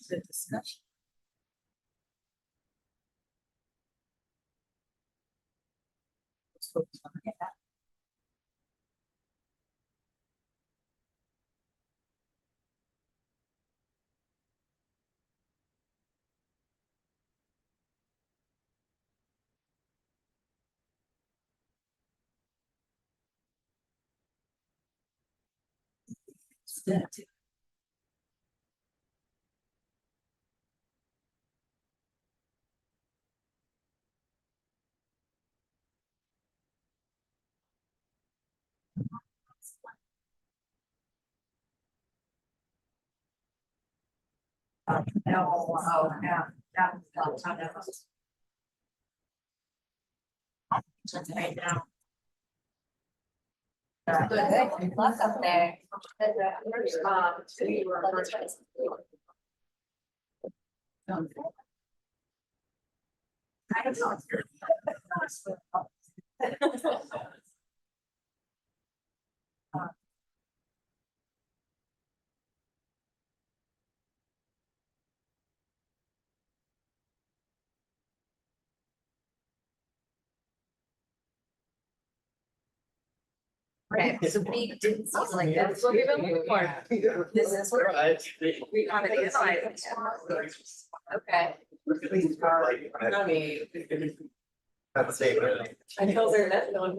The discussion. Let's focus on that. Yeah. Right now. Good luck up there. I don't know. Right, so we didn't see like that's what we've been looking for. This is what we kind of analyze. Okay. Until they're not known.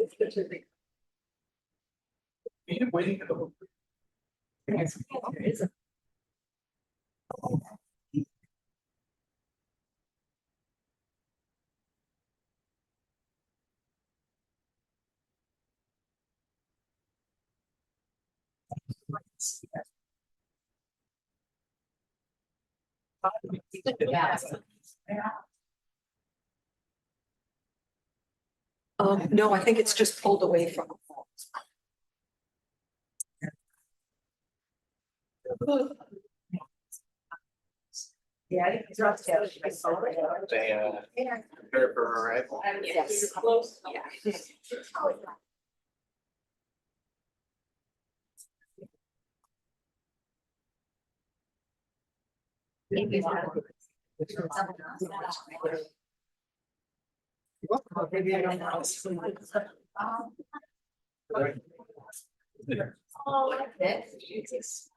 Yeah. No, I think it's just pulled away from. Yeah. It's rough to get. Prepare for arrival. Yes. Yeah. Maybe I don't know. Oh, like this. Jesus.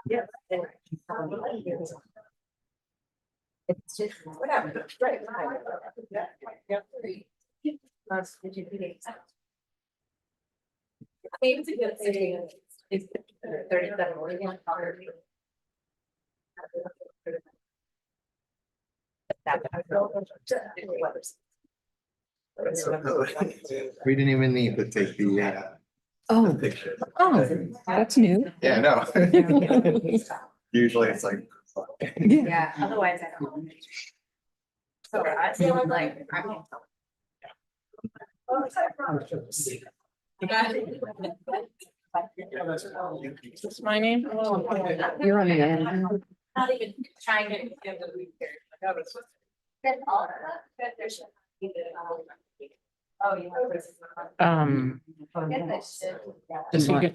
Yeah. It's just whatever. Right. Maybe it's a good thing. It's 37. We didn't even need to take the Oh, picture. that's new. Yeah, no. Usually it's like. Yeah, otherwise I don't. So I feel like I can't tell. What's my name? You're on the end. Not even trying to give the week here. Then all of that, there's. Oh, yeah.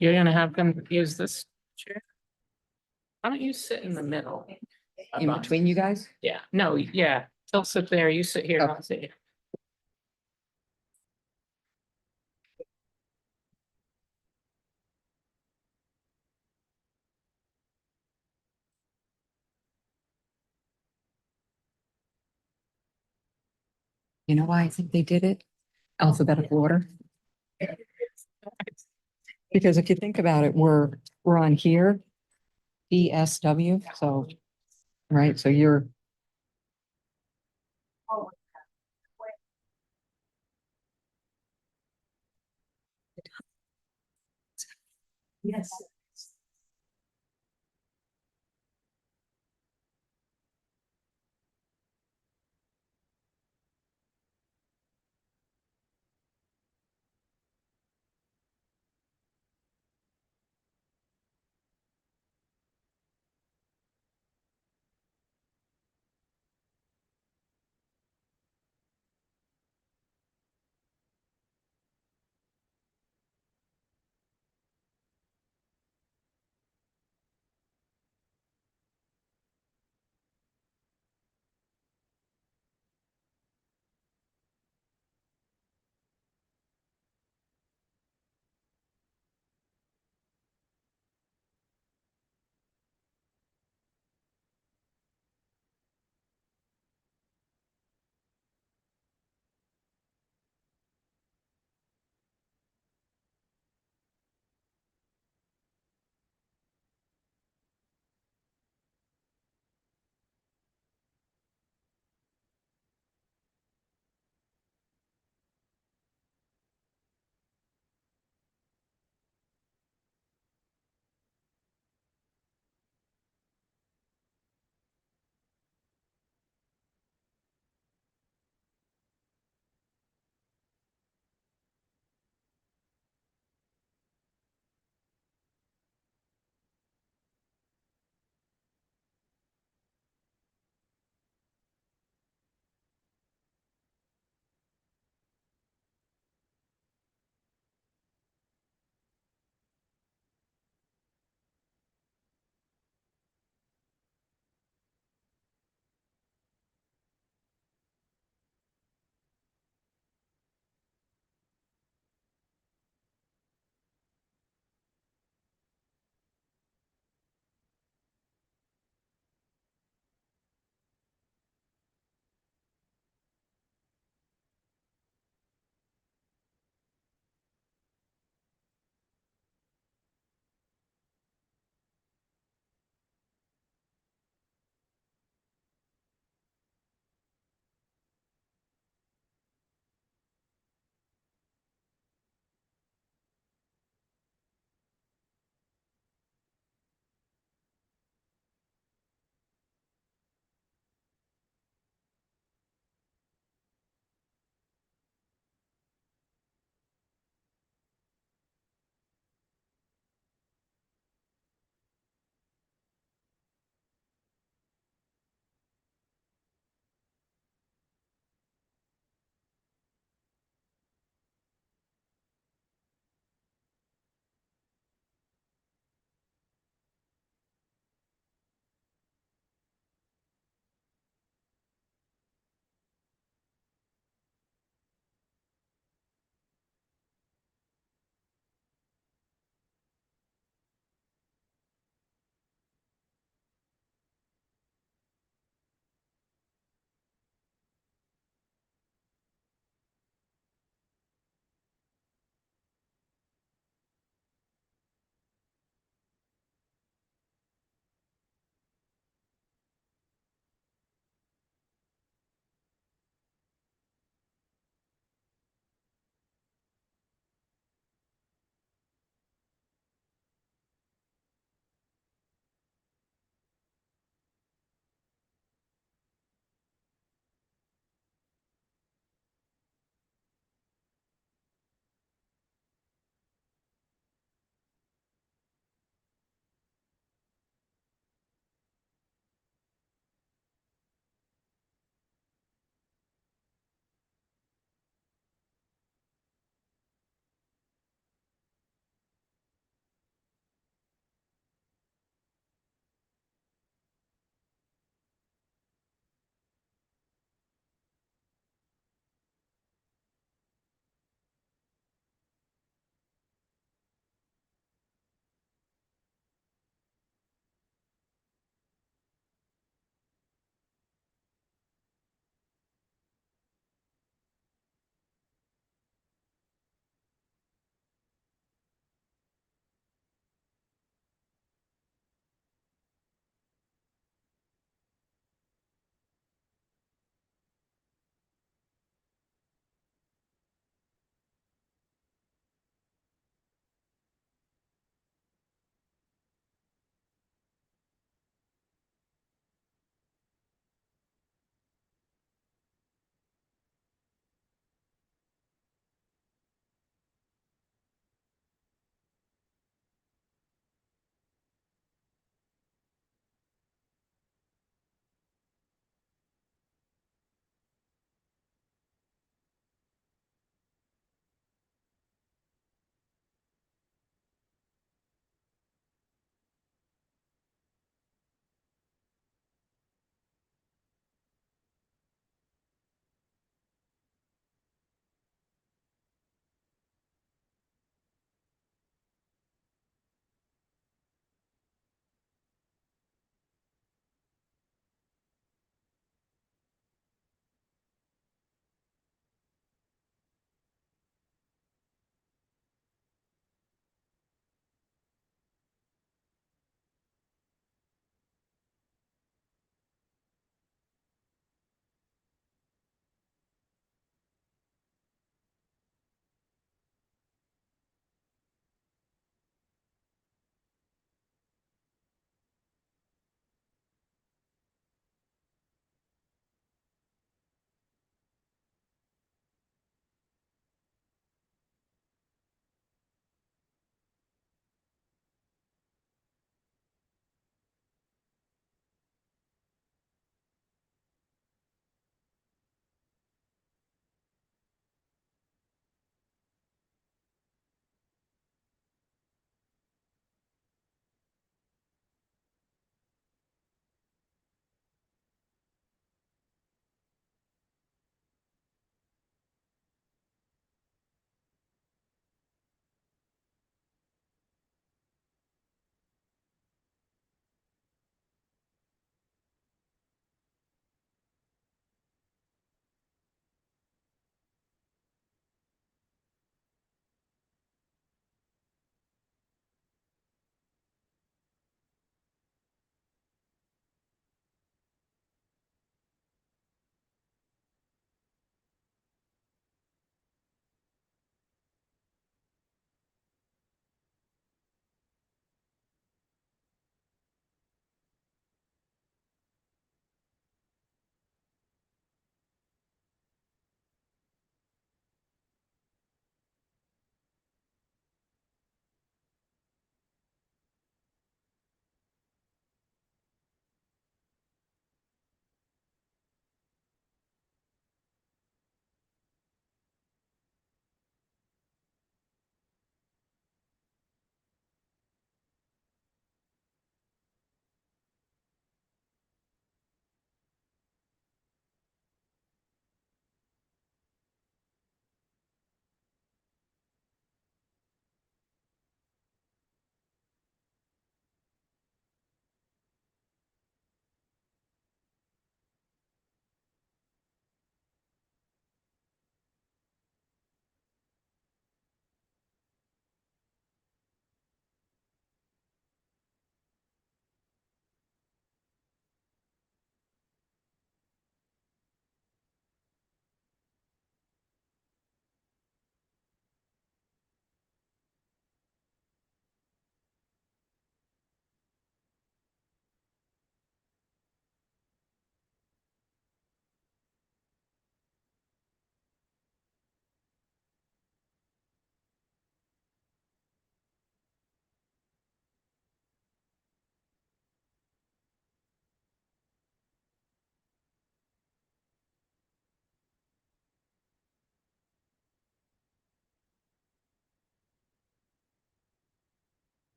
You're gonna have them use this chair? Why don't you sit in the middle? In between you guys? Yeah, no, yeah, they'll sit there, you sit here, I'll sit here. You know why I think they did it? Alphabetical order. Because if you think about it, we're on here. ESW, so, right, so you're. Yes.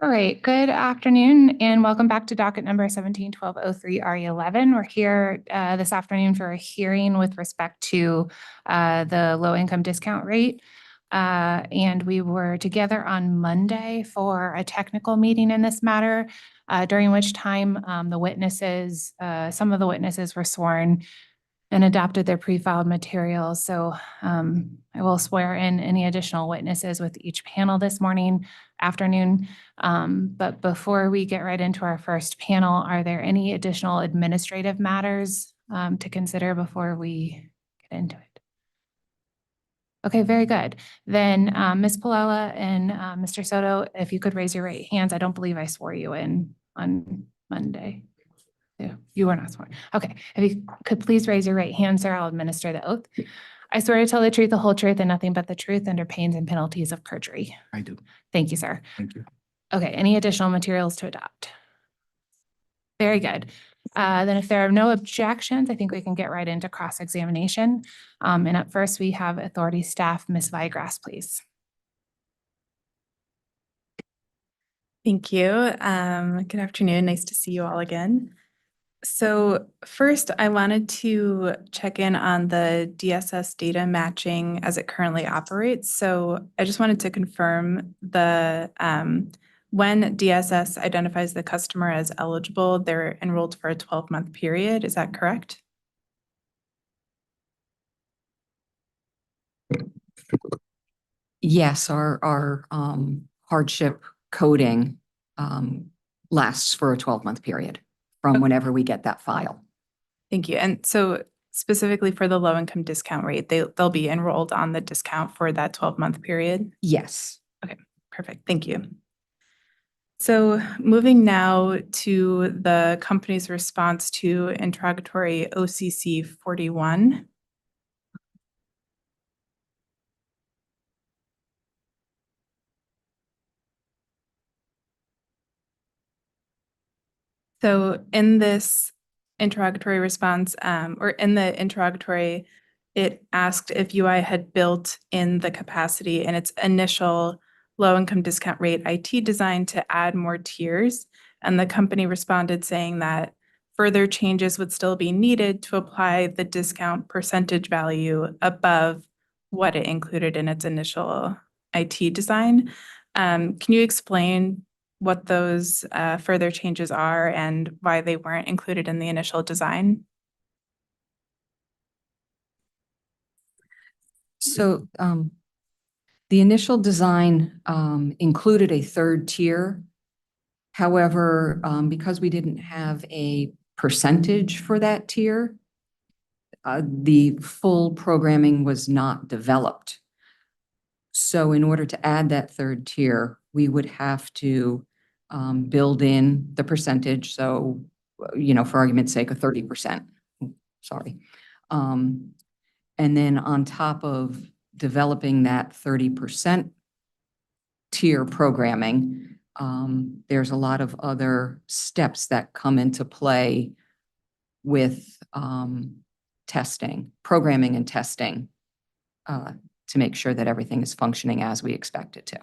All right, good afternoon and welcome back to docket number 171203 RE11. We're here this afternoon for a hearing with respect to the low income discount rate. And we were together on Monday for a technical meeting in this matter, during which time the witnesses, some of the witnesses were sworn and adopted their pre-filed materials. So I will swear in any additional witnesses with each panel this afternoon. But before we get right into our first panel, are there any additional administrative matters to consider before we get into it? Okay, very good. Then Ms. Palella and Mr. Soto, if you could raise your right hands. I don't believe I swore you in on Monday. Yeah, you were not sworn. Okay, if you could please raise your right hand, sir, I'll administer the oath. I swear to tell the truth, the whole truth, and nothing but the truth under pains and penalties of perjury. I do. Thank you, sir. Thank you. Okay, any additional materials to adopt? Very good. Then if there are no objections, I think we can get right into cross-examination. And up first, we have authority staff, Ms. Vigrass, please. Thank you. Good afternoon. Nice to see you all again. So first, I wanted to check in on the DSS data matching as it currently operates. So I just wanted to confirm the when DSS identifies the customer as eligible, they're enrolled for a 12-month period. Is that correct? Yes, our hardship coding lasts for a 12-month period from whenever we get that file. Thank you. And so specifically for the low income discount rate, they'll be enrolled on the discount for that 12-month period? Yes. Perfect. Thank you. So moving now to the company's response to interrogatory OCC 41. So in this interrogatory response, or in the interrogatory, it asked if UI had built in the capacity in its initial low-income discount rate IT design to add more tiers. And the company responded saying that further changes would still be needed to apply the discount percentage value above what it included in its initial IT design. Can you explain what those further changes are and why they weren't included in the initial design? So the initial design included a third tier. However, because we didn't have a percentage for that tier, the full programming was not developed. So in order to add that third tier, we would have to build in the percentage. So, for argument's sake, a 30%. Sorry. And then on top of developing that 30% tier programming, there's a lot of other steps that come into play with testing, programming and testing to make sure that everything is functioning as we expect it to.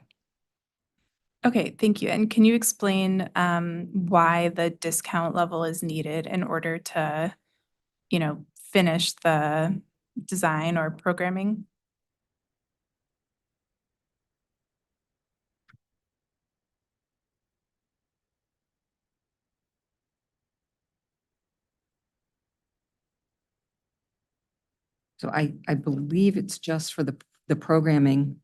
Okay, thank you. And can you explain why the discount level is needed in order to, finish the design or programming? So I believe it's just for the programming.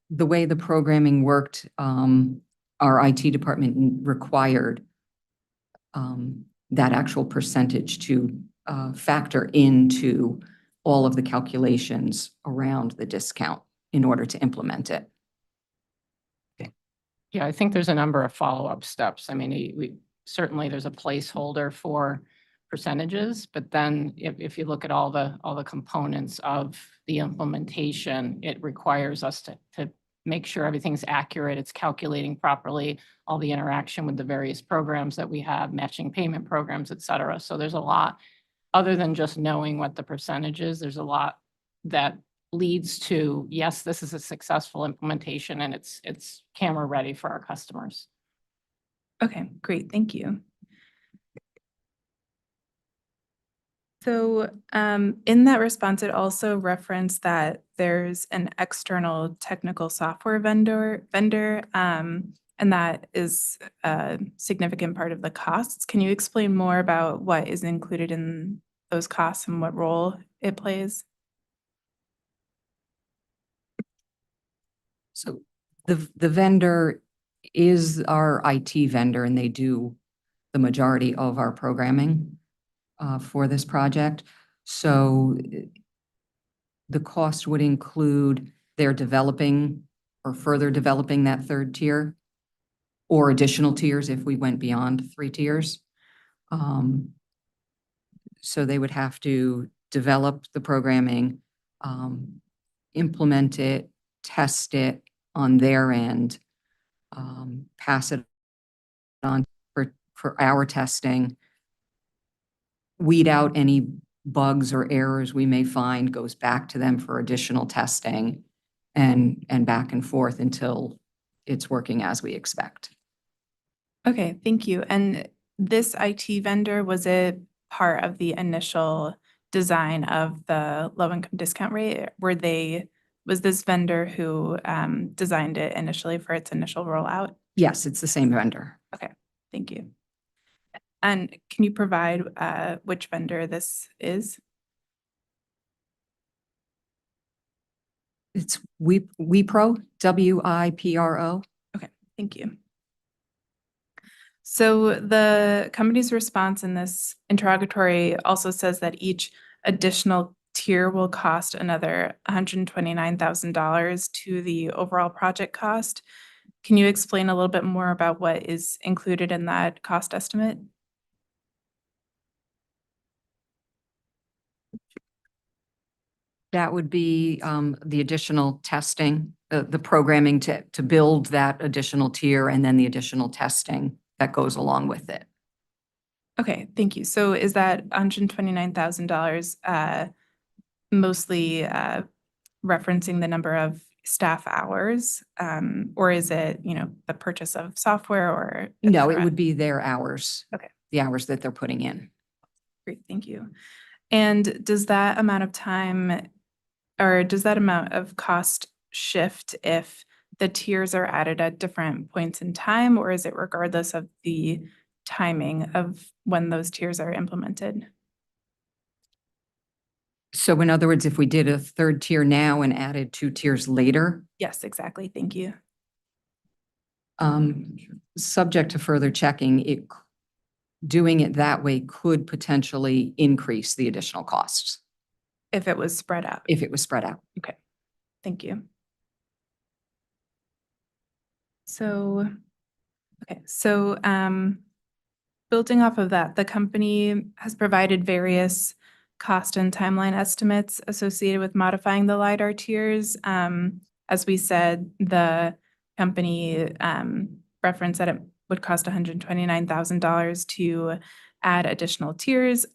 The way the programming worked, our IT department required that actual percentage to factor into all of the calculations around the discount in order to implement it. Yeah, I think there's a number of follow-up steps. I mean, certainly there's a placeholder for percentages, but then if you look at all the components of the implementation, it requires us to make sure everything's accurate, it's calculating properly, all the interaction with the various programs that we have, matching payment programs, et cetera. So there's a lot, other than just knowing what the percentage is, there's a lot that leads to, yes, this is a successful implementation and it's camera ready for our customers. Okay, great, thank you. So in that response, it also referenced that there's an external technical software vendor, and that is a significant part of the costs. Can you explain more about what is included in those costs and what role it plays? So the vendor is our IT vendor, and they do the majority of our programming for this project. So the cost would include their developing or further developing that third tier or additional tiers if we went beyond 3 tiers. So they would have to develop the programming, implement it, test it on their end, pass it on for our testing, weed out any bugs or errors we may find, goes back to them for additional testing, and back and forth until it's working as we expect. Okay, thank you. And this IT vendor, was it part of the initial design of the low-income discount rate? Was this vendor who designed it initially for its initial rollout? Yes, it's the same vendor. Thank you. And can you provide which vendor this is? It's Wipro, WIPRO. Thank you. So the company's response in this interrogatory also says that each additional tier will cost another $129,000 to the overall project cost. Can you explain a little bit more about what is included in that cost estimate? That would be the additional testing, the programming to build that additional tier, and then the additional testing that goes along with it. Okay, thank you. So is that $129,000 mostly referencing the number of staff hours? Or is it, the purchase of software or? et No, it cetera? would be their hours. Okay. The hours that they're putting in. Great, thank you. And does that amount of time or does that amount of cost shift if the tiers are added at different points in time, or is it regardless of the timing of when those tiers are implemented? So in other words, if we did a third tier now and added 2 tiers later, Yes, exactly. Thank you. subject to further checking, doing it that way could potentially increase the additional costs If it was spread out. if it was spread out. Thank you. So, building off of that, the company has provided various cost and timeline estimates associated with modifying the LiDAR tiers. As we said, the company referenced that it would cost $129,000 to add additional tiers.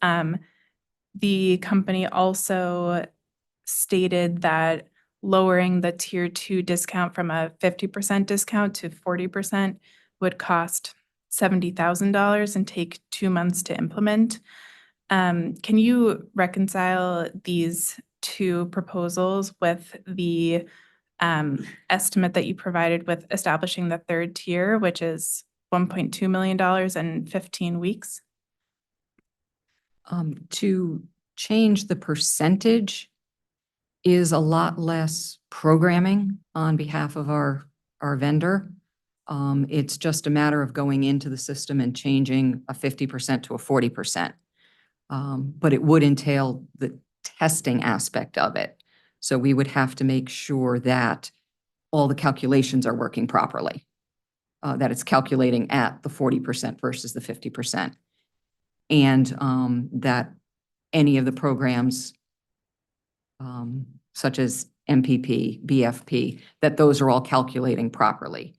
The company also stated that lowering the tier 2 discount from a 50% discount to 40% would cost $70,000 and take 2 months to implement. Can you reconcile these two proposals with the estimate that you provided with establishing the third tier, which is $1.2 million in 15 weeks? To change the percentage is a lot less programming on behalf of our vendor. It's just a matter of going into the system and changing a 50% to a 40%. But it would entail the testing aspect of it. So we would have to make sure that all the calculations are working properly, that it's calculating at the 40% versus the 50%. And that any of the programs, such as MPP, BFP, that those are all calculating properly.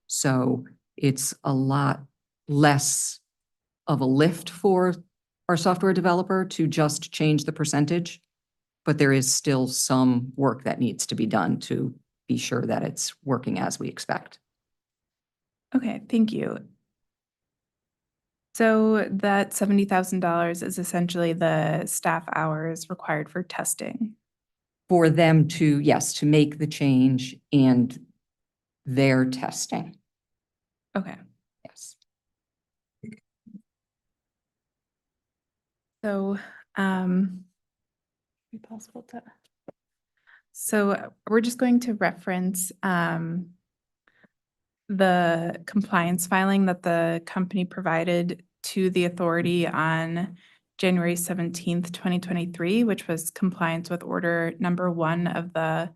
So it's a lot less of a lift for our software developer to just change the percentage. But there is still some work that needs to be done to be sure that it's working as we expect. Okay, thank you. So that $70,000 is essentially the staff hours required for testing. For them to, yes, to make the change and their testing, Okay, yes. so, be possible to. So we're just going to reference, the compliance filing that the company provided to the authority on January 17th, 2023, which was compliance with order number 1 of the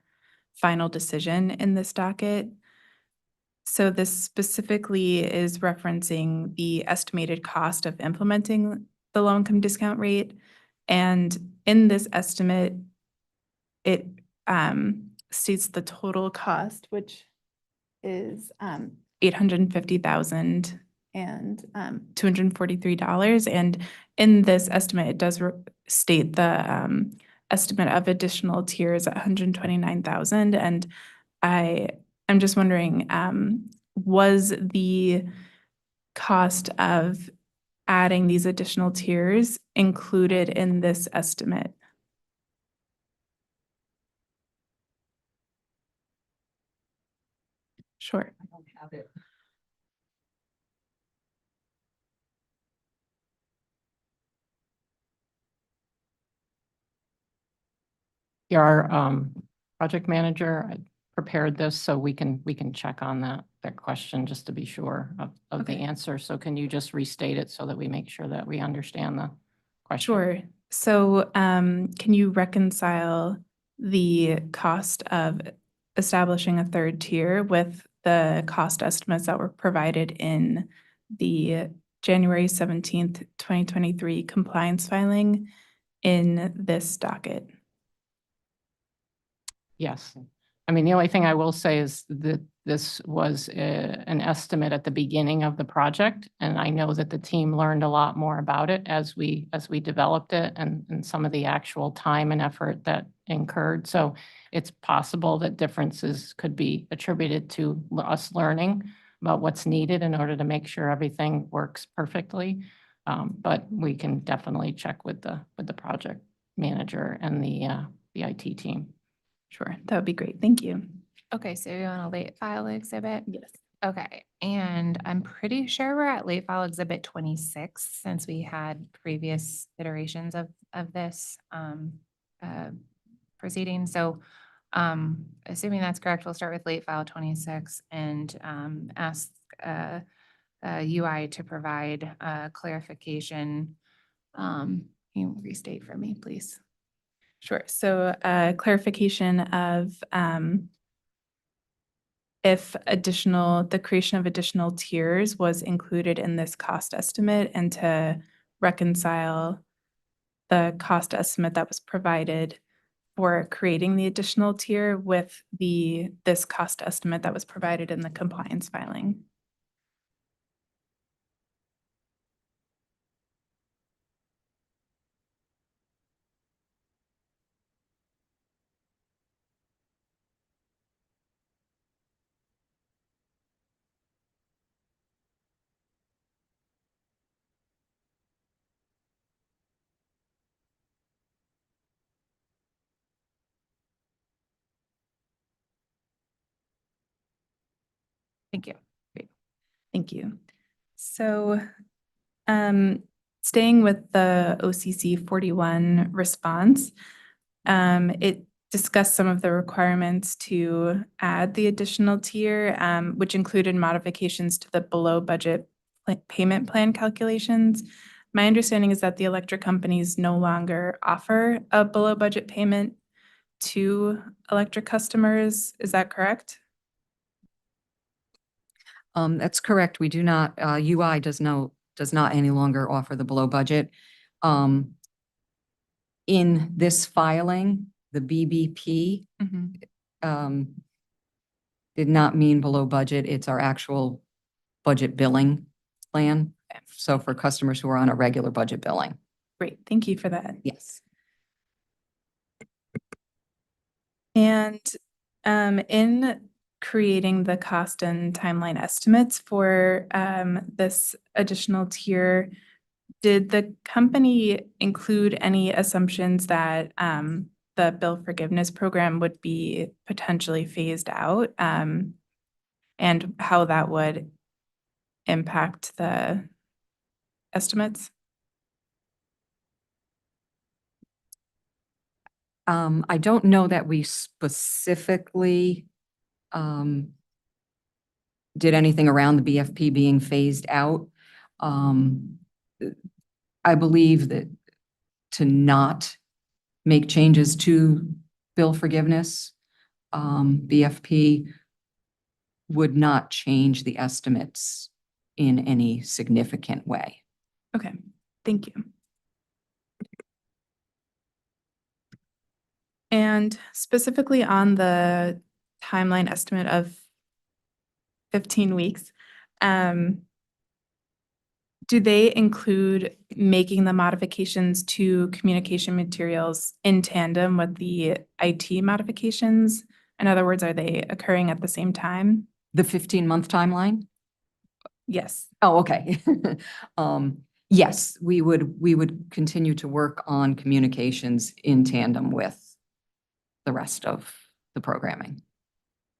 final decision in this docket. So this specifically is referencing the estimated cost of implementing the low income discount rate. And in this estimate, it states the total cost, which is $850,000 and $243. And in this estimate, it does state the estimate of additional tiers at $129,000. And I'm just wondering, was the cost of adding these additional tiers included in this estimate? Sure. I don't have it. Our project manager prepared this, so we can check on that question just to be sure of the Okay. answer. So can you just restate it so that we make sure that we understand the question? Sure. So can you reconcile the cost of establishing a third tier with the cost estimates that were provided in the January 17th, 2023 compliance filing in this docket? Yes. I mean, the only thing I will say is that this was an estimate at the beginning of the project. And I know that the team learned a lot more about it as we developed it and some of the actual time and effort that incurred. So it's possible that differences could be attributed to us learning about what's needed in order to make sure everything works perfectly. But we can definitely check with the project manager and the IT team. Sure, that would be great. Thank you. Okay, so you're on a late file exhibit? Yes. Okay, and I'm pretty sure we're at late file exhibit 26 since we had previous iterations of this proceeding. So assuming that's correct, we'll start with late file 26 and ask UI to provide clarification. Can you restate for me, please? Sure. So clarification of if the creation of additional tiers was included in this cost estimate, and to reconcile the cost estimate that was provided for creating the additional tier with this cost estimate that was provided in the compliance filing. Thank you. Great. Thank you. So staying with the OCC 41 response, it discussed some of the requirements to add the additional tier, which included modifications to the below budget payment plan calculations. My understanding is that the electric companies no longer offer a below budget payment to electric customers. Is that correct? That's correct. We do not, UI does not any longer offer the below budget. In this filing, the BBP Mhm. did not mean below budget. It's our actual budget billing plan. So for customers who are on a regular budget billing. Great, thank you for that. Yes. And in creating the cost and timeline estimates for this additional tier, did the company include any assumptions that the bill forgiveness program would be potentially phased out? And how that would impact the estimates? I don't know that we specifically did anything around the BFP being phased out. I believe that to not make changes to bill forgiveness, BFP would not change the estimates in any significant way. Okay, thank you. And specifically on the timeline estimate of 15 weeks, do they include making the modifications to communication materials in tandem with the IT modifications? In other words, are they occurring at the same time? The 15-month timeline? Yes. Oh, okay. Yes, we would continue to work on communications in tandem with the rest of the programming.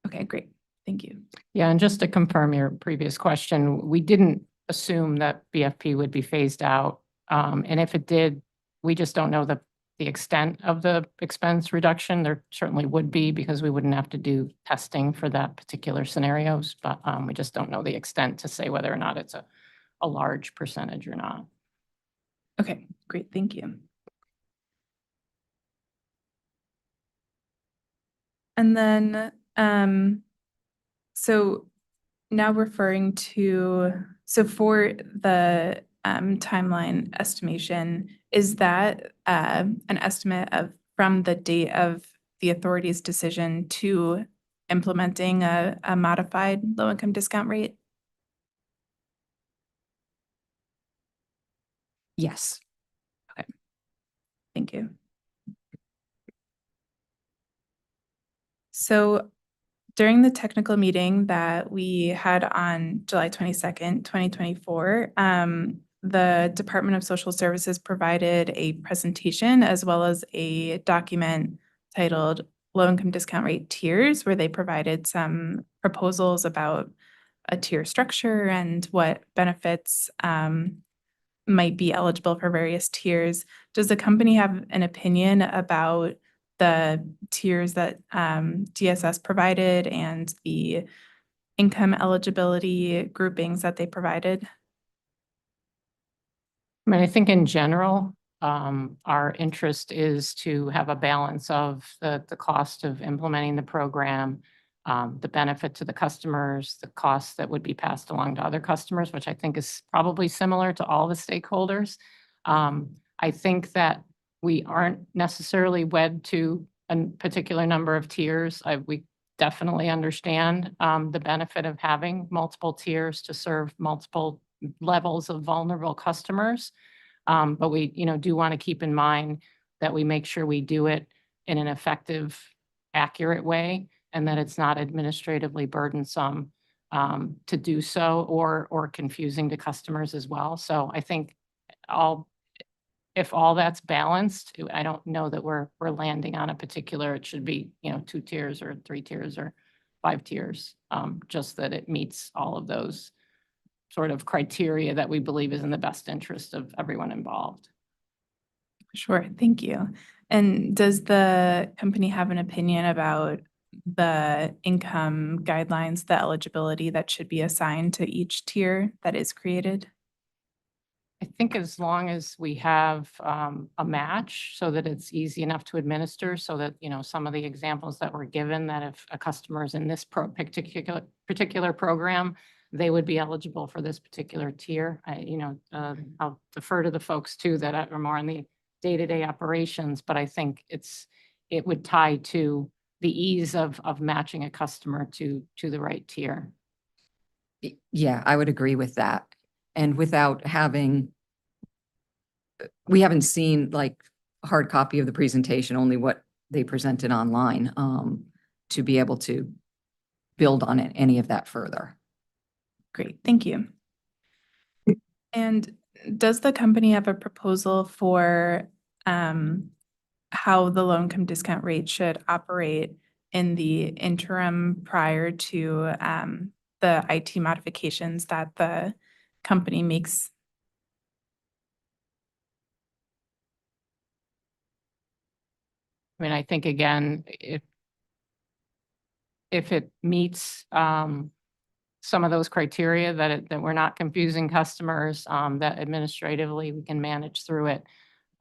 Okay, great. Thank you. Yeah, and just to confirm your previous question, we didn't assume that BFP would be phased out. And if it did, we just don't know the extent of the expense reduction. There certainly would be, because we wouldn't have to do testing for that particular scenarios, but we just don't know the extent to say whether or not it's a large percentage or not. Okay, great. Thank you. And then, so now referring to, so for the timeline estimation, is that an estimate of from the date of the authority's decision to implementing a modified low-income discount rate? Yes. Thank you. So during the technical meeting that we had on July 22nd, 2024, the Department of Social Services provided a presentation as well as a document titled Low-Income Discount Rate Tiers, where they provided some proposals about a tier structure and what benefits might be eligible for various tiers. Does the company have an opinion about the tiers that DSS provided and the income eligibility groupings that they provided? I mean, I think in general, our interest is to have a balance of the cost of implementing the program, the benefit to the customers, the costs that would be passed along to other customers, which I think is probably similar to all the stakeholders. I think that we aren't necessarily wed to a particular number of tiers. We definitely understand the benefit of having multiple tiers to serve multiple levels of vulnerable customers. But we, do want to keep in mind that we make sure we do it in an effective, accurate way, and that it's not administratively burdensome to do so, or confusing to customers as well. So I think if all that's balanced, I don't know that we're landing on a particular, it should be, 2 tiers or 3 tiers or 5 tiers, just that it meets all of those sort of criteria that we believe is in the best interest of everyone involved. Sure, thank you. And does the company have an opinion about the income guidelines, the eligibility that should be assigned to each tier that is created? I think as long as we have a match so that it's easy enough to administer, so that, some of the examples that were given, that if a customer is in this particular program, they would be eligible for this particular tier. I'll defer to the folks too that are more on the day-to-day operations, but I think it's it would tie to the ease of matching a customer to the right tier. Yeah, I would agree with that. And without having, we haven't seen like a hard copy of the presentation, only what they presented online, to be able to build on it, any of that further. Great, thank you. And does the company have a proposal for how the low income discount rate should operate in the interim prior to the IT modifications that the company makes? I mean, I think again, if it meets some of those criteria that we're not confusing customers, that administratively we can manage through it.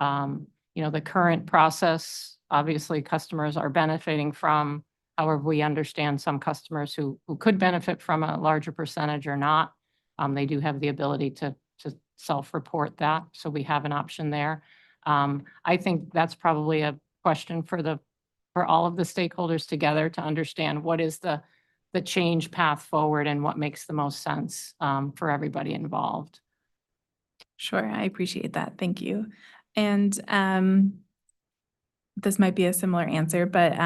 You know, the current process, obviously customers are benefiting from. However, we understand some customers who could benefit from a larger percentage or not. They do have the ability to self-report that, so we have an option there. I think that's probably a question for all of the stakeholders together to understand what is the change path forward and what makes the most sense for everybody involved. Sure, I appreciate that. Thank you. And this might be a similar answer, but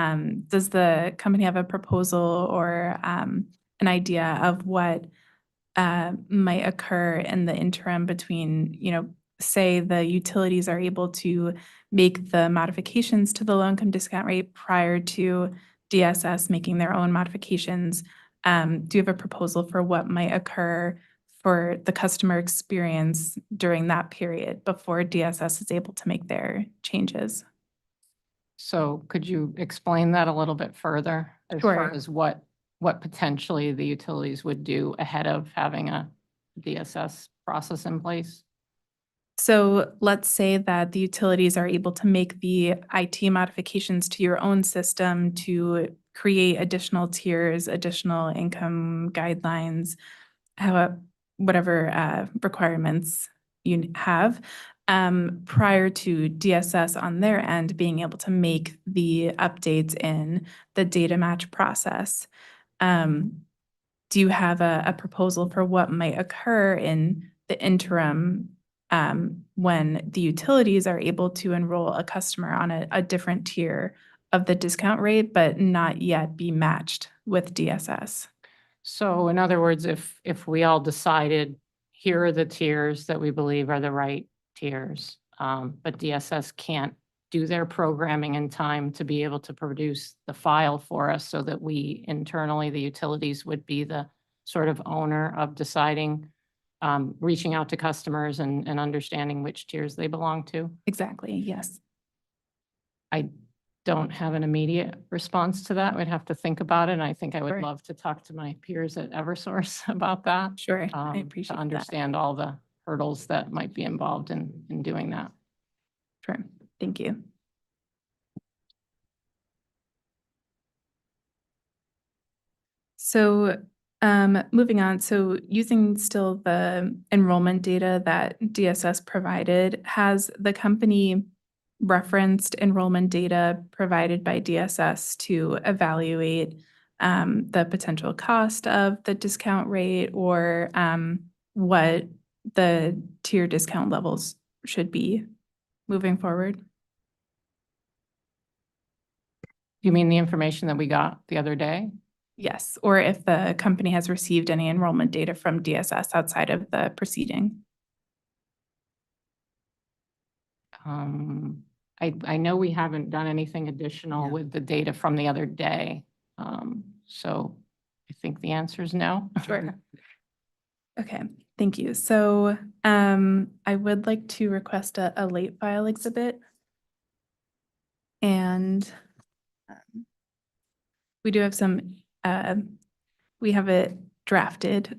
does the company have a proposal or an idea of what might occur in the interim between, you know, say the utilities are able to make the modifications to the low income discount rate prior to DSS making their own modifications? Do you have a proposal for what might occur for the customer experience during that period before DSS is able to make their changes? So could you explain that a little bit further as Sure. far as what potentially the utilities would do ahead of having a DSS process in place? So let's say that the utilities are able to make the IT modifications to your own system to create additional tiers, additional income guidelines, whatever requirements you have, prior to DSS on their end being able to make the updates in the data match process. Do you have a proposal for what might occur in the interim when the utilities are able to enroll a customer on a different tier of the discount rate, but not yet be matched with DSS? So in other words, if we all decided, here are the tiers that we believe are the right tiers, but DSS can't do their programming in time to be able to produce the file for us so that we internally, the utilities would be the sort of owner of deciding, reaching out to customers and understanding which tiers they belong to. Exactly, yes. I don't have an immediate response to that. We'd have to think about it. And I think I would Sure. love to talk to my peers at Eversource about that. Sure, I To appreciate that. understand all the hurdles that might be involved in doing that. Sure, thank you. So moving on, so using still the enrollment data that DSS provided, has the company referenced enrollment data provided by DSS to evaluate the potential cost of the discount rate or what the tier discount levels should be moving forward? You mean the information that we got the other day? Yes, or if the company has received any enrollment data from DSS outside of the proceeding. I know we haven't done anything additional Yeah. with the data from the other day. So I think the answer is no. Sure. Okay, thank you. So I would like to request a late file exhibit. And we do have some, we have it drafted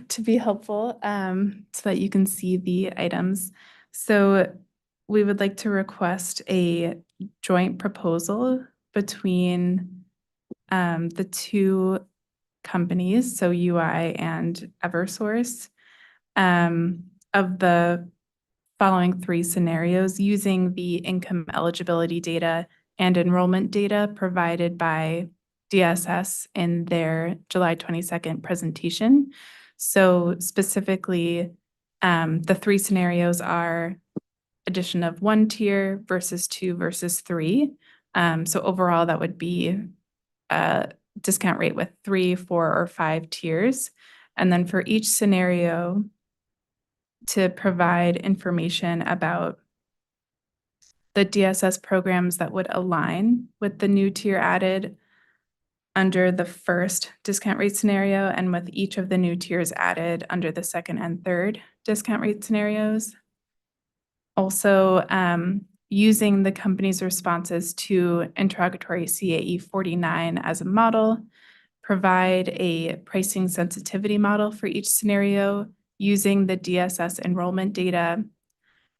to be helpful so that you can see the items. So we would like to request a joint proposal between the two companies, so UI and Eversource, of the following three scenarios using the income eligibility data and enrollment data provided by DSS in their July 22nd presentation. So specifically, the three scenarios are addition of one tier versus two versus three. So overall, that would be a discount rate with 3, 4, or 5 tiers. And then for each scenario, to provide information about the DSS programs that would align with the new tier added under the first discount rate scenario, and with each of the new tiers added under the second and third discount rate scenarios. Also, using the company's responses to interrogatory CAE 49 as a model, provide a pricing sensitivity model for each scenario using the DSS enrollment data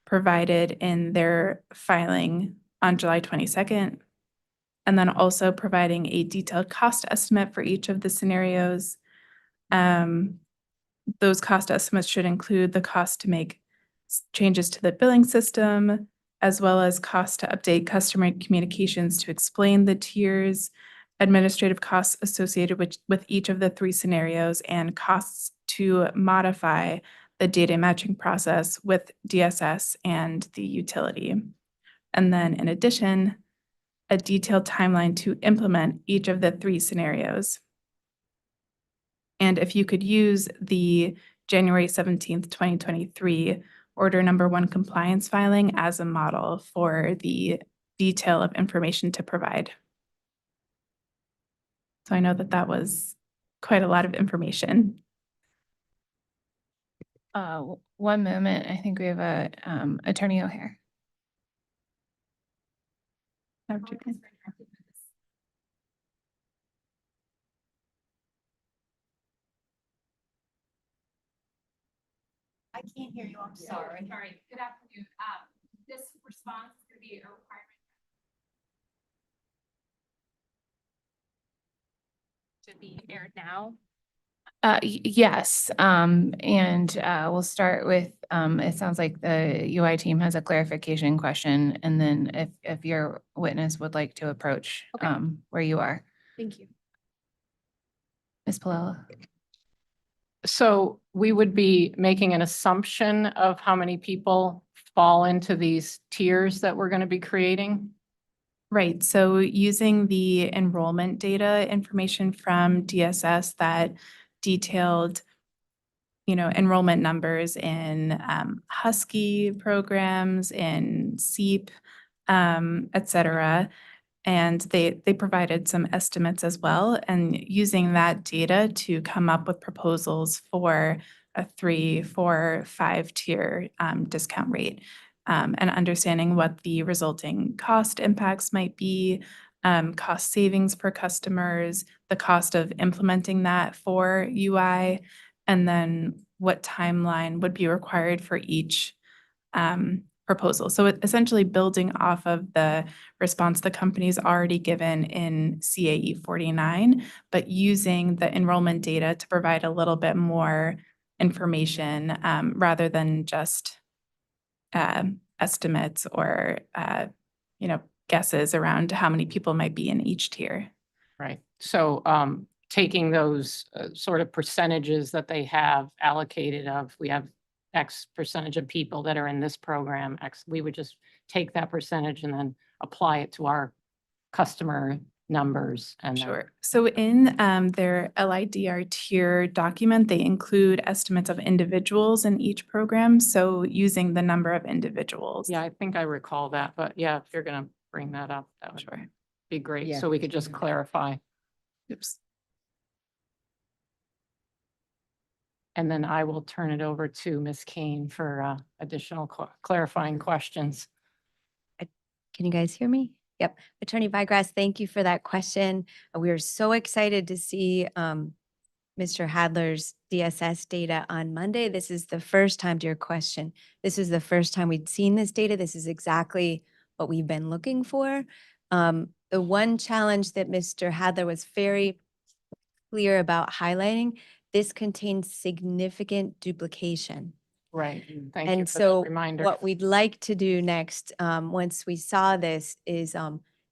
provided in their filing on July 22nd, and then also providing a detailed cost estimate for each of the scenarios. Those cost estimates should include the cost to make changes to the billing system, as well as cost to update customer communications to explain the tiers, administrative costs associated with each of the three scenarios, and costs to modify the data matching process with DSS and the utility. And then in addition, a detailed timeline to implement each of the three scenarios. And if you could use the January 17th, 2023 order number 1 compliance filing as a model for the detail of information to provide. So I know that that was quite a lot of information. One moment, I think we have a Attorney O'Hare. I can't hear you, I'm sorry. Sorry, good afternoon. This response is going to be a requirement to be aired now. Yes, and we'll start with, it sounds like the UI team has a clarification question, and then if your witness would like to approach where you are. Thank you. Ms. Palella. So we would be making an assumption of how many people fall into these tiers that we're going to be creating? Right, so using the enrollment data information from DSS that detailed, enrollment numbers in Husky programs, in SEEP, et cetera. And they provided some estimates as well, and using that data to come up with proposals for a 3, 4, 5 tier discount rate, and understanding what the resulting cost impacts might be, cost savings for customers, the cost of implementing that for UI, and then what timeline would be required for each proposal. So essentially building off of the response the company's already given in CAE 49, but using the enrollment data to provide a little bit more information rather than just estimates or guesses around how many people might be in each tier. Right. So taking those sort of percentages that they have allocated of, we have X percentage of people that are in this program, X, we would just take that percentage and then apply it to our customer numbers. And Sure. So in their LIDR tier document, they include estimates of individuals in each program. So using the number of individuals. Yeah, I think I recall that, but yeah, if you're going to bring that up, that would Sure. be great. Yeah. So we could just clarify. Oops. And then I will turn it over to Ms. Kane for additional clarifying questions. Can you guys hear me? Yep. Attorney Vigrass, thank you for that question. We are so excited to see Mr. Hadler's DSS data on Monday. This is the first time, to your question, this is the first time we'd seen this data. This is exactly what we've been looking for. The one challenge that Mr. Hadler was very clear about highlighting, this contains significant duplication. Right. Thank you And for so that reminder. what we'd like to do next, once we saw this, is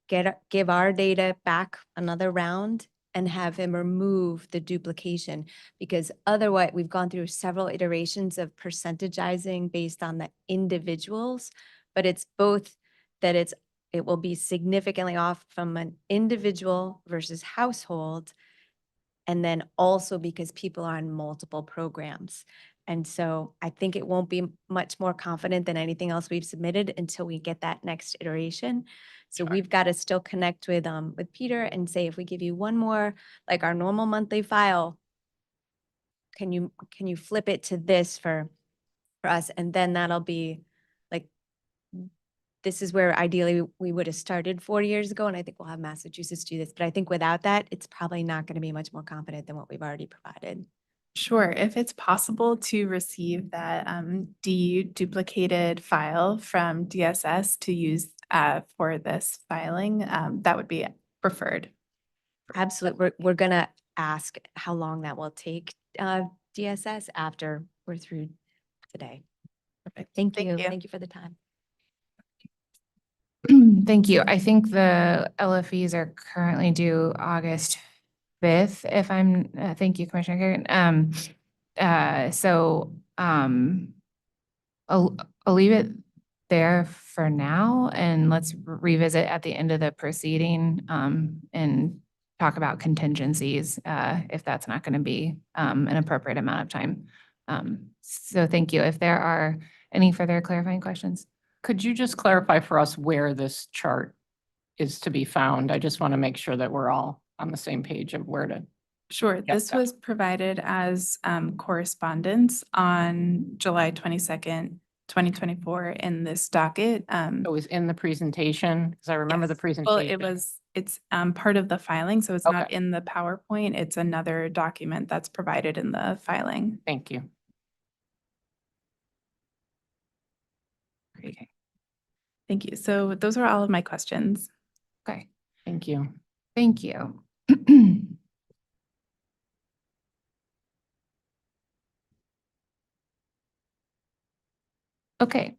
give our data back another round and have him remove the duplication. Because otherwise, we've gone through several iterations of percentagizing based on the individuals, but it's both that it will be significantly off from an individual versus household. And then also because people are on multiple programs. And so I think it won't be much more confident than anything else we've submitted until we get that next iteration. So we've got to still connect with Peter and say, if we give you one more, like our normal monthly file, can you flip it to this for us? And then that'll be like, this is where ideally we would have started 4 years ago. And I think we'll have Massachusetts do this, but I think without that, it's probably not going to be much more confident than what we've already provided. Sure, if it's possible to receive that deduplicated file from DSS to use for this filing, that would be preferred. Absolutely. We're gonna ask how long that will take DSS after we're through today. Perfect. Thank you. you. Thank you for the time. Thank you. I think the LFEs are currently due August 5th, if I'm, thank you, Commissioner Garrett. I'll leave it there for now, and let's revisit at the end of the proceeding and talk about contingencies if that's not going to be an appropriate amount of time. So thank you. If there are any further clarifying questions. Could you just clarify for us where this chart is to be found? I just want to make sure that we're all on the same page of where to. Sure, Yep, this was provided as correspondence on July 22nd, 2024 in this docket. It was in the presentation, because I remember the Yes. presentation. Well, it's part of the filing, so it's not Okay. in the PowerPoint. It's another document that's provided in the filing. Thank you. Okay. Thank you. So those are all of my questions. Okay. Thank you. Thank you. Okay.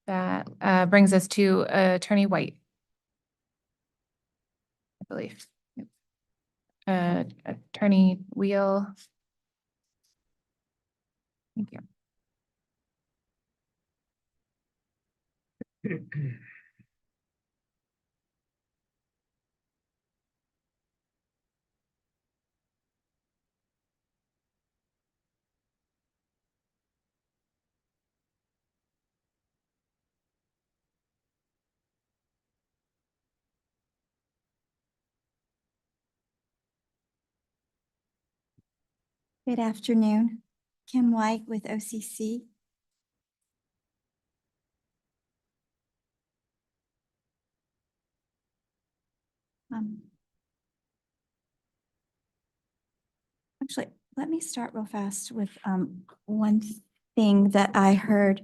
That brings us to Attorney White, I believe. Yep. Attorney Wheel. Thank you. Good afternoon. Kim White with OCC. Actually, let me start real fast with one thing that I heard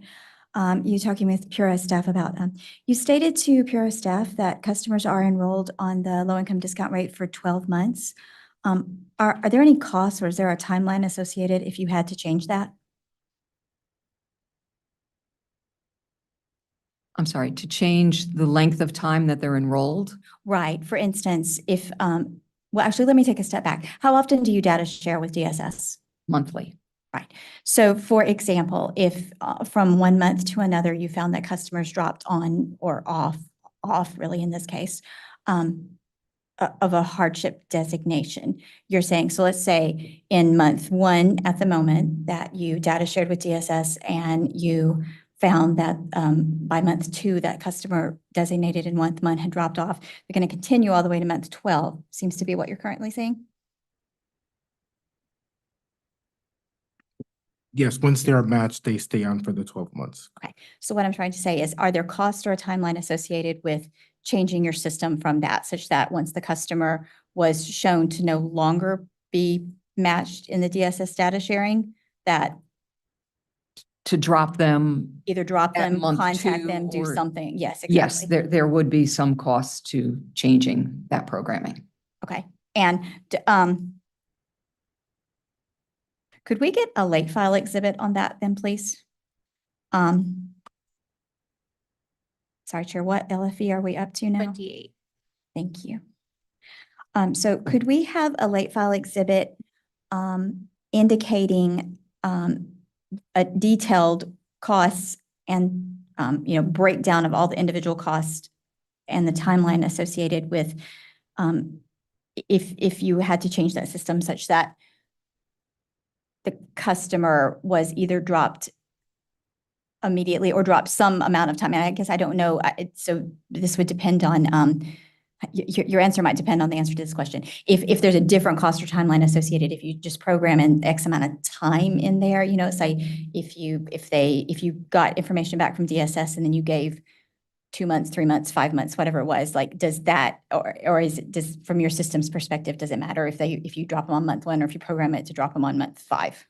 you talking with Pura staff about. You stated to Pura staff that customers are enrolled on the low-income discount rate for 12 months. Are there any costs, or is there a timeline associated if you had to change that? I'm sorry, to change the length of time that they're enrolled? Right. For instance, if, well, actually, let me take a step back. How often do you data share with DSS? Monthly. Right. So for example, if from 1 month to another, you found that customers dropped on or off really in this case, of a hardship designation, you're saying, so let's say in month 1 at the moment that you data shared with DSS and you found that by month 2 that customer designated in month 1 had dropped off, they're going to continue all the way to month 12, seems to be what you're currently saying? Yes, once they're matched, they stay on for the 12 months. Okay, so what I'm trying to say is, are there costs or a timeline associated with changing your system from that, such that once the customer was shown to no longer be matched in the DSS data sharing, that To drop them, either drop At them, month contact 2 them, do or- something? Yes, yes, exactly. there would be some costs to changing that programming. Okay, and could we get a late file exhibit on that then, please? sorry, Chair, what LFE are we up to now? 28. Thank you. So could we have a late file exhibit indicating a detailed costs and, breakdown of all the individual costs and the timeline associated with if you had to change that system such that the customer was either dropped immediately or dropped some amount of time. And I guess I don't know. So this would depend on, your answer might depend on the answer to this question. If there's a different cost or timeline associated, if you just program in X amount of time in there, say if you got information back from DSS and then you gave 2 months, 3 months, 5 months, whatever it was, like, does that, or does from your system's perspective, does it matter if you drop them on month 1 or if you program it to drop them on month 5?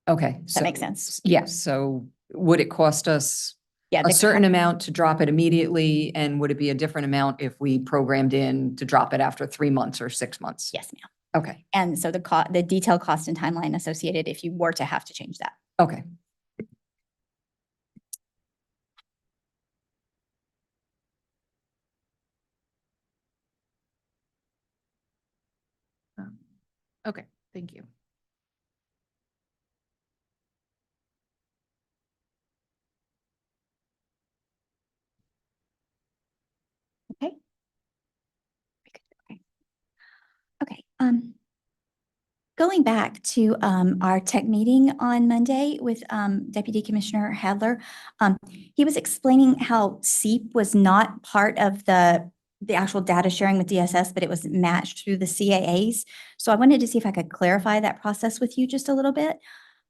Okay. Does that make sense? Yes. So would it cost us Yeah. a certain amount to drop it immediately? And would it be a different amount if we programmed in to drop it after 3 months or 6 months? Yes, ma'am. Okay. And so the detailed cost and timeline associated if you were to have to change that. Okay. Okay, thank you. Okay. Okay. Going back to our tech meeting on Monday with Deputy Commissioner Hadler, he was explaining how SEEP was not part of the actual data sharing with DSS, but it was matched through the CAAs. So I wanted to see if I could clarify that process with you just a little bit.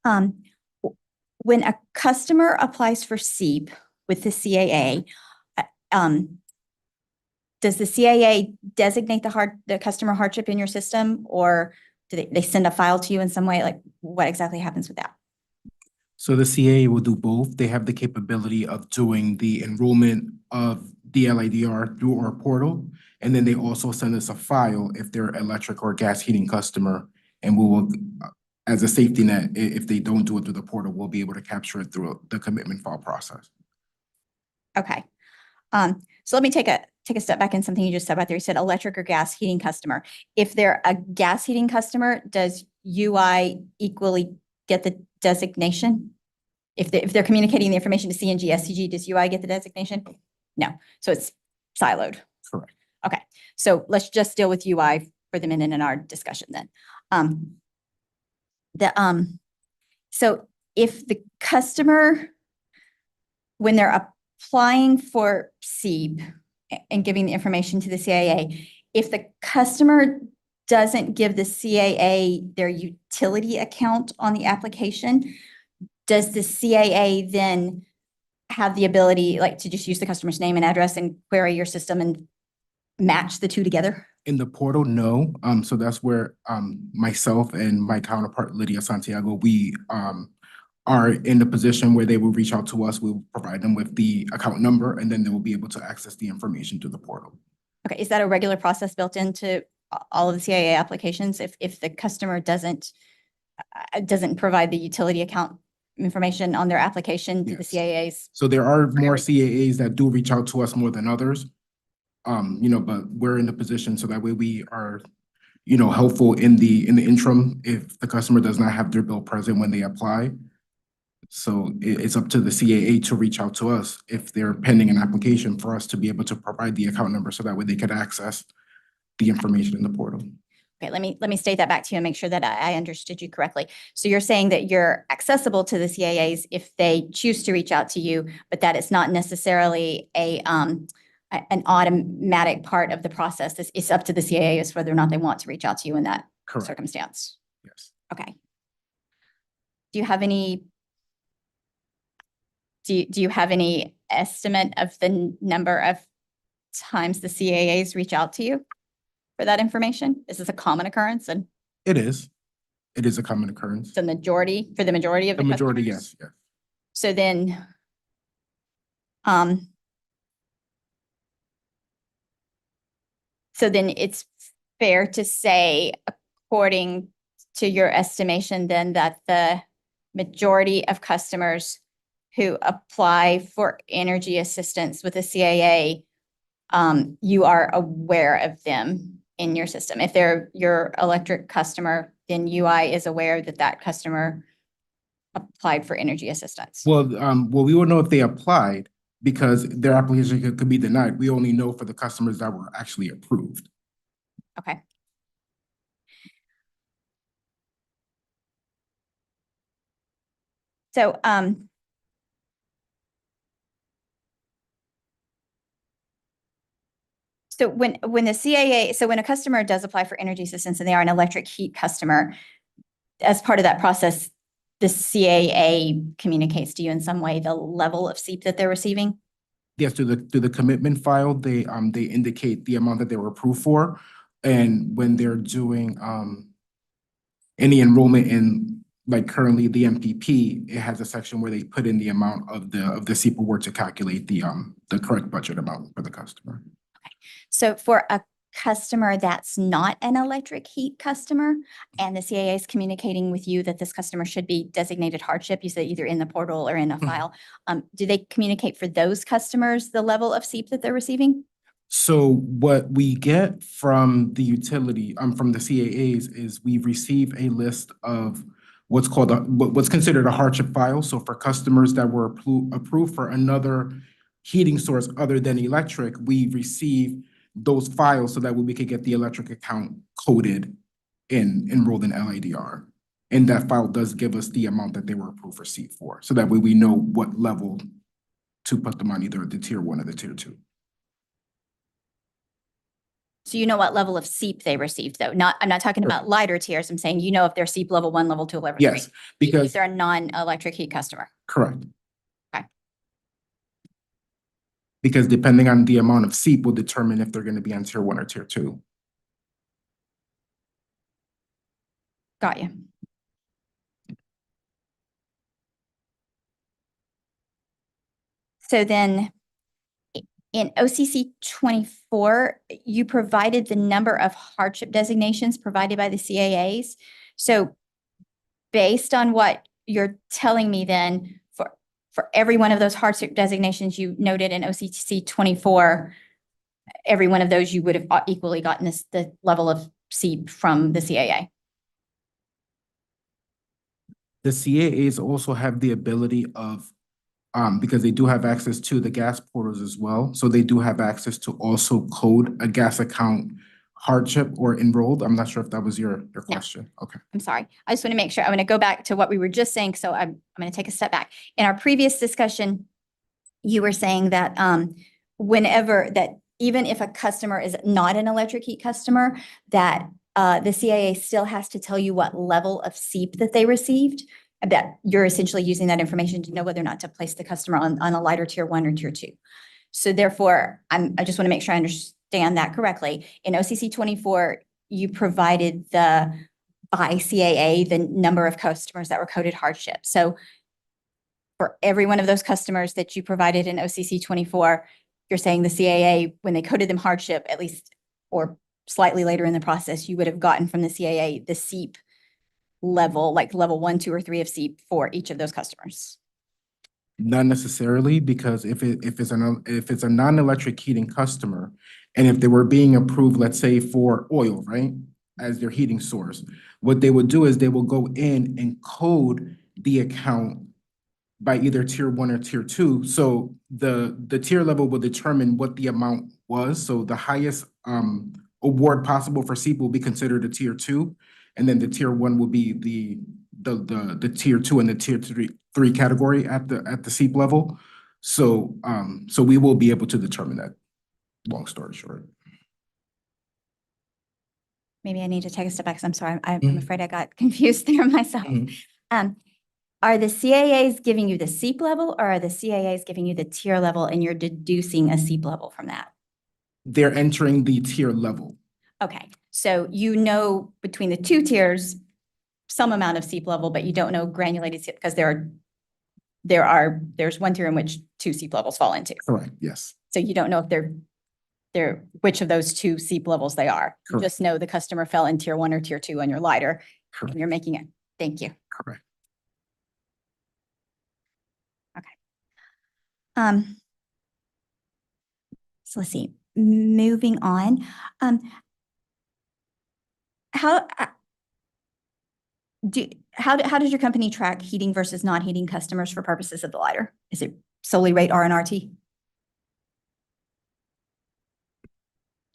When a customer applies for SEEP with the CAA, does the CAA designate the customer hardship in your system, or do they send a file to you in some way? Like, what exactly happens with that? So the CAA will do both. They have the capability of doing the enrollment of the LIDR through our portal. And then they also send us a file if they're electric or gas heating customer. And we will, as a safety net, if they don't do it through the portal, we'll be able to capture it through the commitment file process. Okay. So let me take a step back in something you just said about there. You said electric or gas heating customer. If they're a gas heating customer, does UI equally get the designation? If they're communicating the information to CNG, SCG, does UI get the designation? No. So it's siloed. Correct. Okay. So let's just deal with UI for the minute in our discussion then. So if the customer, when they're applying for SEEP and giving the information to the CAA, if the customer doesn't give the CAA their utility account on the application, does the CAA then have the ability, like, to just use the customer's name and address and query your system and match the two together? In the portal, no. So that's where myself and my counterpart Lydia Santiago, we are in the position where they will reach out to us. We'll provide them with the account number, and then they will be able to access the information through the portal. Okay, is that a regular process built into all of the CAA applications? If the customer doesn't provide the utility account information on their application to the CAAs? So there are more CAAs that do reach out to us more than others. But we're in the position so that way we are, helpful in the interim if the customer does not have their bill present when they apply. So it's up to the CAA to reach out to us if they're pending an application for us to be able to provide the account number so that way they could access the information in the portal. Okay, let me state that back to you and make sure that I understood you correctly. So you're saying that you're accessible to the CAAs if they choose to reach out to you, but that it's not necessarily an automatic part of the process. It's up to the CAAs whether or not they want to reach out to you in that Correct. circumstance. Yes. Okay. Do you have any estimate of the number of times the CAAs reach out to you for that information? Is this a common occurrence? And It is. It is a common occurrence. for the majority of the majority, customers? yes. So then, it's fair to say, according to your estimation, then that the majority of customers who apply for energy assistance with the CAA, you are aware of them in your system. If they're your electric customer, then UI is aware that that customer applied for energy assistance. Well, we will know if they applied because their application could be denied. We only know for the customers that were actually approved. Okay. So, so when the CAA, so when a customer does apply for energy assistance and they are an electric heat customer, as part of that process, the CAA communicates to you in some way the level of SEEP that they're receiving? Yes, through the commitment file, they indicate the amount that they were approved for. And when they're doing any enrollment in, like currently the MPP, it has a section where they put in the amount of the SEEP award to calculate the correct budget amount for the customer. So for a customer that's not an electric heat customer and the CAA is communicating with you that this customer should be designated hardship, you said either in the portal or in a file, do they communicate for those customers the level of SEEP that they're receiving? So what we get from the utility, from the CAAs is we receive a list of what's called what's considered a hardship file. So for customers that were approved for another heating source other than electric, we receive those files so that we could get the electric account coded and enrolled in LIDR. And that file does give us the amount that they were approved for SEEP for. So that way we know what level to put them on, either the tier 1 or the tier 2. So you know what level of SEEP they received though? I'm not talking about lighter tiers. I'm saying, you know, if they're SEEP level 1, level 2, level 3. Yes, because if they're a non-electric heat customer. correct. Okay. Because depending on the amount of SEEP will determine if they're going to be on tier 1 or tier 2. Got you. So then in OCC 24, you provided the number of hardship designations provided by the CAAs. So based on what you're telling me then, for every one of those hardship designations you noted in OCC 24, every one of those you would have equally gotten the level of SEEP from the CAA. The CAAs also have the ability of, because they do have access to the gas portals as well. So they do have access to also code a gas account hardship or enrolled. I'm not sure if that was your question. Okay. I'm sorry. I just want to make sure. I'm going to go back to what we were just saying. So I'm going to take a step back. In our previous discussion, you were saying that even if a customer is not an electric heat customer, that the CAA still has to tell you what level of SEEP that they received. That you're essentially using that information to know whether or not to place the customer on a lighter tier 1 or tier 2. So therefore, I just want to make sure I understand that correctly. In OCC 24, you provided by CAA the number of customers that were coded hardship. So for every one of those customers that you provided in OCC 24, you're saying the CAA, when they coded them hardship, at least or slightly later in the process, you would have gotten from the CAA the SEEP level, like level 1, 2, or 3 of SEEP for each of those customers? Not necessarily, because if it's a non-electric heating customer, and if they were being approved, let's say for oil, right, as their heating source, what they would do is they will go in and code the account by either tier 1 or tier 2. So the tier level will determine what the amount was. So the highest award possible for SEEP will be considered a tier 2. And then the tier 1 will be the tier 2 and the tier 3 category at the SEEP level. So so we will be able to determine that, long story short. Maybe I need to take a step back, 'cause I'm sorry, I'm afraid I got confused there myself. Are the CAAs giving you the SEEP level, or are the CAAs giving you the tier level and you're deducing a SEEP level from that? They're entering the tier level. Okay, so you know between the 2 tiers, some amount of SEEP level, but you don't know granulated SEEP because there's one tier in which 2 SEEP levels fall into. Correct, yes. So you don't know if they're which of those 2 SEEP levels they are. You Correct. just know the customer fell in tier 1 or tier 2 and you're lighter, Correct. and you're making it. Thank you. Correct. So let's see, moving on. How how does your company track heating versus non-heating customers for purposes of the LiDAR? Is it solely rate R and RT?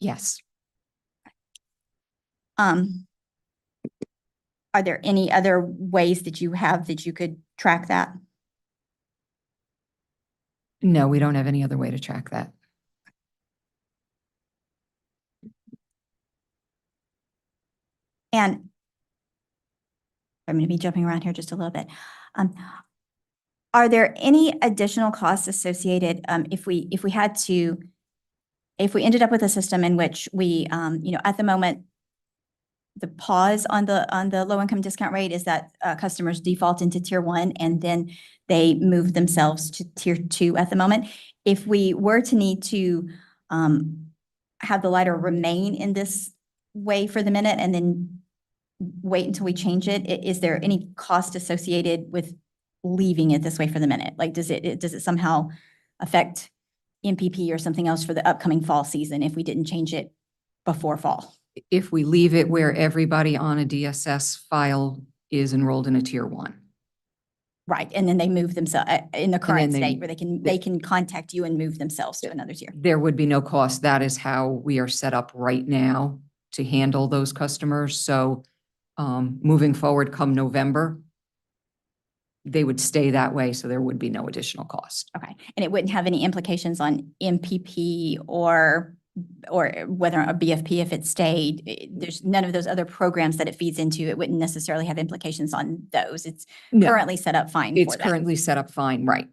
Yes. Are there any other ways that you have that you could track that? No, we don't have any other way to track that. And I'm going to be jumping around here just a little bit. Are there any additional costs associated if we ended up with a system in which we at the moment the pause on the low income discount rate is that customers default into tier 1 and then they move themselves to tier 2 at the moment. If we were to need to have the LiDAR remain in this way for the minute and then wait until we change it, is there any cost associated with leaving it this way for the minute? Like, does it somehow affect MPP or something else for the upcoming fall season if we didn't change it before fall? If we leave it where everybody on a DSS file is enrolled in a tier 1. Right, and then they move themselves in the current then they- state where they can contact you and move themselves to another tier. There would be no cost. That is how we are set up right now to handle those customers. So moving forward come November, they would stay that way, so there would be no additional cost. Okay, and it wouldn't have any implications on MPP or whether a BFP if it stayed. There's none of those other programs that it feeds into. It wouldn't necessarily have implications on those. It's No. currently set up fine It's for that. currently set up fine, right?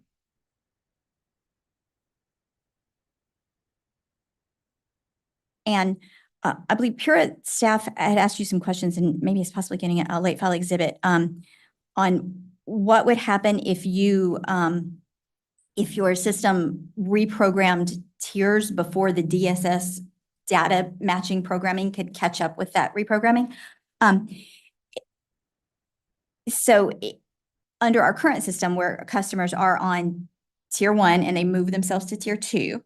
And I believe Pura staff had asked you some questions, and maybe it's possibly getting a late file exhibit on what would happen if your system reprogrammed tiers before the DSS data matching programming could catch up with that reprogramming. Under our current system where customers are on tier 1 and they move themselves to tier 2,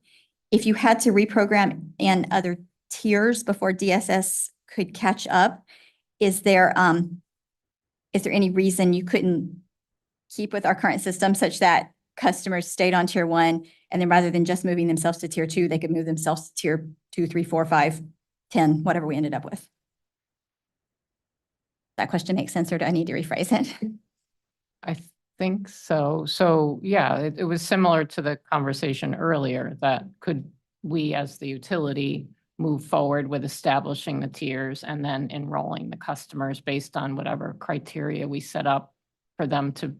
if you had to reprogram in other tiers before DSS could catch up, is there any reason you couldn't keep with our current system such that customers stayed on tier 1 and then rather than just moving themselves to tier 2, they could move themselves to tier 2, 3, 4, 5, 10, whatever we ended up with? That question makes sense, or do I need to rephrase it? I think so. So yeah, it was similar to the conversation earlier that could we as the utility move forward with establishing the tiers and then enrolling the customers based on whatever criteria we set up for them to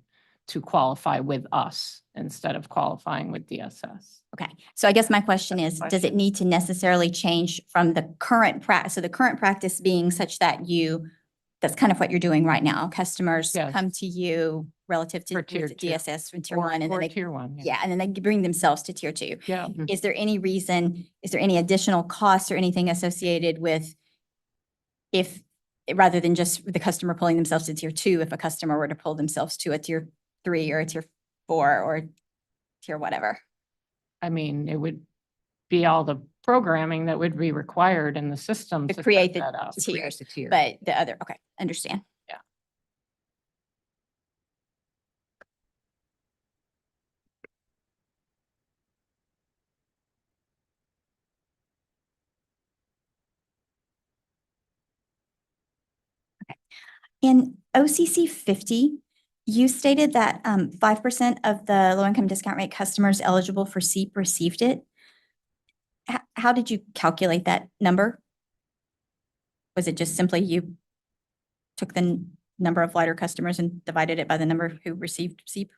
qualify with us instead of qualifying with DSS. Okay, so I guess my question is, does it need to necessarily change from the current practice? So the current practice being such that that's kind of what you're doing right now. Customers Yes. come to you relative to For tier with 2. DSS from tier 1 and then Or they, tier 1. yeah, and then they bring themselves to tier 2. Yeah. Is there any additional costs or anything associated with rather than just the customer pulling themselves to tier 2, if a customer were to pull themselves to a tier 3 or a tier 4 or tier whatever? I mean, it would be all the programming that would be required in the system To to create set the that up. tiers, The tier. but the other, okay, understand. Yeah. In OCC 50, you stated that 5% of the low-income discount rate customers eligible for SEEP received it. How did you calculate that number? Was it just simply you took the number of LiDAR customers and divided it by the number who received SEEP?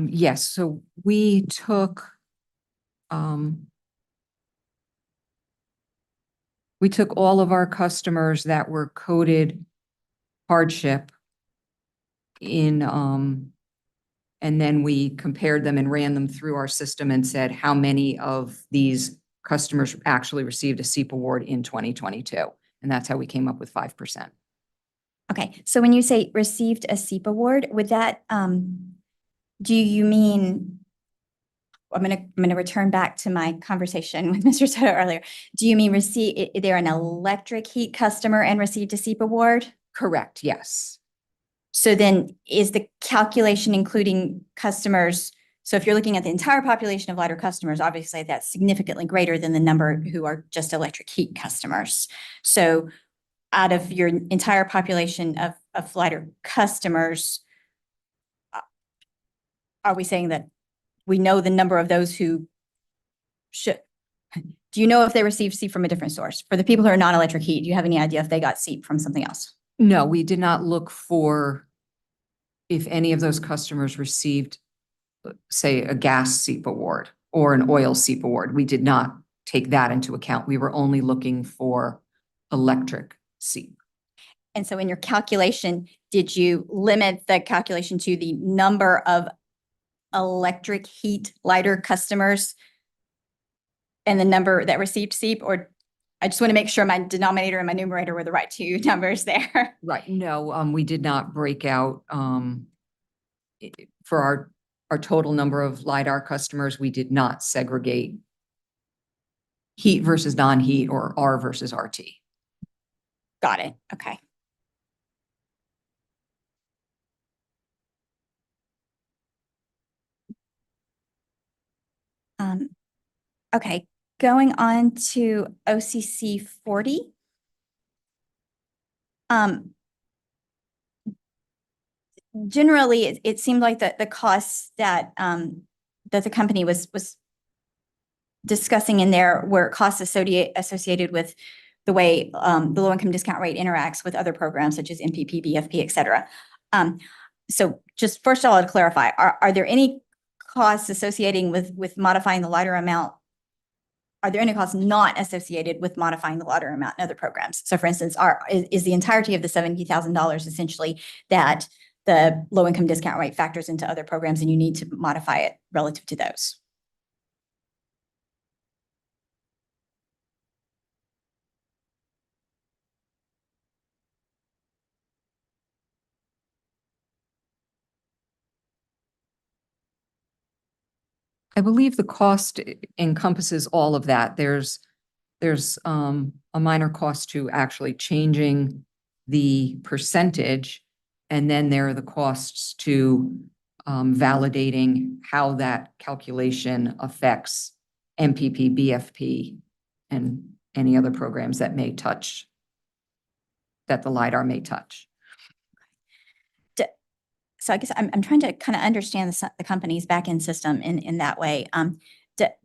Yes, so we took all of our customers that were coded hardship and then we compared them and ran them through our system and said, how many of these customers actually received a SEEP award in 2022. And that's how we came up with 5%. Okay, so when you say received a SEEP award, would that, do you mean, I'm gonna return back to my conversation with Mr. Soto earlier. Do you mean they're an electric heat customer and received a SEEP award? Correct, yes. So then is the calculation including customers? So if you're looking at the entire population of lighter customers, obviously that's significantly greater than the number who are just electric heat customers. So out of your entire population of lighter customers, are we saying that we know the number of those who should? Do you know if they received SEEP from a different source? For the people who are non-electric heat, do you have any idea if they got SEEP from something else? No, we did not look for if any of those customers received, say, a gas SEEP award or an oil SEEP award. We did not take that into account. We were only looking for electric SEEP. And so in your calculation, did you limit the calculation to the number of electric heat lighter customers and the number that received SEEP? Or I just want to make sure my denominator and my numerator were the right two numbers there. Right. No, we did not break out for our total number of LiDAR customers. We did not segregate heat versus non-heat or R versus RT. Got it. Okay. Okay, going on to OCC 40. Generally, it seemed like the costs that that the company was discussing in there were costs associated with the way the low-income discount rate interacts with other programs such as MPP, BFP, et cetera. So just first of all, to clarify, are there any costs associating with modifying the lighter amount? Are there any costs not associated with modifying the lighter amount in other programs? So for instance, is the entirety of the $70,000 essentially that the low-income discount rate factors into other programs and you need to modify it relative to those? I believe the cost encompasses all of that. There's a minor cost to actually changing the percentage, and then there are the costs to validating how that calculation affects MPP, BFP, and any other programs that may touch, that the LiDAR may touch. So I guess I'm trying to kind of understand the company's backend system in that way.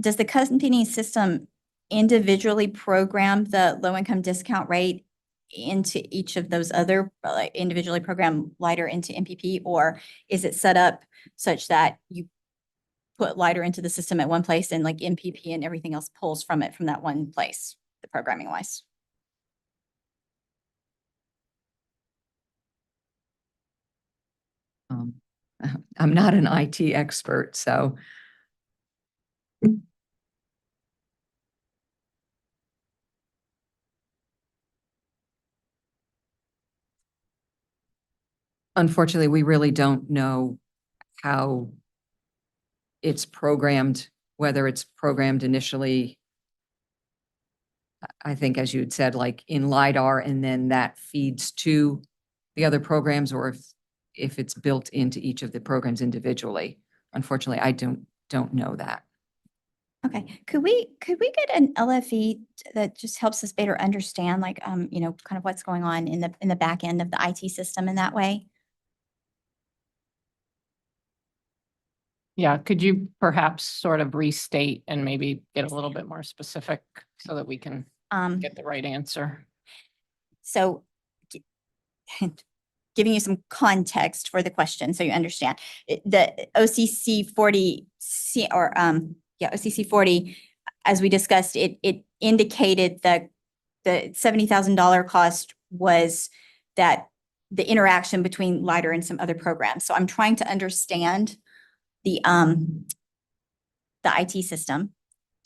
Does the company system individually program the low-income discount rate into each of those other individually program lighter into MPP, or is it set up such that you put lighter into the system at one place and like MPP and everything else pulls from it from that one place, the programming wise? I'm not an IT expert, so. Unfortunately, we really don't know how it's programmed, whether it's programmed initially, I think, as you had said, like in LiDAR, and then that feeds to the other programs, or if it's built into each of the programs individually. Unfortunately, I don't know that. Okay, could we get an LFE that just helps us better understand, like, you know, kind of what's going on in the back end of the IT system in that way? Yeah, could you perhaps sort of restate and maybe get a little bit more specific so that we can get the right answer? So giving you some context for the question so you understand. The OCC 40 OCC 40, as we discussed, it indicated that the $70,000 cost was that the interaction between lighter and some other programs. So I'm trying to understand the IT system.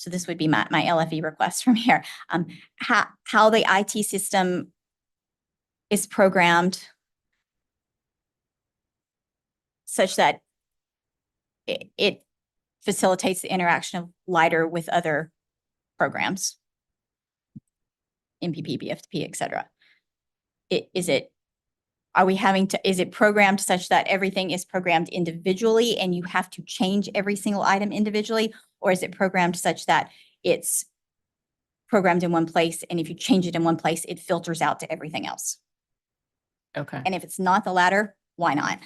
so this would be my LFE request from here. How the IT system is programmed such that it facilitates the interaction of LiDAR with other programs, MPP, BFP, et cetera. Is it programmed such that everything is programmed individually and you have to change every single item individually? Or is it programmed such that it's programmed in one place, and if you change it in one place, it filters out to everything else? Okay. And if it's not the latter, why not?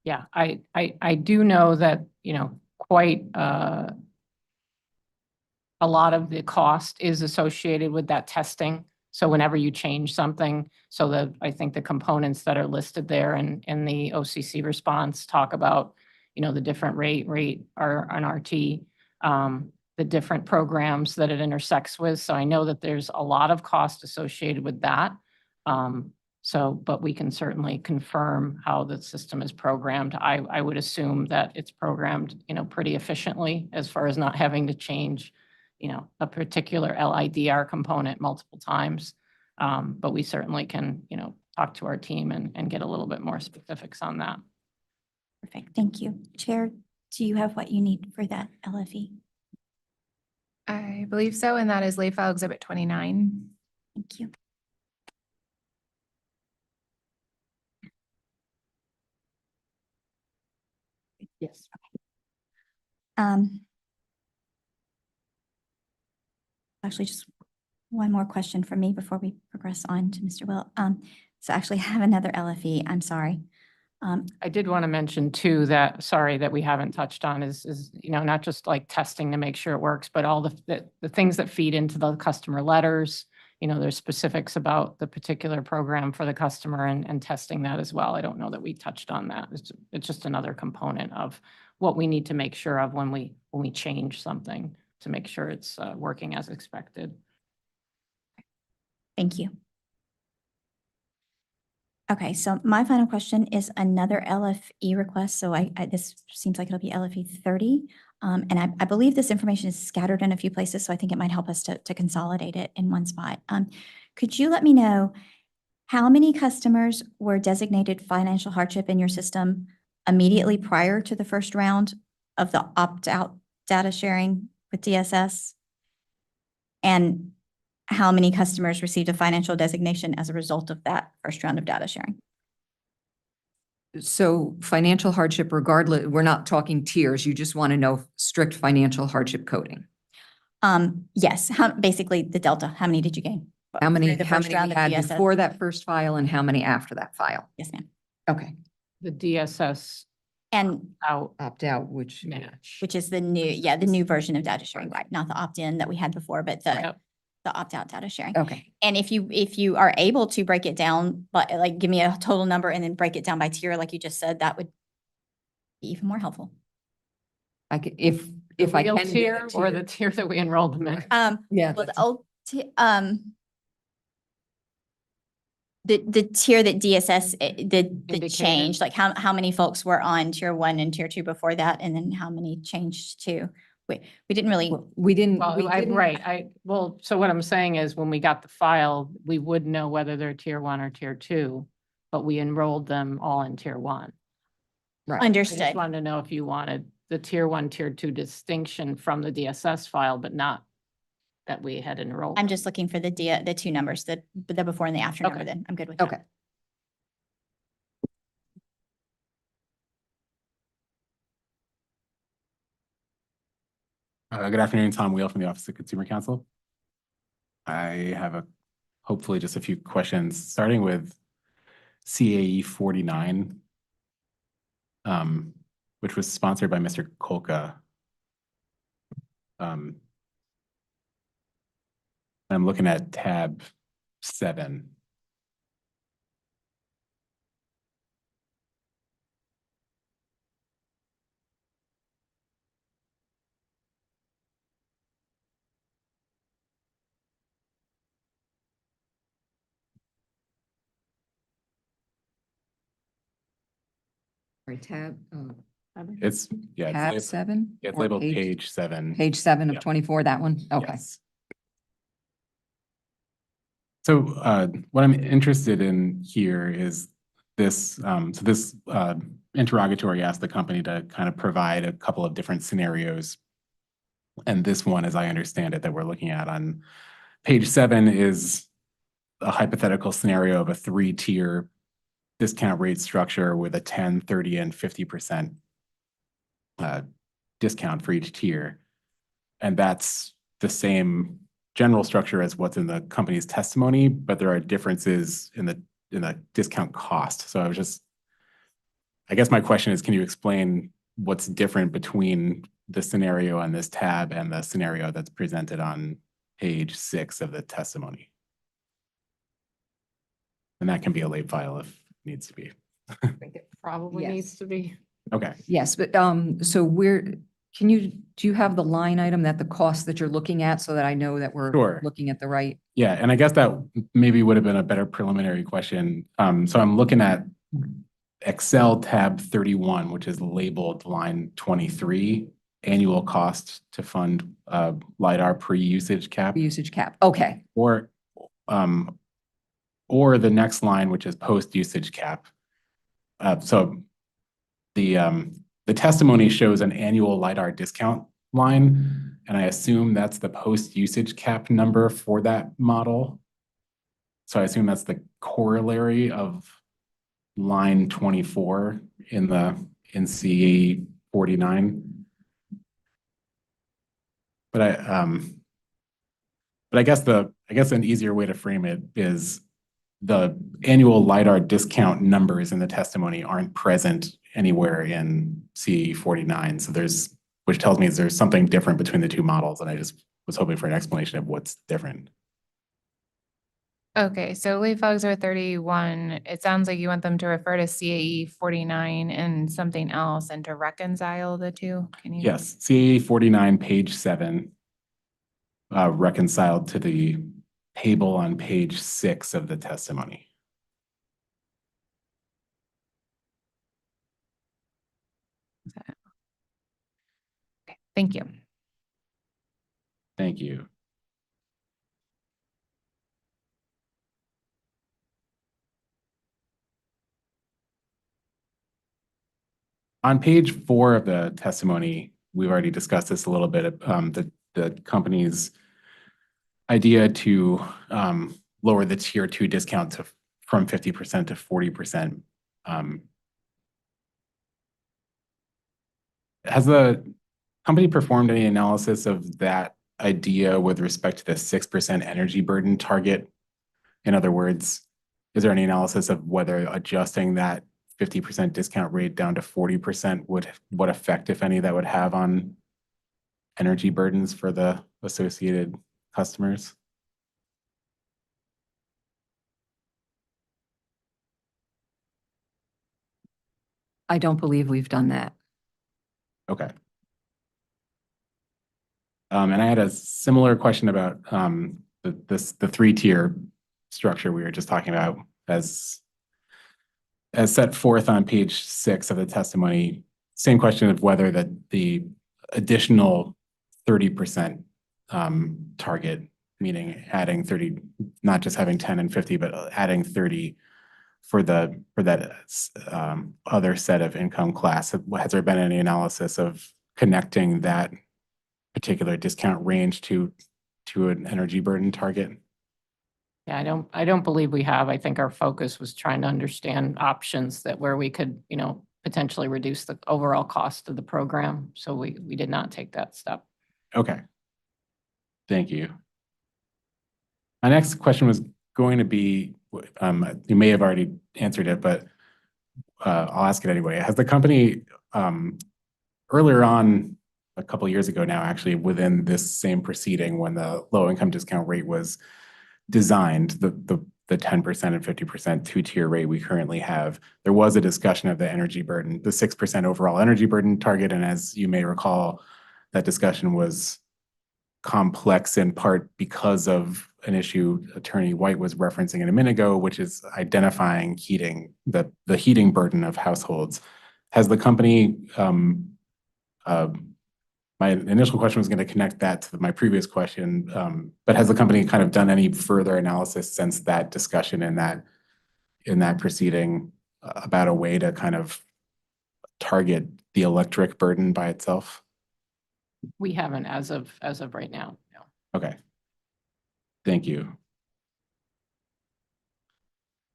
Yeah, I do know that, quite a lot of the cost is associated with that testing. So whenever you change something, I think the components that are listed there in the OCC response talk about, the different rate are an RT, the different programs that it intersects with. So I know that there's a lot of cost associated with that. But we can certainly confirm how the system is programmed. I would assume that it's programmed, pretty efficiently as far as not having to change, a particular LIDR component multiple times. But we certainly can, talk to our team and get a little bit more specifics on that. Perfect, thank you. Chair, do you have what you need for that LFE? I believe so, and that is late file exhibit 29. Thank you. Yes. Actually, just one more question from me before we progress on to Mr. Will. So actually I have another LFE, I'm sorry. I did want to mention too that, sorry, that we haven't touched on is, not just like testing to make sure it works, but all the things that feed into the customer letters. There's specifics about the particular program for the customer and testing that as well. I don't know that we touched on that. It's just another component of what we need to make sure of when we change something to make sure it's working as expected. Thank you. Okay, so my final question is another LFE request. So this seems like it'll be LFE 30. And I believe this information is scattered in a few places, so I think it might help us to consolidate it in one spot. Could you let me know how many customers were designated financial hardship in your system immediately prior to the first round of the opt-out data sharing with DSS? And how many customers received a financial designation as a result of that first round of data sharing? So financial hardship regardless, we're not talking tiers. You just want to know strict financial hardship coding. Yes, basically the delta. How many did you gain? How many The first round we of had DSS? before that first file and how many after that file? Yes, ma'am. Okay. The DSS And Opt out, which match. which is the new version of data sharing, right? Not the opt-in that we had before, but Yep. the opt-out data sharing. Okay. And if you are able to break it down, but like give me a total number and then break it down by tier, like you just said, that would be even more helpful. I could, if I Real can. give tier it or you. the tier that we enrolled them in? Yeah. Well, that's- the tier that DSS did the Indicated. change, like how many folks were on tier 1 and tier 2 before that, and then how many changed to? We didn't really. Well, we didn't. Well, we didn't- right, so what I'm saying is when we got the file, we would know whether they're tier 1 or tier 2, but we enrolled them all in tier 1. Right. I Understood. just wanted to know if you wanted the tier 1, tier 2 distinction from the DSS file, but not that we had enrolled. I'm just looking for the two numbers, the before and the after number. Okay. Then I'm good with that. Okay. Good afternoon, Tom Wheel from the Office of Consumer Counsel. I have hopefully just a few questions, starting with CAE 49, which was sponsored by Mr. Kolka. I'm looking at tab 7. Right, tab. It's, yeah, Tab it's 7? it's Or labeled page 7. Page 7 of Yeah. 24, that one? Okay. Yes. So what I'm interested in here is this, so this interrogatory asked the company to kind of provide a couple of different scenarios. And this one, as I understand it, that we're looking at on page 7 is a hypothetical scenario of a 3-tier discount rate structure with a 10, 30, and 50% discount for each tier. And that's the same general structure as what's in the company's testimony, but there are differences in the discount cost. So I guess my question is, can you explain what's different between the scenario on this tab and the scenario that's presented on page 6 of the testimony? And that can be a late file if it needs to be. I think it probably Yes. needs to be. Okay. Yes, but so do you have the line item that the cost that you're looking at so that I know that we're Sure. looking at the right? Yeah, and I guess that maybe would have been a better preliminary question. So I'm looking at Excel tab 31, which is labeled line 23, annual cost to fund LiDAR pre-usage cap. Usage cap. Okay. Or the next line, which is post-usage cap. So the testimony shows an annual LiDAR discount line, and I assume that's the post-usage cap number for that model. So I assume that's the corollary of line 24 in CA 49. But I guess an easier way to frame it is the annual LiDAR discount numbers in the testimony aren't present anywhere in CE 49. So which tells me there's something different between the two models. And I just was hoping for an explanation of what's different. Okay, so late files are 31. It sounds like you want them to refer to CAE 49 and something else and to reconcile the two. Can you? Yes, CA 49, page 7, reconciled to the table on page 6 of the testimony. Okay, thank you. Thank you. On page 4 of the testimony, we've already discussed this a little bit, the company's idea to lower the tier 2 discount from 50% to 40%. Has the company performed any analysis of that idea with respect to the 6% energy burden target? In other words, is there any analysis of whether adjusting that 50% discount rate down to 40% what effect, if any, that would have on energy burdens for the associated customers? I don't believe we've done that. Okay. And I had a similar question about the 3-tier structure we were just talking about as set forth on page 6 of the testimony. Same question of whether the additional 30% target, meaning adding 30, not just having 10 and 50, but adding 30 for that other set of income class. Has there been any analysis of connecting that particular discount range to an energy burden target? Yeah, I don't believe we have. I think our focus was trying to understand options where we could, potentially reduce the overall cost of the program. So we did not take that step. Okay. Thank you. My next question was going to be, you may have already answered it, but I'll ask it anyway. Has the company earlier on, a couple of years ago now, actually, within this same proceeding, when the low income discount rate was designed, the 10% and 50% 2-tier rate we currently have, there was a discussion of the energy burden, the 6% overall energy burden target. And as you may recall, that discussion was complex in part because of an issue Attorney White was referencing a minute ago, which is identifying the heating burden of households. has the company, my initial question was going to connect that to my previous question, but has the company kind of done any further analysis since that discussion in that proceeding about a way to kind of target the electric burden by itself? We haven't as of right now. No. Okay. Thank you.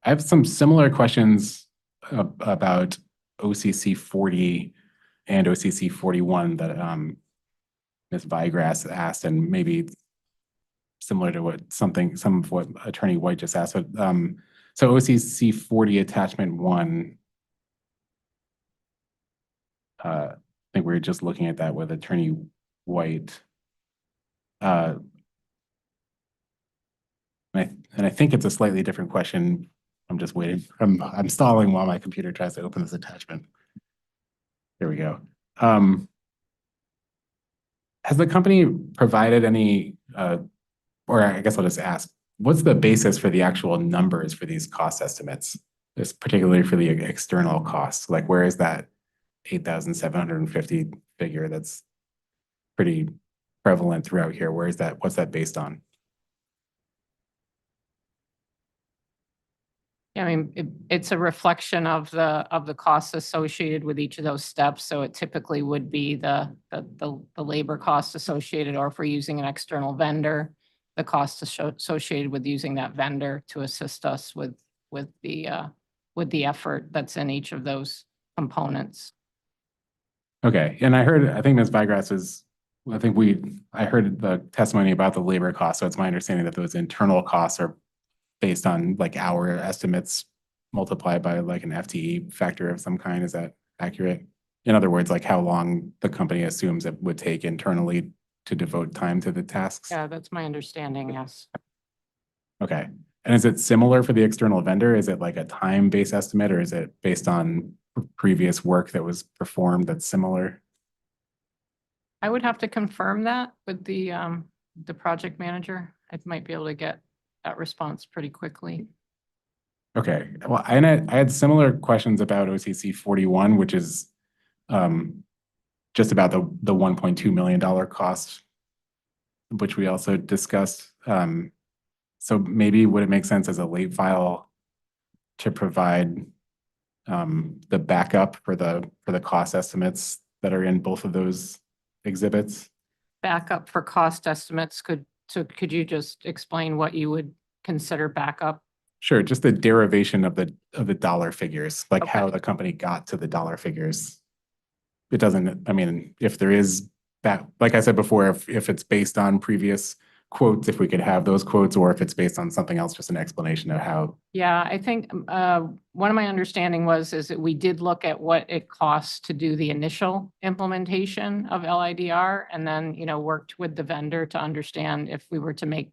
I have some similar questions about OCC 40 and OCC 41 that Ms. Vigrass asked, and maybe similar to some of what Attorney White just asked. But, so OCC 40 attachment 1, I think we were just looking at that with Attorney White. And I think it's a slightly different question. I'm just waiting. I'm stalling while my computer tries to open this attachment. Here we go. Has the company provided any, or I guess I'll just ask, what's the basis for the actual numbers for these cost estimates? This particularly for the external costs, like where is that 8,750 figure that's pretty prevalent throughout here? Where is that? What's that based on? Yeah, I mean, it's a reflection of the costs associated with each of those steps. So it typically would be the labor costs associated, or if we're using an external vendor, the costs associated with using that vendor to assist us with the effort that's in each of those components. Okay, and I think Ms. Vigrass I heard the testimony about the labor costs, so it's my understanding that those internal costs are based on like hour estimates multiplied by like an FTE factor of some kind. Is that accurate? In other words, like how long the company assumes it would take internally to devote time to the tasks? Yeah, that's my understanding, yes. Okay, and is it similar for the external vendor? Is it like a time-based estimate, or is it based on previous work that was performed that's similar? I would have to confirm that with the project manager. I might be able to get that response pretty quickly. Okay, well, I had similar questions about OCC 41, which is just about the $1.2 million cost, which we also discussed. So maybe would it make sense as a late file to provide the backup for the cost estimates that are in both of those exhibits? Backup for cost estimates, could you just explain what you would consider backup? Sure, just the derivation of the dollar figures, like Okay. how the company got to the dollar figures. It doesn't, I mean, if there is that, like I said before, if it's based on previous quotes, if we could have those quotes, or if it's based on something else, just an explanation of how. Yeah, I think one of my understanding is that we did look at what it costs to do the initial implementation of LIDR, and then, worked with the vendor to understand if we were to make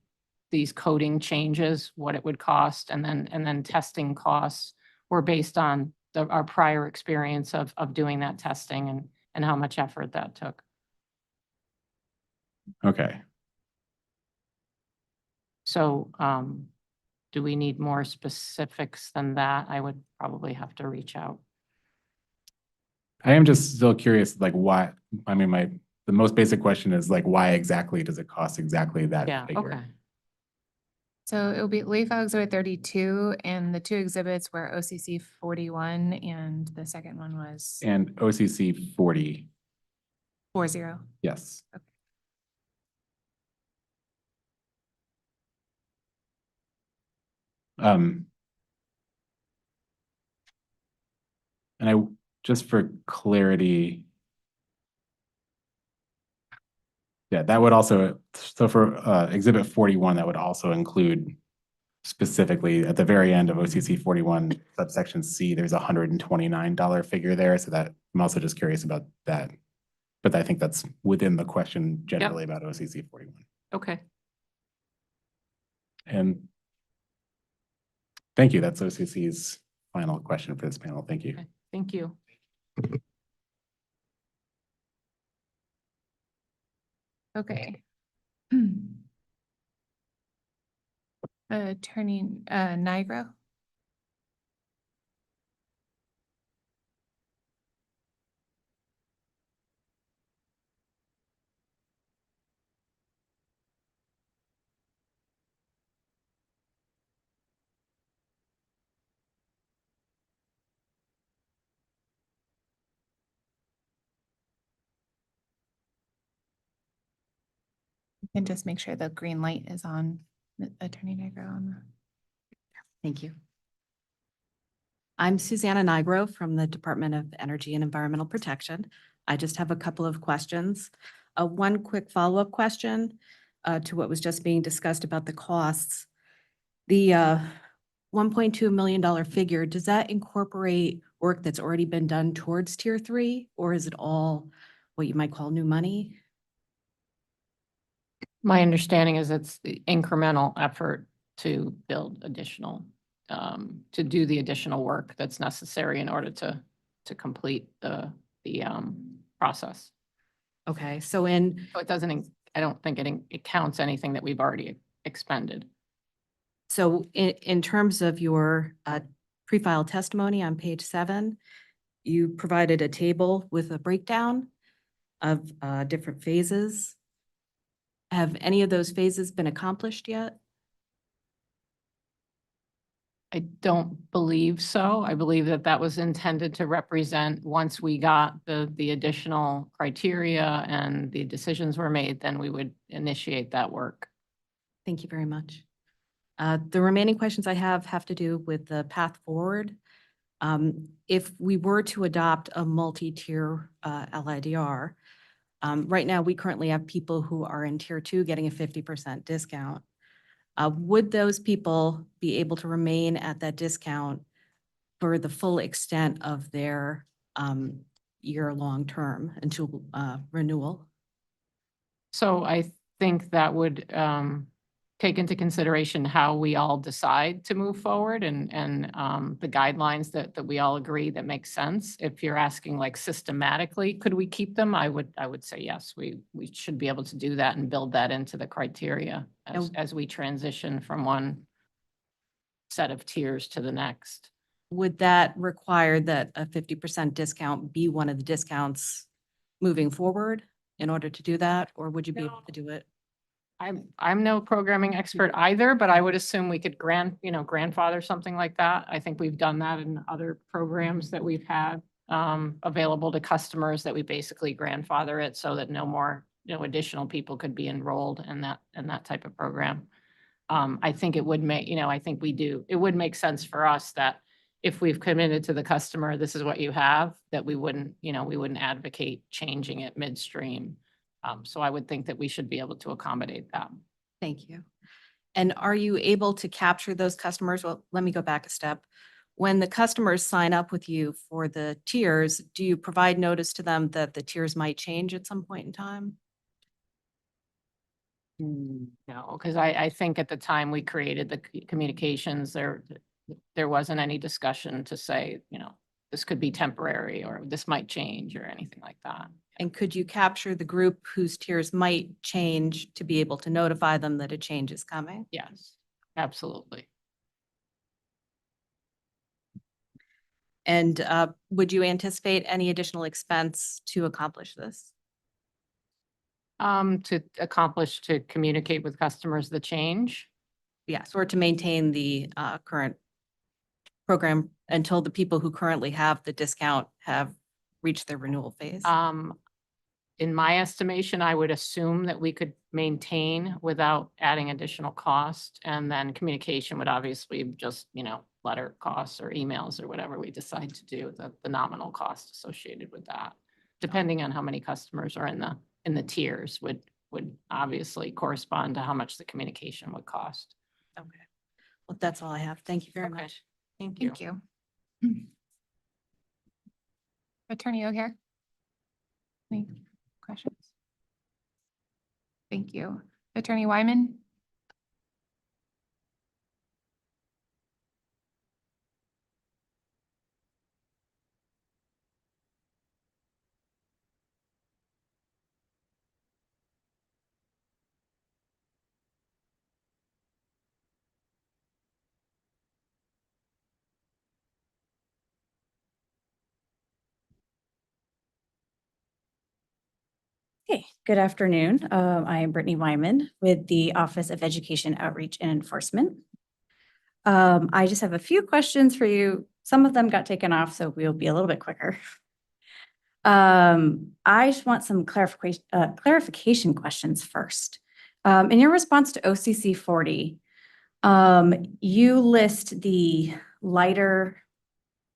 these coding changes, what it would cost, and then testing costs were based on our prior experience of doing that testing and how much effort that took. Okay. So do we need more specifics than that? I would probably have to reach out. I am just still curious, like why, I mean, the most basic question is like, why exactly does it cost exactly that Yeah, figure? okay. So it will be late file exhibit 32, and the two exhibits were OCC 41, and the second one was And OCC 40, 40. yes. Okay. And just for clarity, yeah, that would also, so for exhibit 41, that would also include specifically at the very end of OCC 41 subsection C, there's a $129 figure there. So that I'm also just curious about that. But I think that's within the question generally about OCC 41. Okay. And thank you. That's OCC's final question for this panel. Thank you. Okay. Thank you. Okay. Attorney Nigro. And just make sure the green light is on, Attorney Negro on the. Thank you. I'm Susanna Nigro from the Department of Energy and Environmental Protection. I just have a couple of questions. One quick follow-up question to what was just being discussed about the costs. The $1.2 million figure, does that incorporate work that's already been done towards tier 3, or is it all what you might call new money? My understanding is it's the incremental effort to build additional, to do the additional work that's necessary in order to complete the process. Okay, so in So it doesn't, I don't think it counts anything that we've already expended. So in terms of your pre-file testimony on page 7, you provided a table with a breakdown of different phases. Have any of those phases been accomplished yet? I don't believe so. I believe that that was intended to represent, once we got the additional criteria and the decisions were made, then we would initiate that work. Thank you very much. The remaining questions I have to do with the path forward. If we were to adopt a multi-tier LIDR, right now we currently have people who are in tier 2 getting a 50% discount. Would those people be able to remain at that discount for the full extent of their year-long term until renewal? So I think that would take into consideration how we all decide to move forward and the guidelines that we all agree that make sense. If you're asking like systematically, could we keep them? I would say yes, we should be able to do that and build that into the criteria as we transition from one set of tiers to the next. Would that require that a 50% discount be one of the discounts moving forward in order to do that, or would you be able to do it? I'm no programming expert either, but I would assume we could grandfather something like that. I think we've done that in other programs that we've had available to customers, that we basically grandfather it so that no more, additional people could be enrolled in that type of program. I think it would make, I think it would make sense for us that if we've committed to the customer, this is what you have, that we wouldn't advocate changing it midstream. So I would think that we should be able to accommodate that. Thank you. And are you able to capture those customers? Well, let me go back a step. When the customers sign up with you for the tiers, do you provide notice to them that the tiers might change at some point in time? No, because I think at the time we created the communications, there wasn't any discussion to say, this could be temporary or this might change or anything like that. And could you capture the group whose tiers might change to be able to notify them that a change is coming? Yes, absolutely. And would you anticipate any additional expense to accomplish this? To communicate with customers the change. Yes, or to maintain the current program until the people who currently have the discount have reached their renewal phase? In my estimation, I would assume that we could maintain without adding additional cost. And then communication would obviously just, letter costs or emails or whatever we decide to do, the nominal cost associated with that, depending on how many customers are in the tiers would obviously correspond to how much the communication would cost. Okay. Well, that's all I have. Thank you very Okay. much. Thank you. Thank you. Attorney O'Hare? Any questions? Thank you. Attorney Wyman? Hey, good afternoon. I am Brittany Wyman with the Office of Education Outreach and Enforcement. I just have a few questions for you. Some of them got taken off, so we'll be a little bit quicker. I just want some clarification questions first. In your response to OCC 40, you list the lighter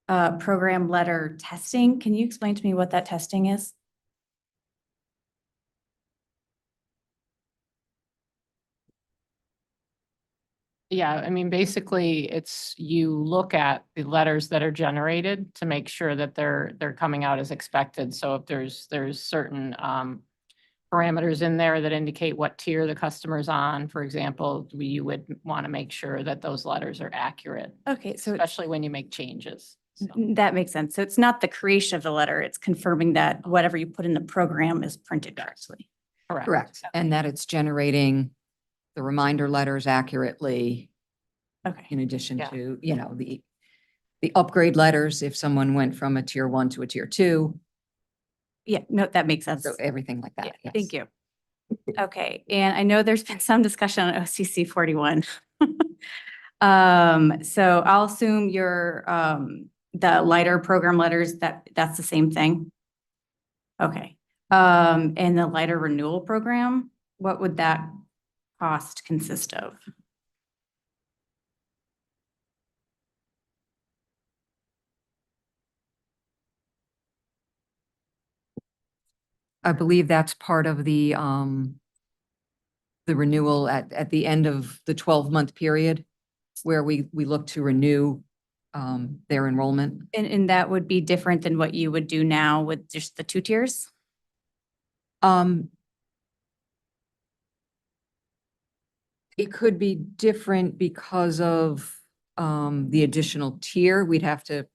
program letter testing. Can you explain to me what that testing is? Yeah, I mean, basically, it's you look at the letters that are generated to make sure that they're coming out as expected. So if there's certain parameters in there that indicate what tier the customer's on, for example, you would want to make sure that those letters are accurate, Okay, so especially when you make changes. So, that makes sense. So it's not the creation of the letter, it's confirming that whatever you put in the program is printed correctly. Correct. And that it's generating the reminder letters accurately Okay. in addition Yeah. to, you know, the upgrade letters if someone went from a tier 1 to a tier 2. Yeah, no, that makes sense. So everything like that. Yeah, thank you. Okay, and I know there's been some discussion on OCC 41. So I'll assume your, the lighter program letters, that's the same thing? Okay, and the lighter renewal program, what would that cost consist of? I believe that's part of the renewal at the end of the 12-month period where we look to renew their enrollment. And that would be different than what you would do now with just the 2 tiers? It could be different because of the additional tier. We'd have to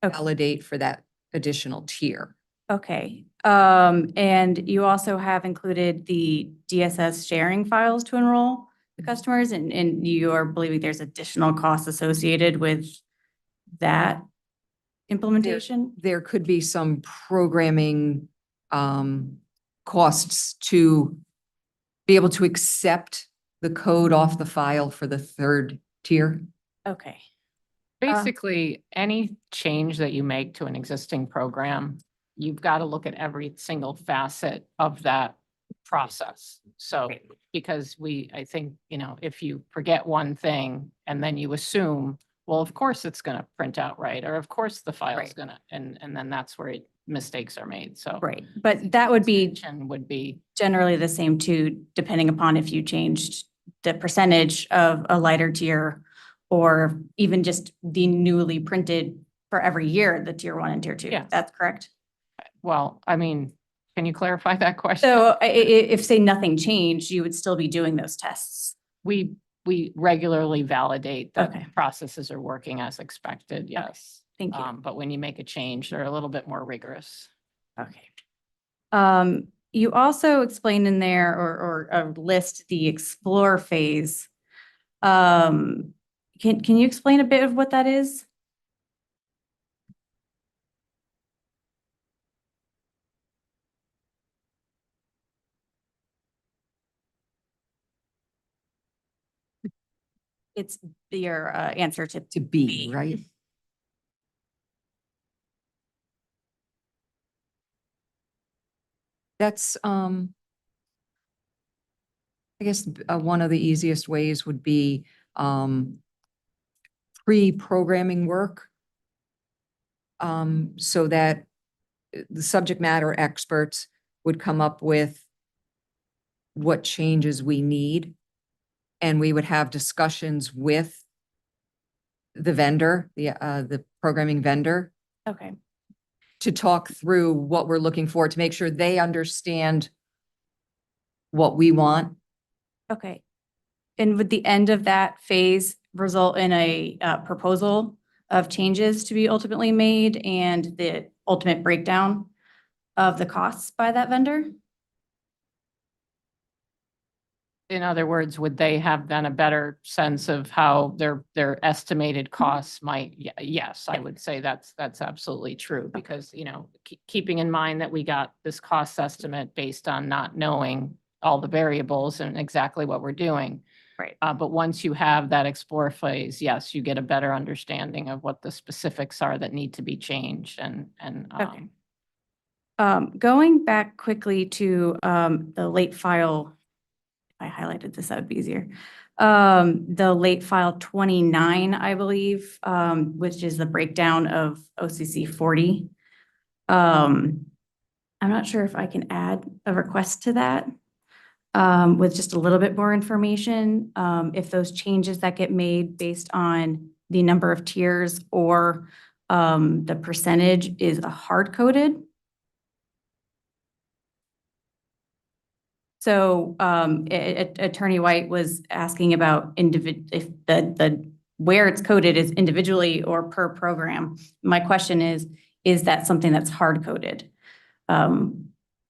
validate for that additional tier. Okay, and you also have included the DSS sharing files to enroll the customers, and you are believing there's additional costs associated with that implementation? There could be some programming costs to be able to accept the code off the file for the 3rd tier. Okay, basically, any change that you make to an existing program, you've got to look at every single facet of that process. So, because I think, you know, if you forget one thing and then you assume, well, of course it's going to print out right, or of course the file's Right. going to, and then that's where mistakes are made. So. right, but that would be Extension would be, generally the same too, depending upon if you changed the percentage of a lighter tier or even just the newly printed for every year, the tier 1 and tier 2. Yeah. That's correct? well, I mean, can you clarify that question? So if say nothing changed, you would still be doing those tests? We regularly validate that Okay. processes are working as expected, yes. Thank you. But when you make a change, they're a little bit more rigorous. Okay. You also explained in there or list the explore phase. Can you explain a bit of what that is? It's your answer to To B, right? That's, I guess, one of the easiest ways would be, pre-programming work. So that the subject matter experts would come up with what changes we need. And we would have discussions with the vendor, the programming vendor, Okay. to talk through what we're looking for, to make sure they understand what we want. Okay. And would the end of that phase result in a proposal of changes to be ultimately made and the ultimate breakdown of the costs by that vendor? In other words, would they have then a better sense of how their estimated costs might? Yes, I would say that's absolutely true because, you know, keeping in mind that we got this cost estimate based on not knowing all the variables and exactly what we're doing. Right. But once you have that explore phase, yes, you get a better understanding of what the specifics are that need to be changed Okay. Going back quickly to the late file I highlighted this, that would be easier. The late file 29, I believe, which is the breakdown of OCC 40. I'm not sure if I can add a request to that with just a little bit more information. If those changes that get made based on the number of tiers or the percentage is hard-coded. So Attorney White was asking about if the where it's coded is individually or per program. My question is that something that's hard-coded?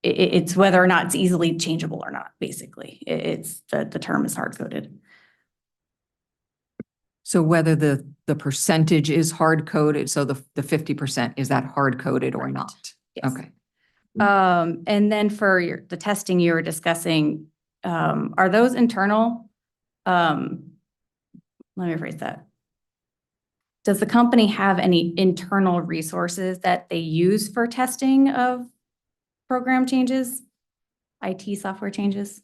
It's whether or not it's easily changeable or not, basically. It's the term is hard-coded. So whether the percentage is hard-coded, so the 50%, is that hard-coded or not? Yes. Okay. And then for the testing you were discussing, are those internal? Let me rephrase that. Does the company have any internal resources that they use for testing of program changes, IT software changes?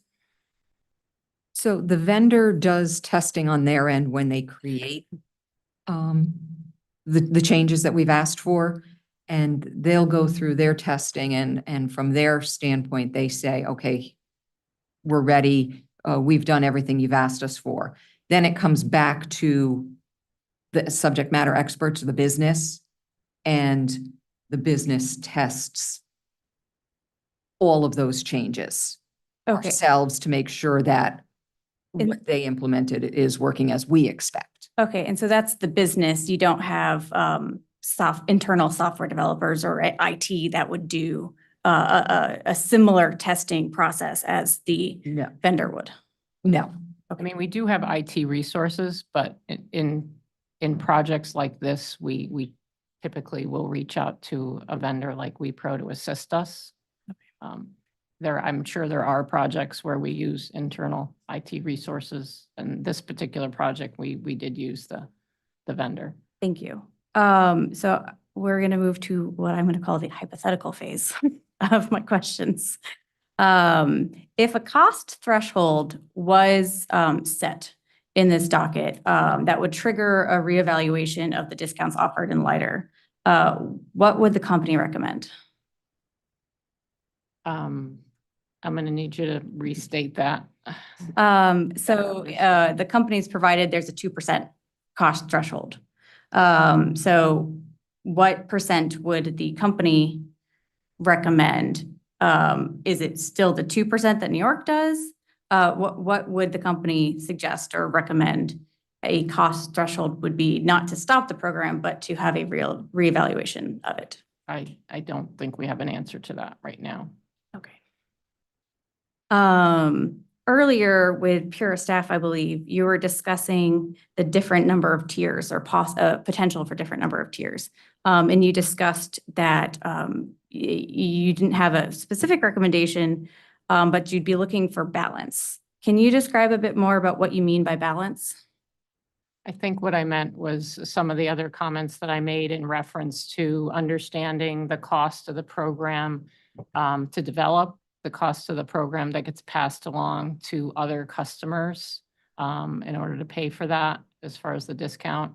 So the vendor does testing on their end when they create the changes that we've asked for, and they'll go through their testing and from their standpoint, they say, okay, we're ready. We've done everything you've asked us for. Then it comes back to the subject matter experts of the business, and the business tests all of those changes Okay. ourselves to make sure that what they implemented is working as we expect. Okay, and so that's the business. You don't have internal software developers or IT that would do a similar testing process as the No. vendor would. No. I mean, we do have IT resources, but in projects like this, we typically will reach out to a vendor like WePro to assist us. I'm sure there are projects where we use internal IT resources, and this particular project, we did use the vendor. Thank you. So we're going to move to what I'm going to call the hypothetical phase of my questions. If a cost threshold was set in this docket that would trigger a reevaluation of the discounts offered in lighter, what would the company recommend? I'm going to need you to restate that. So the company's provided there's a 2% cost threshold. So what percent would the company recommend? Is it still the 2% that New York does? What would the company suggest or recommend a cost threshold would be, not to stop the program, but to have a real reevaluation of it? I don't think we have an answer to that right now. Okay. Earlier with Pure Staff, I believe you were discussing the different number of tiers or potential for different number of tiers. And you discussed that you didn't have a specific recommendation, but you'd be looking for balance. Can you describe a bit more about what you mean by balance? I think what I meant was some of the other comments that I made in reference to understanding the cost of the program to develop, the cost of the program that gets passed along to other customers in order to pay for that as far as the discount,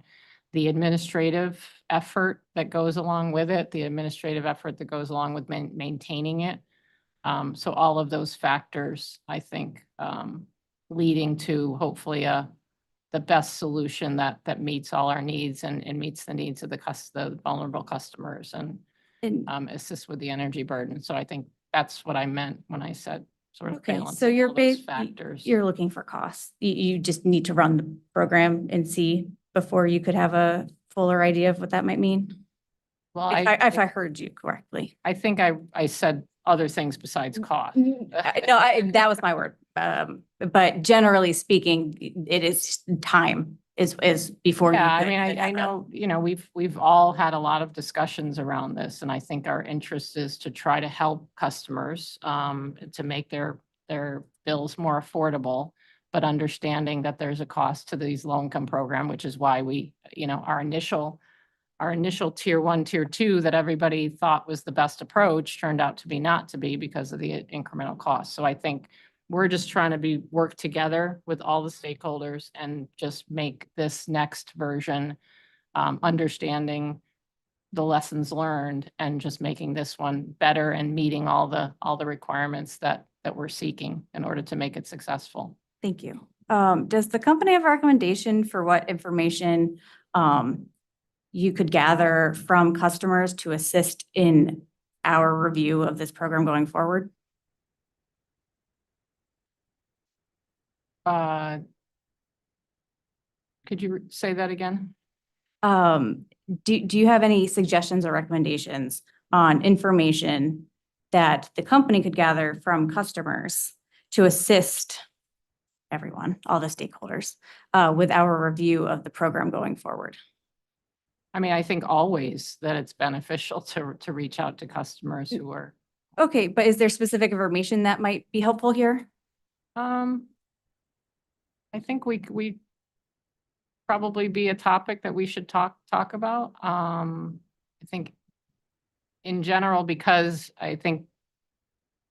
the administrative effort that goes along with it, the administrative effort that goes along with maintaining it. So all of those factors, I think, leading to hopefully the best solution that meets all our needs and meets the needs of the vulnerable customers and assist with the energy burden. So I think that's what I meant when I said sort of Okay, balancing so you're all those factors. you're looking for costs. You just need to run the program and see before you could have a fuller idea of what that might mean. Well, If I heard you correctly. I think I said other things besides cost. No, that was my word. But generally speaking, it is time is before. Yeah, you I mean, could- I know, we've all had a lot of discussions around this, and I think our interest is to try to help customers to make their bills more affordable, but understanding that there's a cost to these low-income program, which is why our initial tier 1, tier 2 that everybody thought was the best approach turned out to be not to be because of the incremental cost. So I think we're just trying to work together with all the stakeholders and just make this next version, understanding the lessons learned and just making this one better and meeting all the requirements that we're seeking in order to make it successful. Thank you. Does the company have a recommendation for what information you could gather from customers to assist in our review of this program going forward? Could you say that again? Do you have any suggestions or recommendations on information that the company could gather from customers to assist everyone, all the stakeholders, with our review of the program going forward? I mean, I think always that it's beneficial to reach out to customers who are, Okay, but is there specific information that might be helpful here? I think we probably be a topic that we should talk about. I think in general, because I think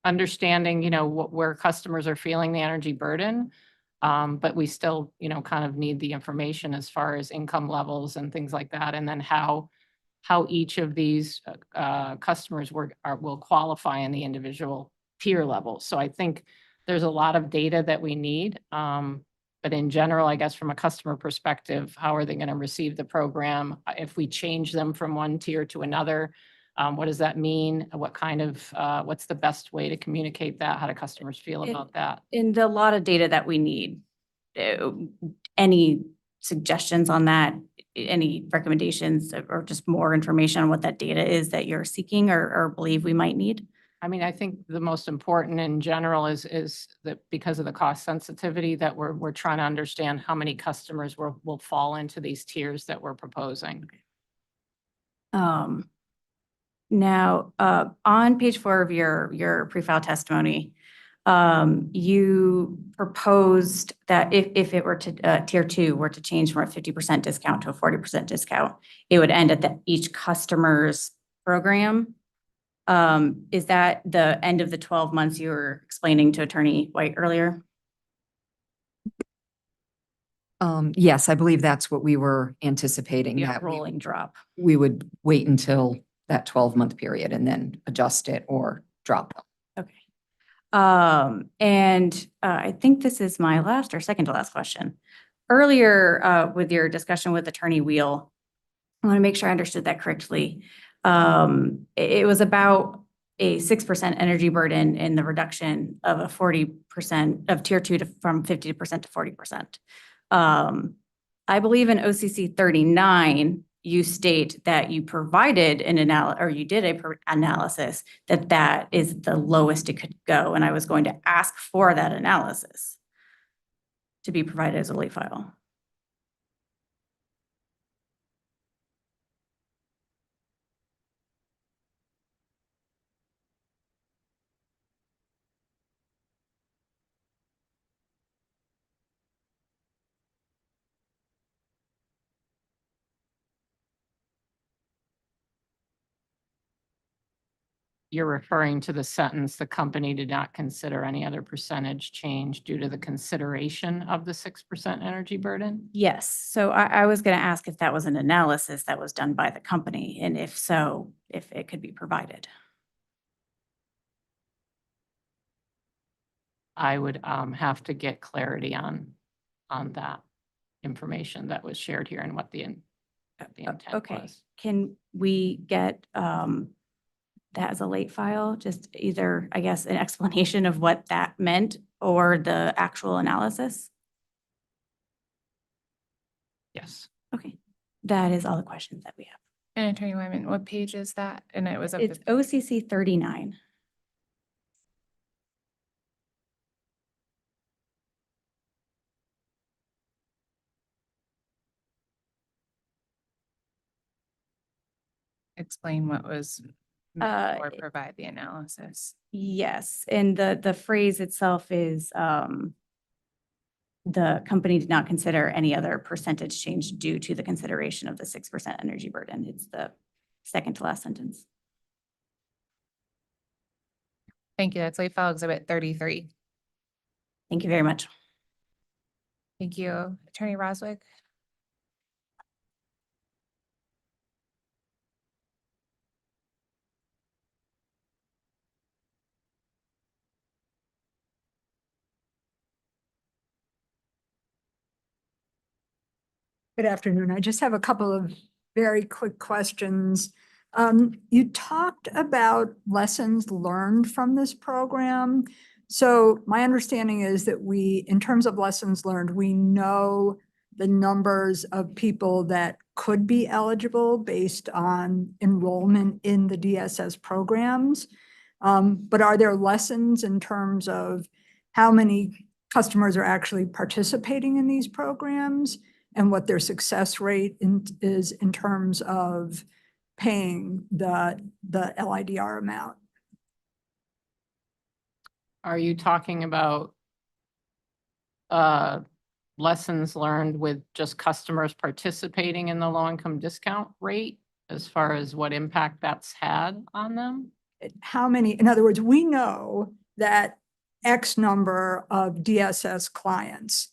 understanding, where customers are feeling the energy burden, but we still, kind of need the information as far as income levels and things like that, and then how each of these customers will qualify in the individual tier level. So I think there's a lot of data that we need. But in general, I guess from a customer perspective, how are they going to receive the program? If we change them from one tier to another, what does that mean? What's the best way to communicate that? How do customers feel about that? In the lot of data that we need, any suggestions on that? Any recommendations or just more information on what that data is that you're seeking or believe we might need? I mean, I think the most important in general is that because of the cost sensitivity that we're trying to understand how many customers will fall into these tiers that we're proposing. Now, on page 4 of your pre-file testimony, you proposed that if it were to tier 2 were to change from a 50% discount to a 40% discount, it would end at each customer's program. Is that the end of the 12 months you were explaining to Attorney White earlier? Yes, I believe that's what we were anticipating. Yeah, that rolling drop. we would wait until that 12-month period and then adjust it or drop them. Okay. And I think this is my last or second to last question. Earlier, with your discussion with Attorney Wheel, I want to make sure I understood that correctly. It was about a 6% energy burden in the reduction of a 40% of tier 2 from 50% to 40%. I believe in OCC 39, you state that you provided an analysis that is the lowest it could go. And I was going to ask for that analysis to be provided as a late file. You're referring to the sentence, the company did not consider any other percentage change due to the consideration of the 6% energy burden? Yes. So I was going to ask if that was an analysis that was done by the company, and if so, if it could be provided. I would have to get clarity on that information that was shared here and what the intent Okay. was. Can we get that as a late file? Just either, I guess, an explanation of what that meant or the actual analysis? Yes. Okay. That is all the questions that we have. And Attorney Wyman, what page is that? And it was. It's OCC 39. Explain what was meant or provide the analysis. Yes, and the phrase itself is the company did not consider any other percentage change due to the consideration of the 6% energy burden. It's the second to last sentence. Thank you. That's late file exhibit 33. Thank you very much. Thank you. Attorney Roswick? Good afternoon. I just have a couple of very quick questions. You talked about lessons learned from this program. So my understanding is that in terms of lessons learned, we know the numbers of people that could be eligible based on enrollment in the DSS programs. But are there lessons in terms of how many customers are actually participating in these programs? And what their success rate is in terms of paying the LIDR amount. Are you talking about lessons learned with just customers participating in the low-income discount rate as far as what impact that's had on them? How many, in other words, we know that X number of DSS clients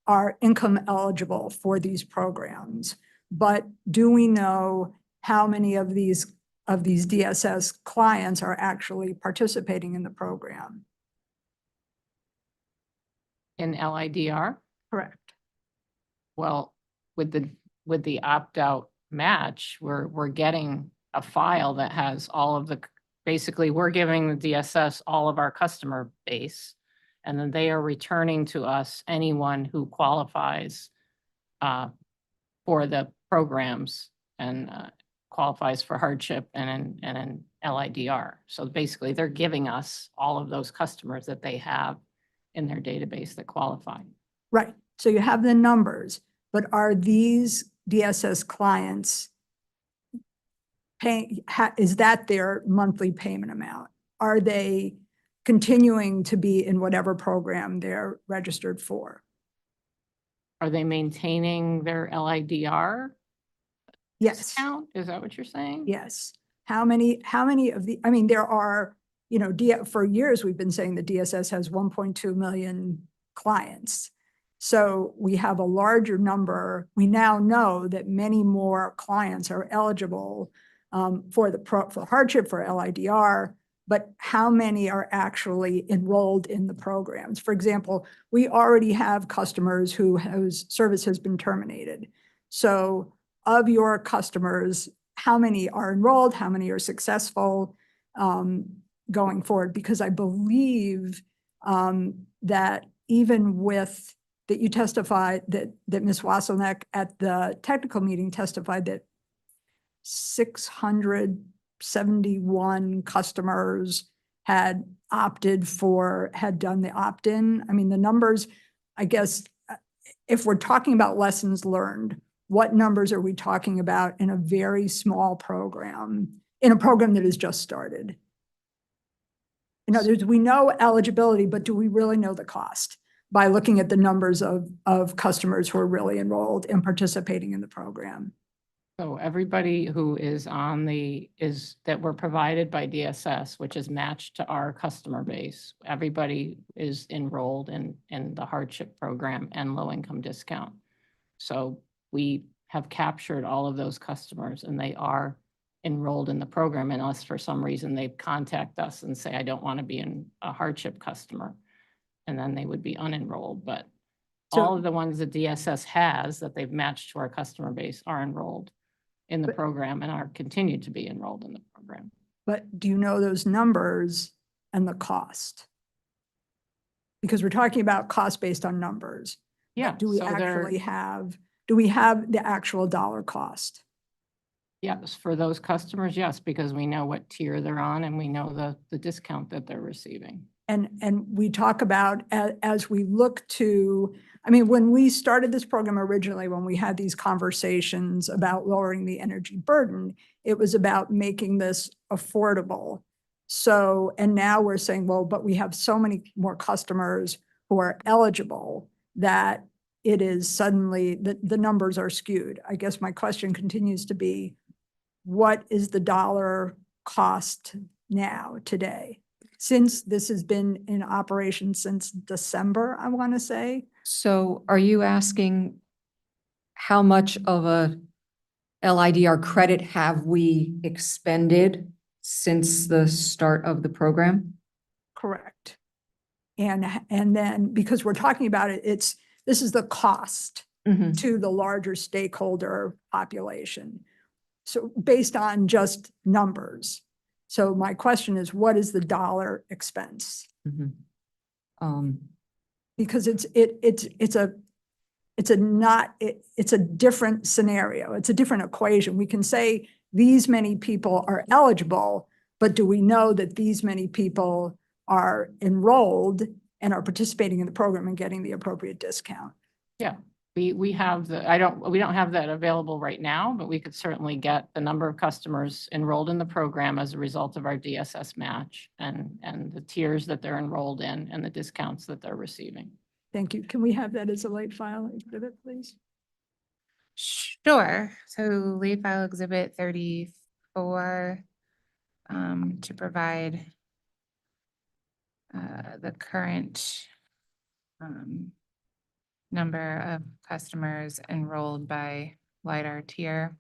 are income eligible for these programs, but do we know how many of these DSS clients are actually participating in the program? In LIDR? Correct. Well, with the opt-out match, we're getting a file that has all of basically, we're giving the DSS all of our customer base. And then they are returning to us anyone who qualifies for the programs and qualifies for hardship and an LIDR. So basically, they're giving us all of those customers that they have in their database that qualify. Right. So you have the numbers, but are these DSS clients paying, is that their monthly payment amount? Are they continuing to be in whatever program they're registered for? Are they maintaining their LIDR Yes. discount? Is that what you're saying? Yes. How many of the, I mean, there are, for years, we've been saying the DSS has 1.2 million clients. So we have a larger number. We now know that many more clients are eligible for hardship, for LIDR, but how many are actually enrolled in the programs? For example, we already have customers whose service has been terminated. So of your customers, how many are enrolled? How many are successful going forward? Because I believe that even with that you testified that Ms. Wasselneck at the technical meeting testified that 671 customers had done the opt-in. I mean, the numbers, I guess, if we're talking about lessons learned, what numbers are we talking about in a very small program, in a program that has just started? In other words, we know eligibility, but do we really know the cost by looking at the numbers of customers who are really enrolled and participating in the program? So everybody who is that were provided by DSS, which is matched to our customer base, everybody is enrolled in the hardship program and low income discount. So we have captured all of those customers and they are enrolled in the program, unless for some reason they contact us and say, I don't want to be a hardship customer. And then they would be unenrolled. But all of the ones that DSS has that they've matched to our customer base are enrolled in the program and are continued to be enrolled in the program. But do you know those numbers and the cost? Because we're talking about cost based on numbers. Yeah. Do we actually have the actual dollar cost? Yes, for those customers, yes, because we know what tier they're on and we know the discount that they're receiving. And we talk about as we look to, I mean, when we started this program originally, when we had these conversations about lowering the energy burden, it was about making this affordable. So, and now we're saying, well, but we have so many more customers who are eligible that it is suddenly, the numbers are skewed. I guess my question continues to be, what is the dollar cost now, today? since this has been in operation since December, I want to say. So are you asking how much of a LIDR credit have we expended since the start of the program? Correct. And then, because we're talking about it, this is the cost Mhm. to the larger stakeholder population. So based on just numbers. So my question is, what is the dollar expense? Mhm. Um, Because it's a different scenario. It's a different equation. We can say these many people are eligible, but do we know that these many people are enrolled and are participating in the program and getting the appropriate discount? Yeah, we have we don't have that available right now, but we could certainly get the number of customers enrolled in the program as a result of our DSS match and the tiers that they're enrolled in and the discounts that they're receiving. Thank you. Can we have that as a late file exhibit, please? Sure. So lead file exhibit 34 to provide the current number of customers enrolled by LiDAR tier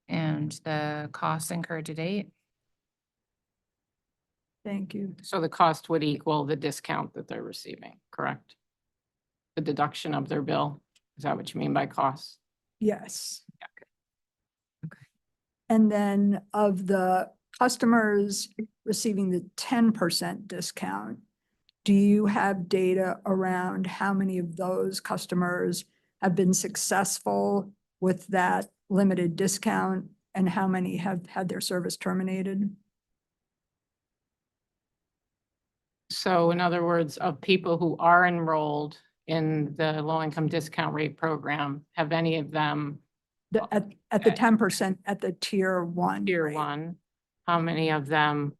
and the costs incurred to date. Thank you. So the cost would equal the discount that they're receiving, correct? The deduction of their bill. Is that what you mean by costs? Yes. Okay. And then of the customers receiving the 10% discount, do you have data around how many of those customers have been successful with that limited discount and how many have had their service terminated? So in other words, of people who are enrolled in the low-income discount rate program, have any of them At the 10% at the tier one. tier rate? one, how many of them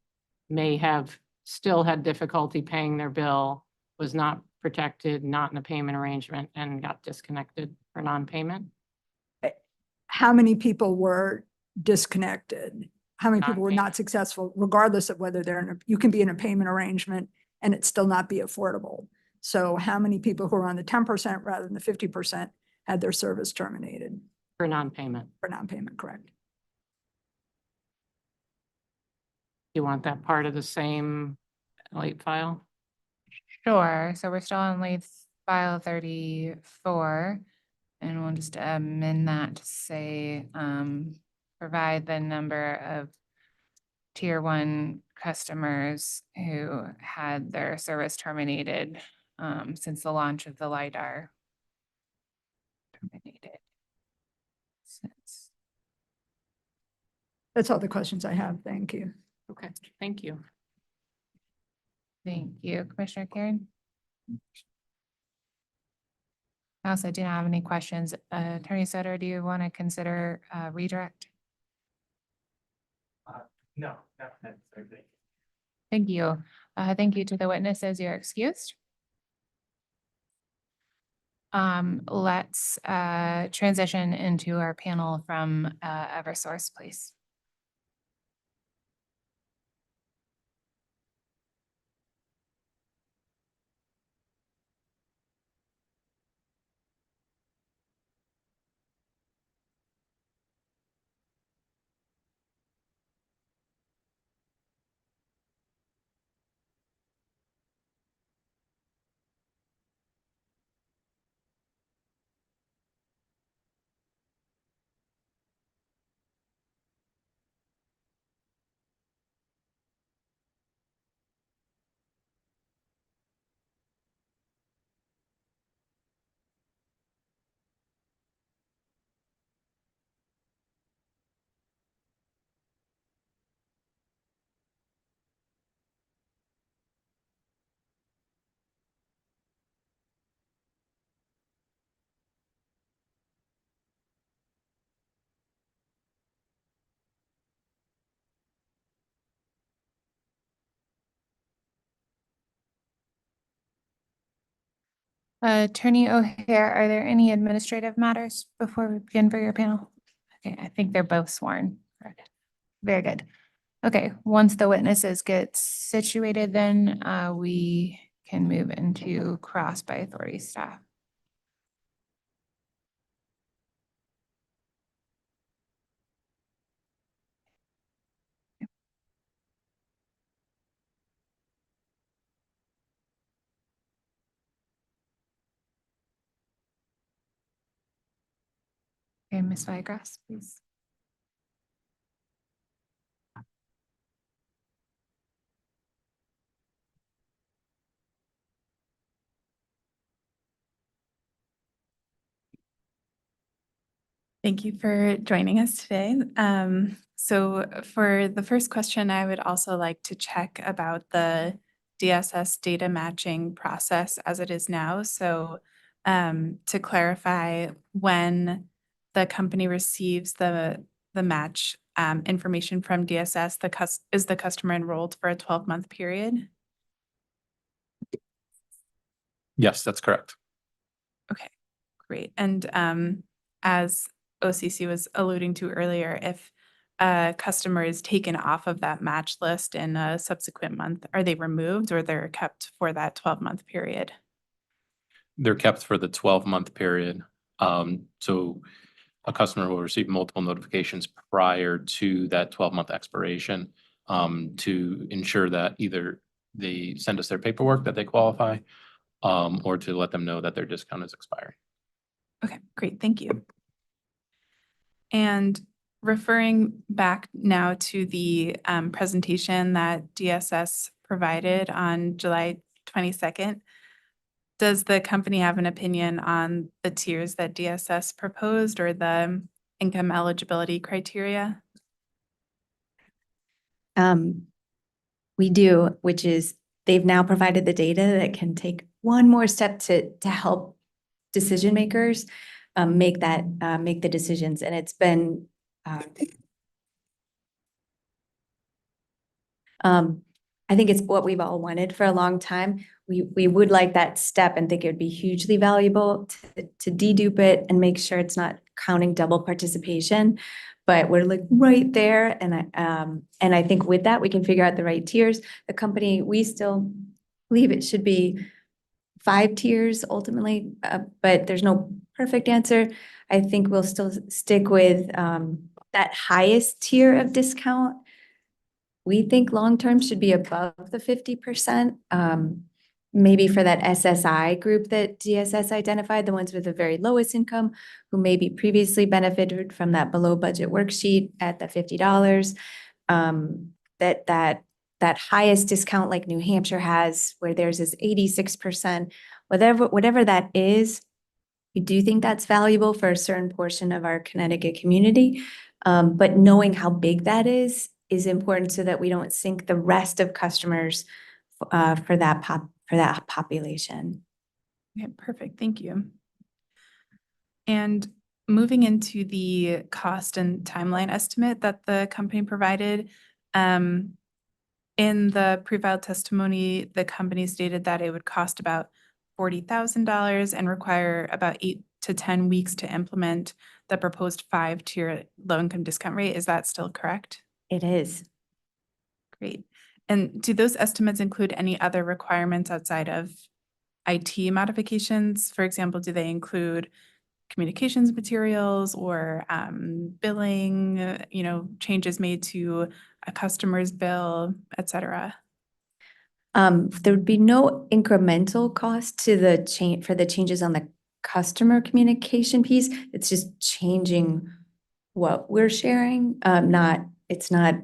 may have still had difficulty paying their bill, was not protected, not in a payment arrangement, and got disconnected for non-payment? How many people were disconnected? How many people were not successful, regardless of whether they're in a, you can be in a payment arrangement and it still not be affordable. So how many people who are on the 10% rather than the 50% had their service terminated For non-payment. for non-payment, correct? You want that part of the same late file? Sure. So we're still on lead file 34. And we'll just amend that to say, provide the number of tier one customers who had their service terminated since the launch of the LiDAR. Terminated. Since. That's all the questions I have. Thank you. Okay, thank you. Thank you, Commissioner Karen. I also do not have any questions. Attorney Sutter, do you want to consider redirect? No, that's everything. Thank you. Thank you to the witnesses. You're excused. Let's transition into our panel from Eversource, please. Attorney O'Hare, are there any administrative matters before we begin for your panel? Okay, I think they're both sworn. Correct. Very good. Okay, once the witnesses get situated, then we can move into cross by authority staff. Okay, Ms. Vigrass, please. Thank you for joining us today. So for the first question, I would also like to check about the DSS data matching process as it is now. So to clarify, when the company receives the match information from DSS, is the customer enrolled for a 12-month period? Yes, that's correct. Okay, great. And as OCC was alluding to earlier, if a customer is taken off of that match list in a subsequent month, are they removed or they're kept for that 12-month period? They're kept for the 12-month period. So a customer will receive multiple notifications prior to that 12-month expiration to ensure that either they send us their paperwork that they qualify or to let them know that their discount is expiring. Okay, great. Thank you. And referring back now to the presentation that DSS provided on July 22nd, does the company have an opinion on the tiers that DSS proposed or the income eligibility criteria? We do, which is they've now provided the data that can take one more step to help decision makers make the decisions. And it's been I think it's what we've all wanted for a long time. We would like that step and think it would be hugely valuable to dedupe it and make sure it's not counting double participation. But we're like right there, and I think with that we can figure out the right tiers. The company, we still believe it should be 5 tiers ultimately, but there's no perfect answer. I think we'll still stick with that highest tier of discount. We think long-term should be above the 50%. Maybe for that SSI group that DSS identified, the ones with the very lowest income, who maybe previously benefited from that below budget worksheet at the $50. That highest discount like New Hampshire has, where theirs is 86%, whatever that is, we do think that's valuable for a certain portion of our Connecticut community. But knowing how big that is important so that we don't sink the rest of customers for that population. Okay, perfect. Thank you. And moving into the cost and timeline estimate that the company provided, in the pre-filed testimony, the company stated that it would cost about $40,000 and require about 8 to 10 weeks to implement the proposed 5-tier low-income discount rate. Is that still correct? It is. Great. And do those estimates include any other requirements outside of IT modifications? For example, do they include communications materials or billing, changes made to a customer's bill, et cetera? There would be no incremental cost to the change for the changes on the customer communication piece. It's just changing what we're sharing. It's not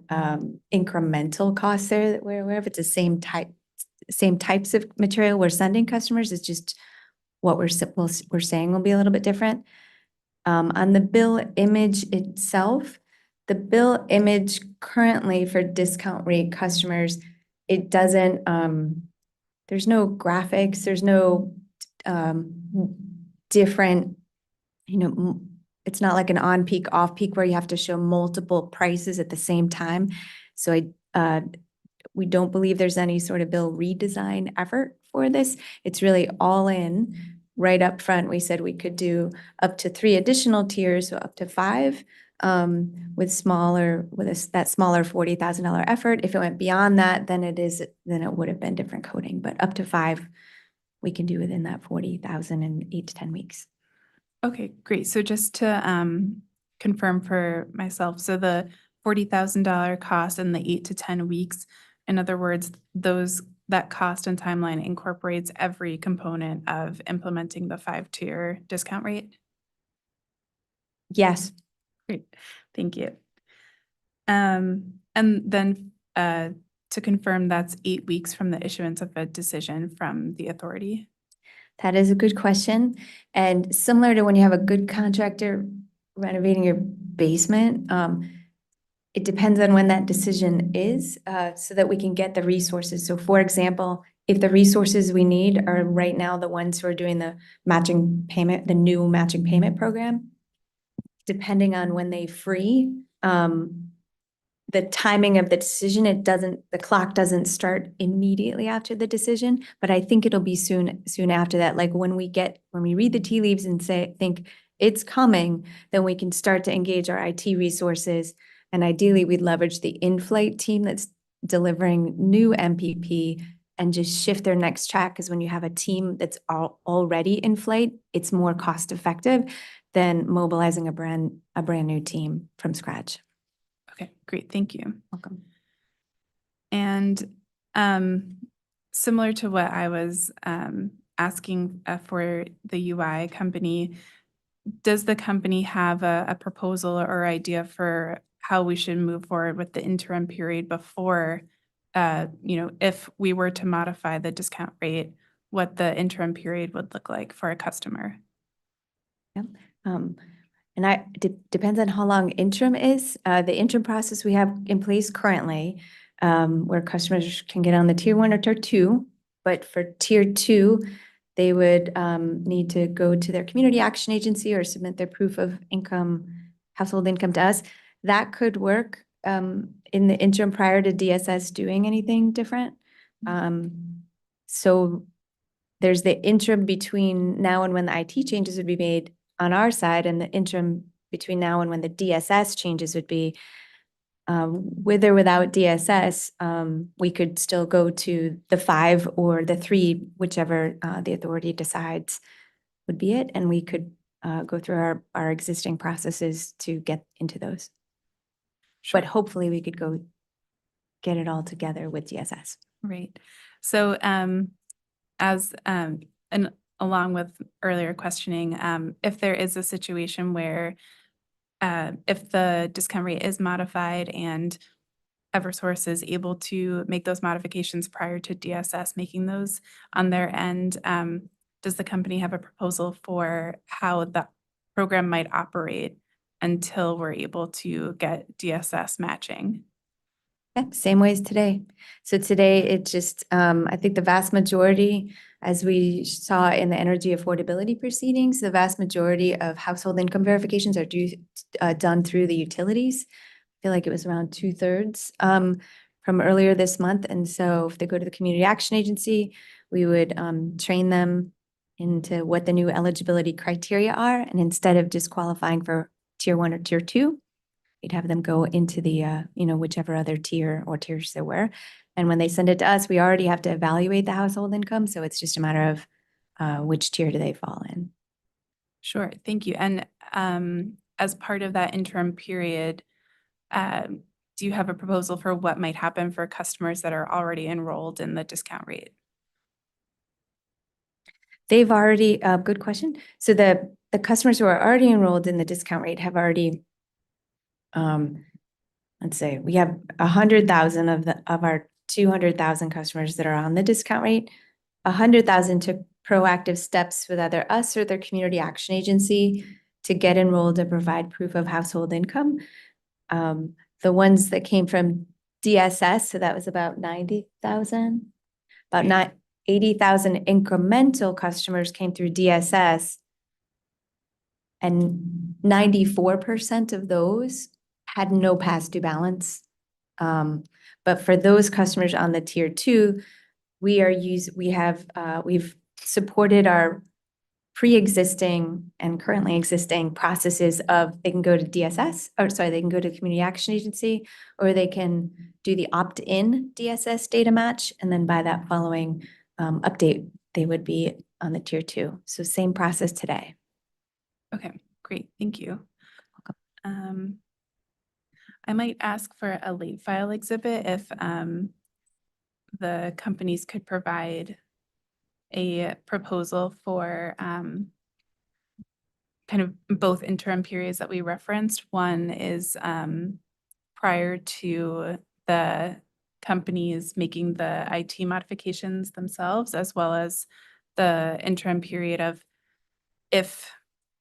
incremental costs there that we're aware of. It's the same types of material we're sending customers. It's just what we're saying will be a little bit different. On the bill image itself, the bill image currently for discount rate customers, it doesn't, there's no graphics, there's no different, it's not like an on-peak, off-peak where you have to show multiple prices at the same time. So we don't believe there's any sort of bill redesign effort for this. It's really all in. Right up front, we said we could do up to 3 additional tiers, so up to 5. with that smaller $40,000 effort. If it went beyond that, then it would have been different coding, but up to 5, we can do within that 40,000 in 8 to 10 weeks. Okay, great. So just to confirm for myself, so the $40,000 cost in the 8 to 10 weeks, in other words, that cost and timeline incorporates every component of implementing the 5-tier discount rate? Yes. Great, thank you. And then to confirm, that's 8 weeks from the issuance of a decision from the authority? That is a good question. And similar to when you have a good contractor renovating your basement, it depends on when that decision is, so that we can get the resources. So for example, if the resources we need are right now the ones who are doing the matching payment, the new matching payment program, depending on when they free, the timing of the decision, the clock doesn't start immediately after the decision, but I think it'll be soon after that. Like when we read the tea leaves and think it's coming, then we can start to engage our IT resources. And ideally we'd leverage the in-flight team that's delivering new MPP and just shift their next track. Because when you have a team that's already in flight, it's more cost effective than mobilizing a brand new team from scratch. Okay, great, thank you. Welcome. And similar to what I was asking for the UI company, does the company have a proposal or idea for how we should move forward with the interim period before, if we were to modify the discount rate, what the interim period would look like for a customer? Yep. And depends on how long interim is. The interim process we have in place currently, where customers can get on the tier 1 or tier 2, but for tier 2, they would need to go to their community action agency or submit their proof of income, household income to us. That could work in the interim prior to DSS doing anything different. So there's the interim between now and when the IT changes would be made on our side, and the interim between now and when the DSS changes would be, with or without DSS, we could still go to the 5 or the 3, whichever the authority decides would be it, and we could go through our existing processes to get into those. Sure. But hopefully we could go get it all together with DSS. Right. So and along with earlier questioning, if there is a situation where if the discount rate is modified and Eversource is able to make those modifications prior to DSS making those on their end, does the company have a proposal for how the program might operate until we're able to get DSS matching? Yeah, same way as today. So today it just, I think the vast majority, as we saw in the energy affordability proceedings, the vast majority of household income verifications are done through the utilities. I feel like it was around 2/3 from earlier this month. And so if they go to the community action agency, we would train them into what the new eligibility criteria are. And instead of disqualifying for tier 1 or tier 2, we'd have them go into the, whichever other tier or tiers there were. And when they send it to us, we already have to evaluate the household income. So it's just a matter of which tier do they fall in. Sure, thank you. And as part of that interim period, do you have a proposal for what might happen for customers that are already enrolled in the discount rate? They've already, good question. So the customers who are already enrolled in the discount rate have already, let's say we have 100,000 of our 200,000 customers that are on the discount rate. 100,000 took proactive steps with either us or their community action agency to get enrolled and provide proof of household income. The ones that came from DSS, so that was about 90,000, about 80,000 incremental customers came through DSS, and 94% of those had no past due balance. But for those customers on the tier 2, we've supported our pre-existing and currently existing processes of they can go to DSS, or sorry, they can go to Community Action Agency, or they can do the opt-in DSS data match, and then by that following update, they would be on the tier 2. So same process today. Okay, great, thank you. I might ask for a late file exhibit if the companies could provide a proposal for kind of both interim periods that we referenced. One is prior to the companies making the IT modifications themselves, as well as the interim period of if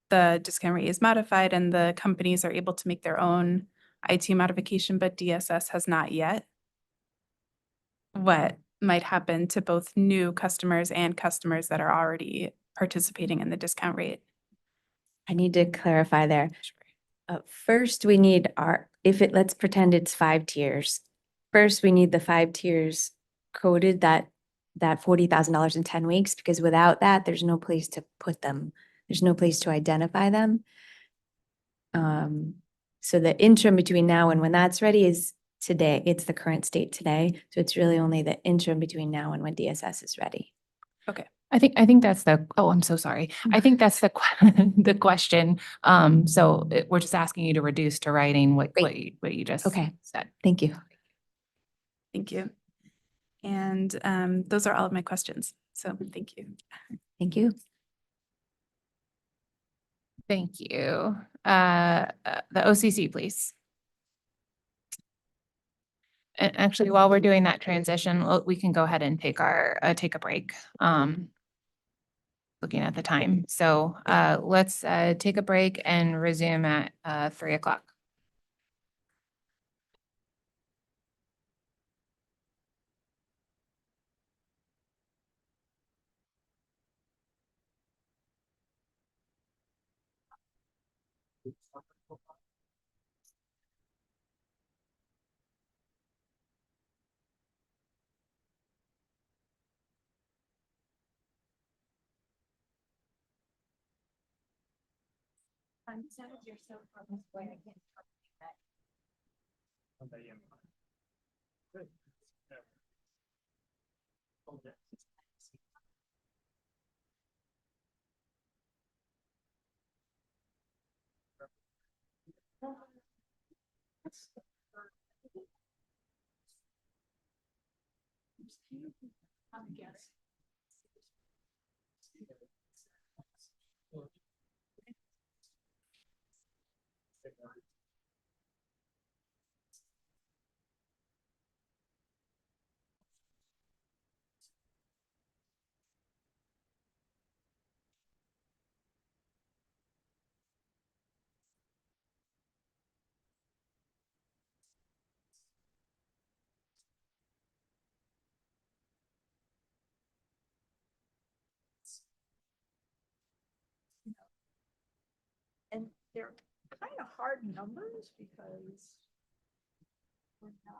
the discount rate is modified and the companies are able to make their own IT modification, but DSS has not yet. What might happen to both new customers and customers that are already participating in the discount rate? I need to clarify there. First, we need let's pretend it's 5 tiers. First, we need the 5 tiers coded that $40,000 in 10 weeks, because without that, there's no place to put them. There's no place to identify them. So the interim between now and when that's ready is today. It's the current state today. So it's really only the interim between now and when DSS is ready. Okay. I think that's I'm so sorry. I think that's the question. So we're just asking you to reduce to writing what you just said. Thank you. Thank you. And those are all of my questions. So thank you. Thank you. Thank you. The OCC, please. And actually, while we're doing that transition, we can go ahead and take a break. Looking at the time. So let's take a break and resume at 3 o'clock. And they're kind of hard numbers because we're not.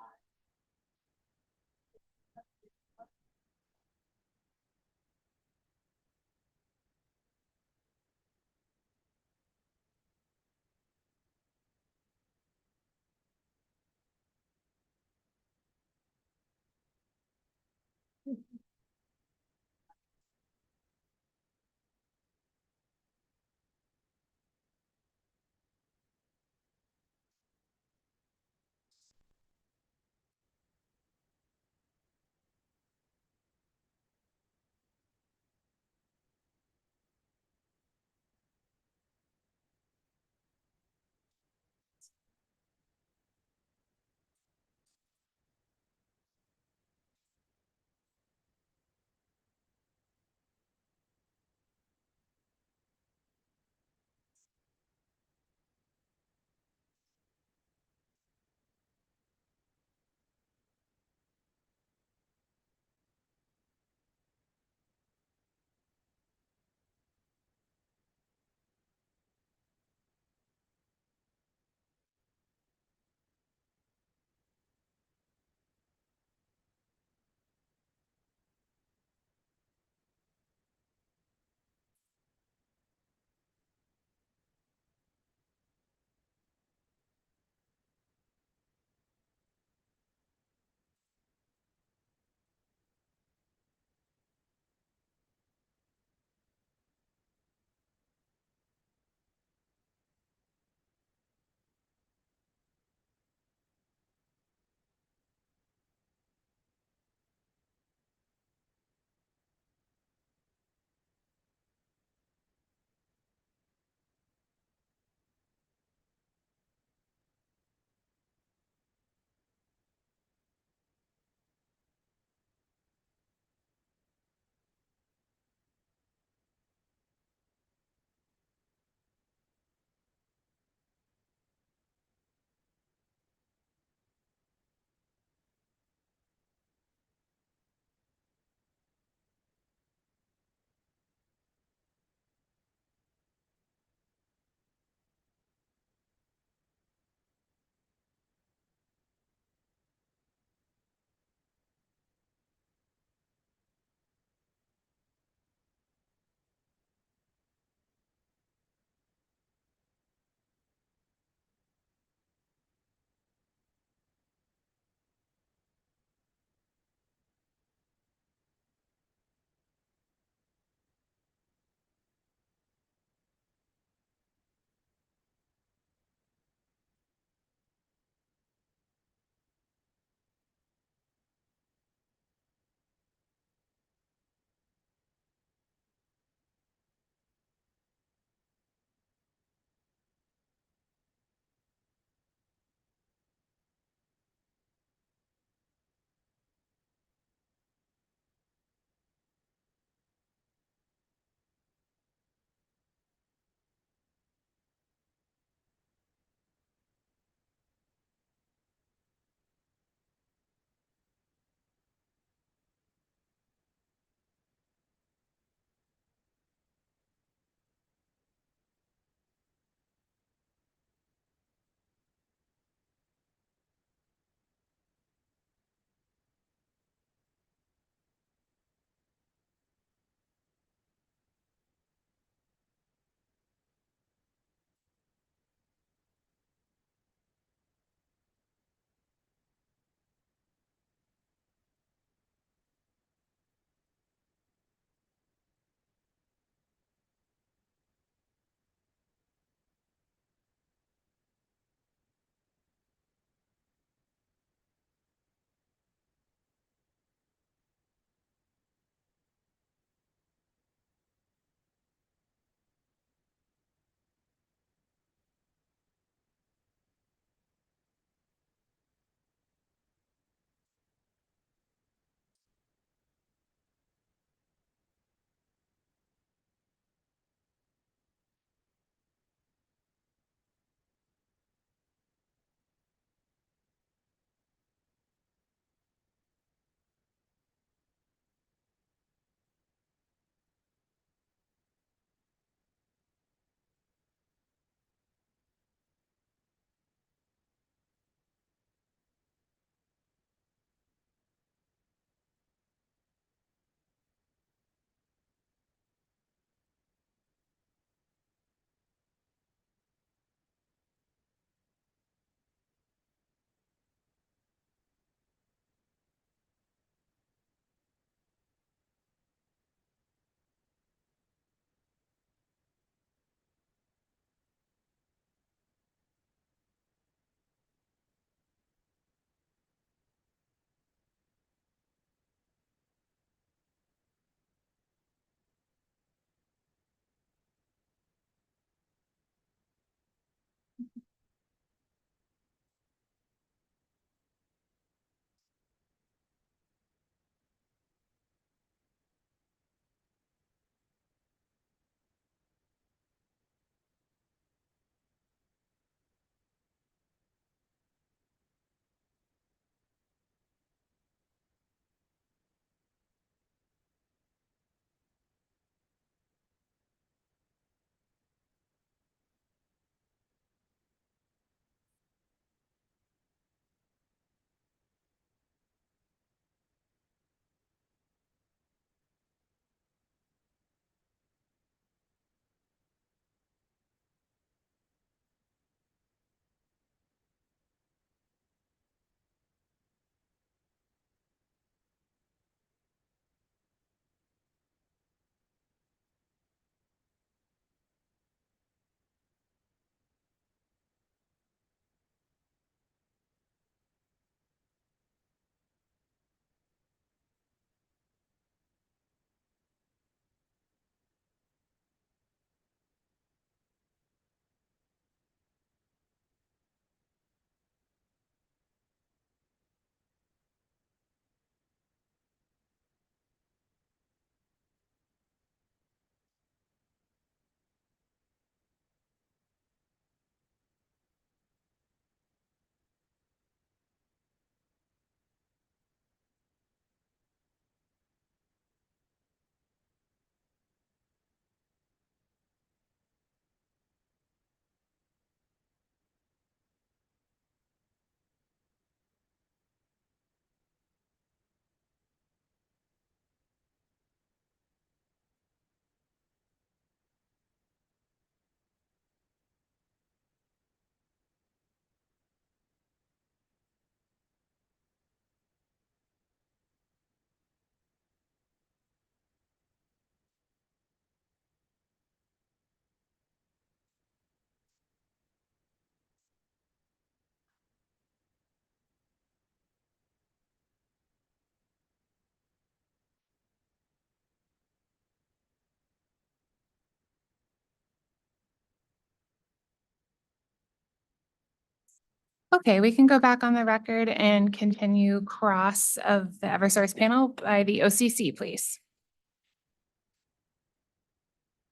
Okay, we can go back on the record and continue cross of the Eversource panel by the OCC, please.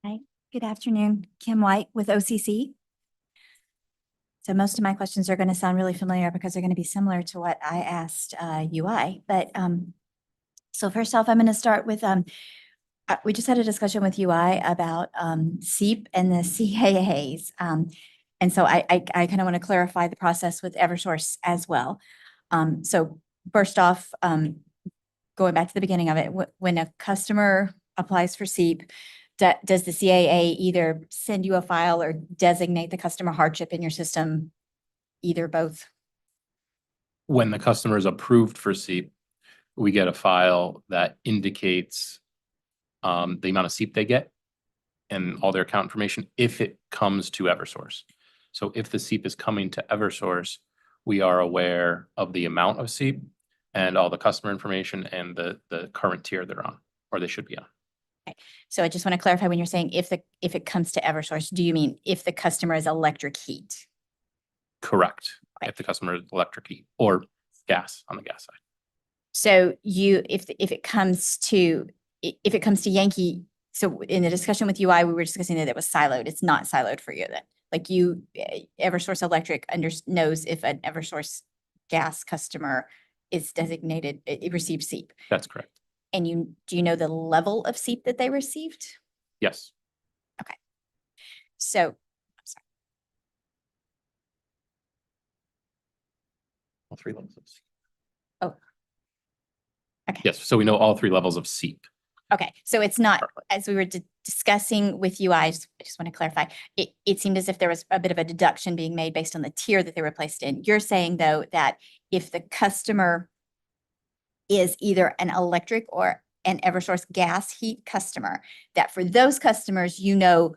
Hi, good afternoon. Kim White with OCC. So most of my questions are going to sound really familiar because they're going to be similar to what I asked UI. But so first off, I'm going to start with we just had a discussion with UI about SEEP and the CAAs. And so I kind of want to clarify the process with Eversource as well. So first off, going back to the beginning of it, when a customer applies for SEEP, does the CAA either send you a file or designate the customer hardship in your system? Either, both? When the customer is approved for SEEP, we get a file that indicates the amount of SEEP they get and all their account information if it comes to Eversource. So if the SEEP is coming to Eversource, we are aware of the amount of SEEP and all the customer information and the current tier they're on, or they should be on. Okay. So I just want to clarify, when you're saying if it comes to Eversource, do you mean if the customer is electric heat? Correct. Okay. If the customer is electric heat or gas on the gas side. So if it comes to Yankee, so in the discussion with UI, we were discussing that it was siloed. It's not siloed for you then. Like Eversource Electric knows if an Eversource gas customer is designated, it receives SEEP. That's correct. And do you know the level of SEEP that they received? Yes. Okay. So, I'm sorry. All three levels of SEEP. Oh. Okay. Yes. So we know all three levels of SEEP. Okay, so it's not, as we were discussing with UI, I just want to clarify, it seemed as if there was a bit of a deduction being made based on the tier that they were placed in. You're saying, though, that if the customer is either an electric or an Eversource gas heat customer, that for those customers, you know,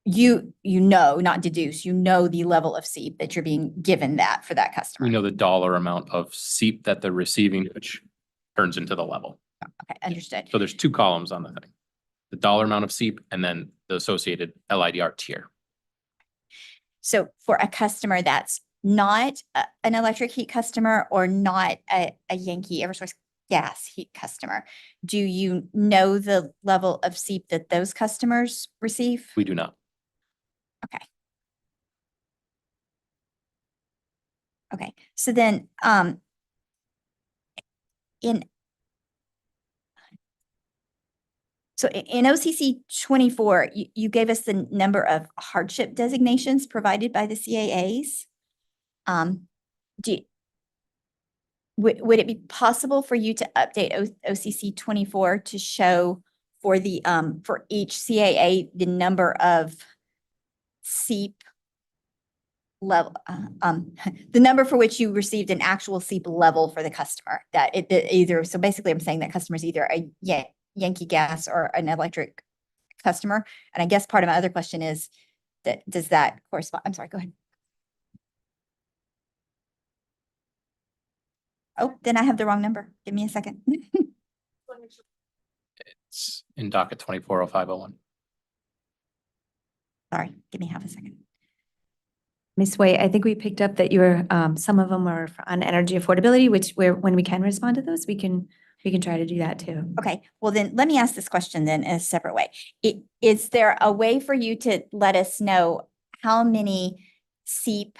not deduce, you know the level of SEEP that you're being given that for that customer. We know the dollar amount of SEEP that they're receiving, which turns into the level. Okay, understood. So there's two columns on the thing. The dollar amount of SEEP and then the associated LIDR tier. So for a customer that's not an electric heat customer or not a Yankee Eversource gas heat customer, do you know the level of SEEP that those customers receive? We do not. Okay, so then in OCC 24, you gave us the number of hardship designations provided by the CAAs. Would it be possible for you to update OCC 24 to show for the for each CAA the number of SEEP level, the number for which you received an actual SEEP level for the customer? That either, so basically I'm saying that customer is either a Yankee Gas or an electric customer. And I guess part of my other question is that, does that correspond? I'm sorry, go ahead. Oh, then I have the wrong number. Give me a second. It's in docket 240501. Sorry, give me half a second. Ms. White, I think we picked up that your, some of them are on energy affordability, which when we can respond to those, we can try to do that too. Okay, well then let me ask this question then in a separate way. Is there a way for you to let us know how many SEEP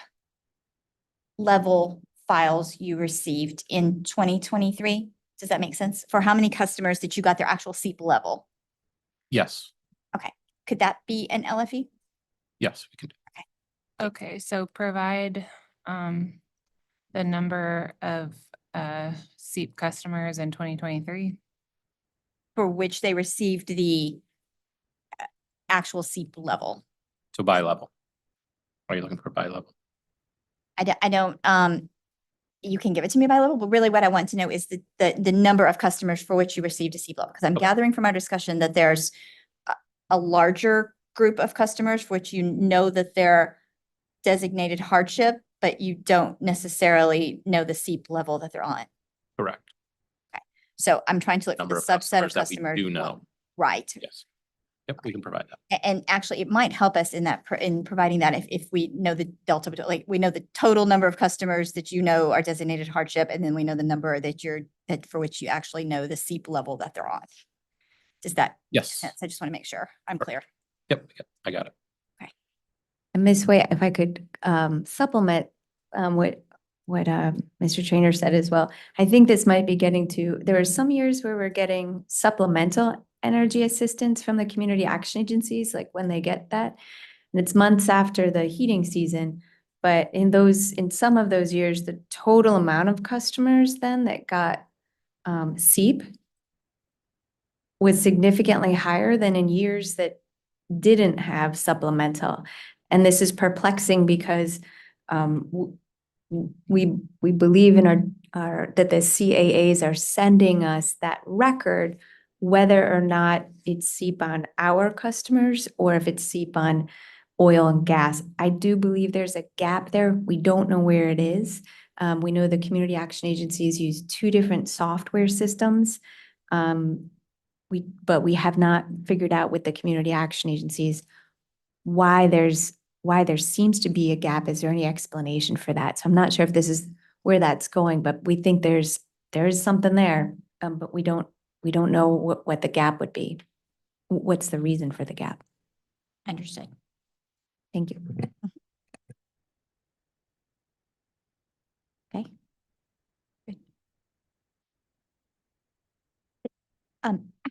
level files you received in 2023? Does that make sense? For how many customers that you got their actual SEEP level? Yes. Okay, could that be an LFE? Yes, we can do. Okay, so provide the number of SEEP customers in 2023. For which they received the actual SEEP level. So by level. Are you looking for by level? I don't, you can give it to me by level, but really what I want to know is the number of customers for which you received a SEEP level. Because I'm gathering from our discussion that there's a larger group of customers for which you know that they're designated hardship, but you don't necessarily know the SEEP level that they're on. Correct. Okay. So I'm trying to look for Number the of subset of customers that we customers. do know. Right. Yes. Yep, we can provide that. And actually, it might help us in that, in providing that if we know the delta, like we know the total number of customers that you know are designated hardship, and then we know the number that that for which you actually know the SEEP level that they're on. Does that? make Yes. sense? I just want to make sure I'm clear. Yep, I got it. And Ms. Way, if I could supplement what Mr. Trainer said as well. I think this might be getting to, there are some years where we're getting supplemental energy assistance from the community action agencies, like when they get that. And it's months after the heating season. But in some of those years, the total amount of customers then that got SEEP was significantly higher than in years that didn't have supplemental. And this is perplexing because we believe in our that the CAAs are sending us that record, whether or not it's SEEP on our customers or if it's SEEP on oil and gas. I do believe there's a gap there. We don't know where it is. We know the community action agencies use 2 different software systems. But we have not figured out with the community action agencies why there seems to be a gap. Is there any explanation for that? So I'm not sure if this is where that's going, but we think there is something there, but we don't know what the gap would be. What's the reason for the gap? Understood. Thank you. Okay. Good.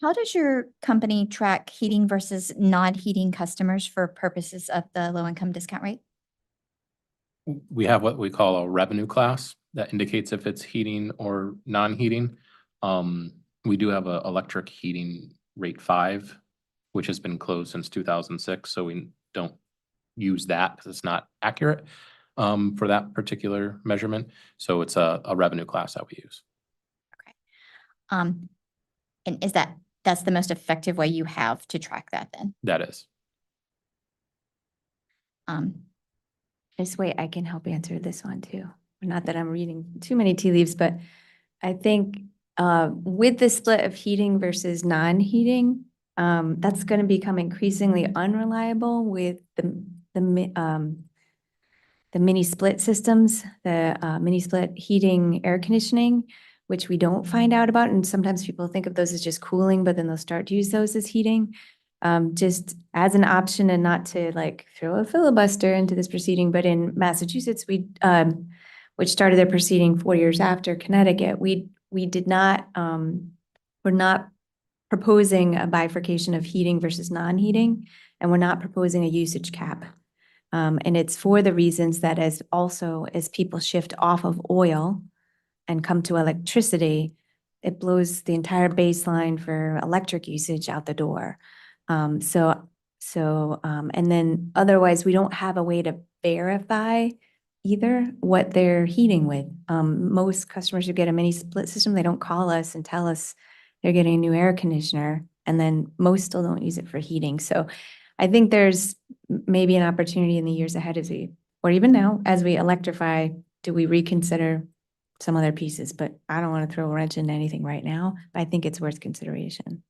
How does your company track heating versus non-heating customers for purposes of the low-income discount rate? We have what we call a revenue class that indicates if it's heating or non-heating. We do have a electric heating rate 5, which has been closed since 2006. So we don't use that because it's not accurate for that particular measurement. So it's a revenue class that we use. Okay. And that's the most effective way you have to track that then? That is. This way I can help answer this one too. Not that I'm reading too many tea leaves, but I think with the split of heating versus non-heating, that's going to become increasingly unreliable with the mini split systems, the mini split heating, air conditioning, which we don't find out about. And sometimes people think of those as just cooling, but then they'll start to use those as heating. Just as an option, and not to like throw a filibuster into this proceeding, but in Massachusetts, which started their proceeding 4 years after Connecticut, we did not, we're not proposing a bifurcation of heating versus non-heating, and we're not proposing a usage cap. And it's for the reasons that as people shift off of oil and come to electricity, it blows the entire baseline for electric usage out the door. And then otherwise, we don't have a way to verify either what they're heating with. Most customers who get a mini split system, they don't call us and tell us they're getting a new air conditioner, and then most still don't use it for heating. So I think there's maybe an opportunity in the years ahead or even now, as we electrify, do we reconsider some other pieces? But I don't want to throw a wrench into anything right now, but I think it's worth consideration.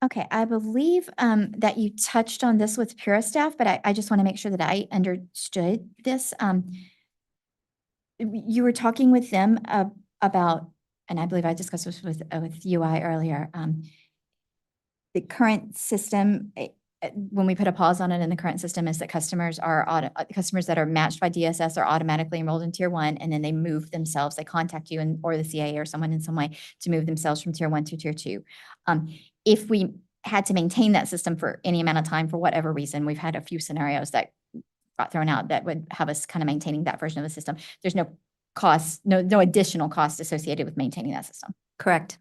Okay, I believe that you touched on this with Pura staff, but I just want to make sure that I understood this. You were talking with them about, and I believe I discussed this with UI earlier, the current system, when we put a pause on it in the current system, is that customers that are matched by DSS are automatically enrolled in tier 1, and then they move themselves, they contact you or the CA or someone in some way to move themselves from tier 1 to tier 2. If we had to maintain that system for any amount of time, for whatever reason, we've had a few scenarios that got thrown out that would have us kind of maintaining that version of the system. There's no cost, no additional cost associated with maintaining that system. Correct.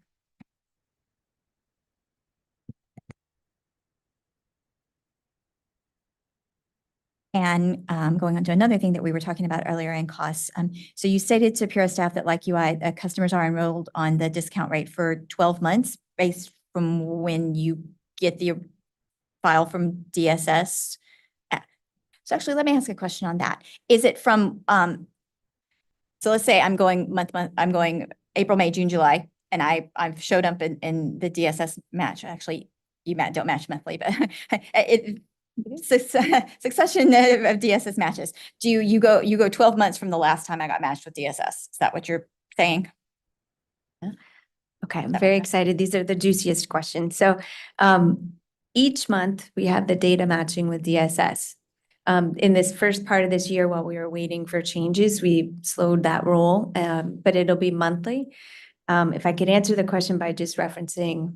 And going on to another thing that we were talking about earlier in costs. So you stated to Pura staff that like UI, customers are enrolled on the discount rate for 12 months based from when you get the file from DSS. So actually, let me ask a question on that. Is it from, so let's say I'm going I'm going April, May, June, July, and I've showed up in the DSS match, actually, don't match monthly, but succession of DSS matches. You go 12 months from the last time I got matched with DSS? Is that what you're saying? Okay, I'm That very makes excited. These are the juiciest questions. So each month we have the data matching with DSS. In this first part of this year, while we were waiting for changes, we slowed that roll, but it'll be monthly. If I could answer the question by just referencing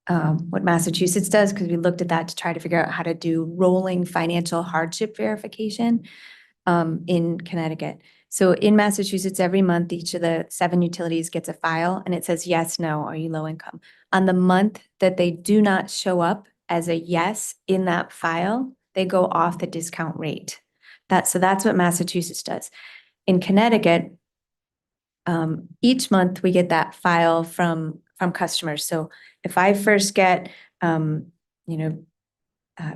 what Massachusetts does, because we looked at that to try to figure out how to do rolling financial hardship verification in Connecticut. So in Massachusetts, every month, each of the 7 utilities gets a file and it says, yes, no, are you low income? On the month that they do not show up as a yes in that file, they go off the discount rate. So that's what Massachusetts does. In Connecticut, each month we get that file from customers. So if I first get, if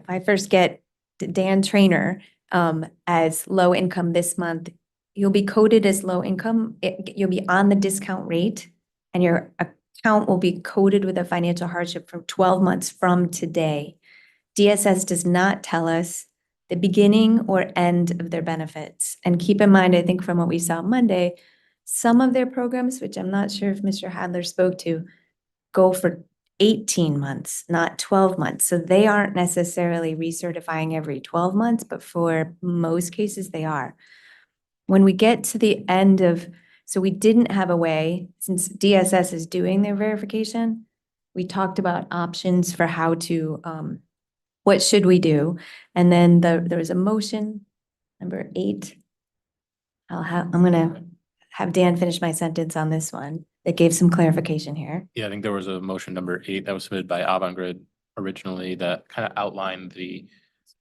I first get Dan Trainer as low income this month, you'll be coded as low income. You'll be on the discount rate, and your account will be coded with a financial hardship for 12 months from today. DSS does not tell us the beginning or end of their benefits. And keep in mind, I think from what we saw Monday, some of their programs, which I'm not sure if Mr. Hadler spoke to, go for 18 months, not 12 months. So they aren't necessarily recertifying every 12 months, but for most cases they are. When we get to the end of, so we didn't have a way, since DSS is doing their verification, we talked about options for how to, what should we do? And then there was a motion, number 8. I'm gonna have Dan finish my sentence on this one that gave some clarification here. Yeah, I think there was a motion number 8 that was submitted by Avangrid originally that kind of outlined the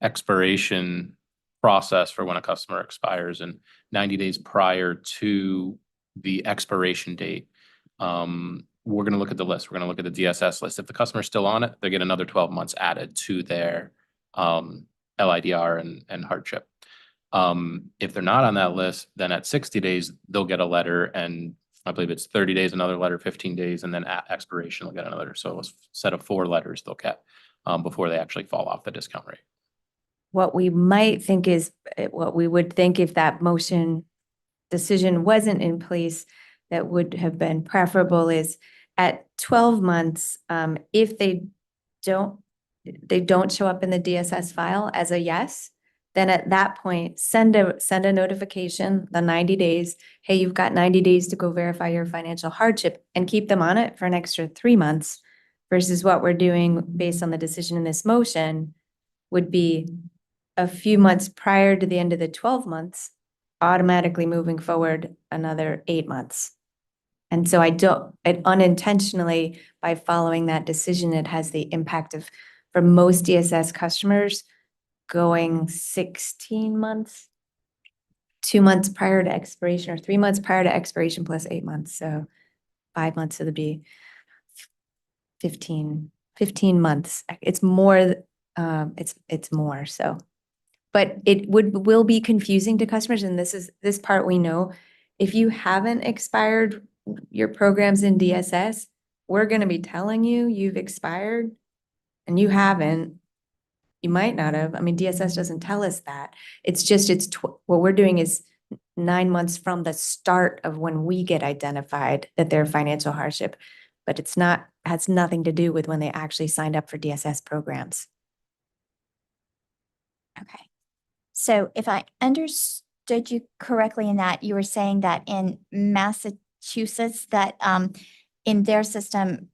expiration process for when a customer expires, and 90 days prior to the expiration date. We're going to look at the list. We're going to look at the DSS list. If the customer's still on it, they get another 12 months added to their LIDR and hardship. If they're not on that list, then at 60 days, they'll get a letter, and I believe it's 30 days, another letter, 15 days, and then at expiration, they'll get another. So a set of 4 letters they'll get before they actually fall off the discount rate. What we might think is, what we would think if that motion decision wasn't in place, that would have been preferable is at 12 months, if they don't show up in the DSS file as a yes, then at that point, send a notification, the 90 days, hey, you've got 90 days to go verify your financial hardship, and keep them on it for an extra 3 months, versus what we're doing based on the decision in this motion would be a few months prior to the end of the 12 months, automatically moving forward another 8 months. And so it unintentionally, by following that decision, it has the impact of, for most DSS customers, going 16 months, 2 months prior to expiration, or 3 months prior to expiration plus 8 months. So 5 months, so it'd be 15 months. It's more, it's more, so. But it will be confusing to customers, and this part we know. If you haven't expired your programs in DSS, we're gonna be telling you you've expired, and you haven't. You might not have. I mean, DSS doesn't tell us that. It's just, what we're doing is 9 months from the start of when we get identified that they're financial hardship, but has nothing to do with when they actually signed up for DSS programs. Okay. So if I understood you correctly in that, you were saying that in Massachusetts, that in their system,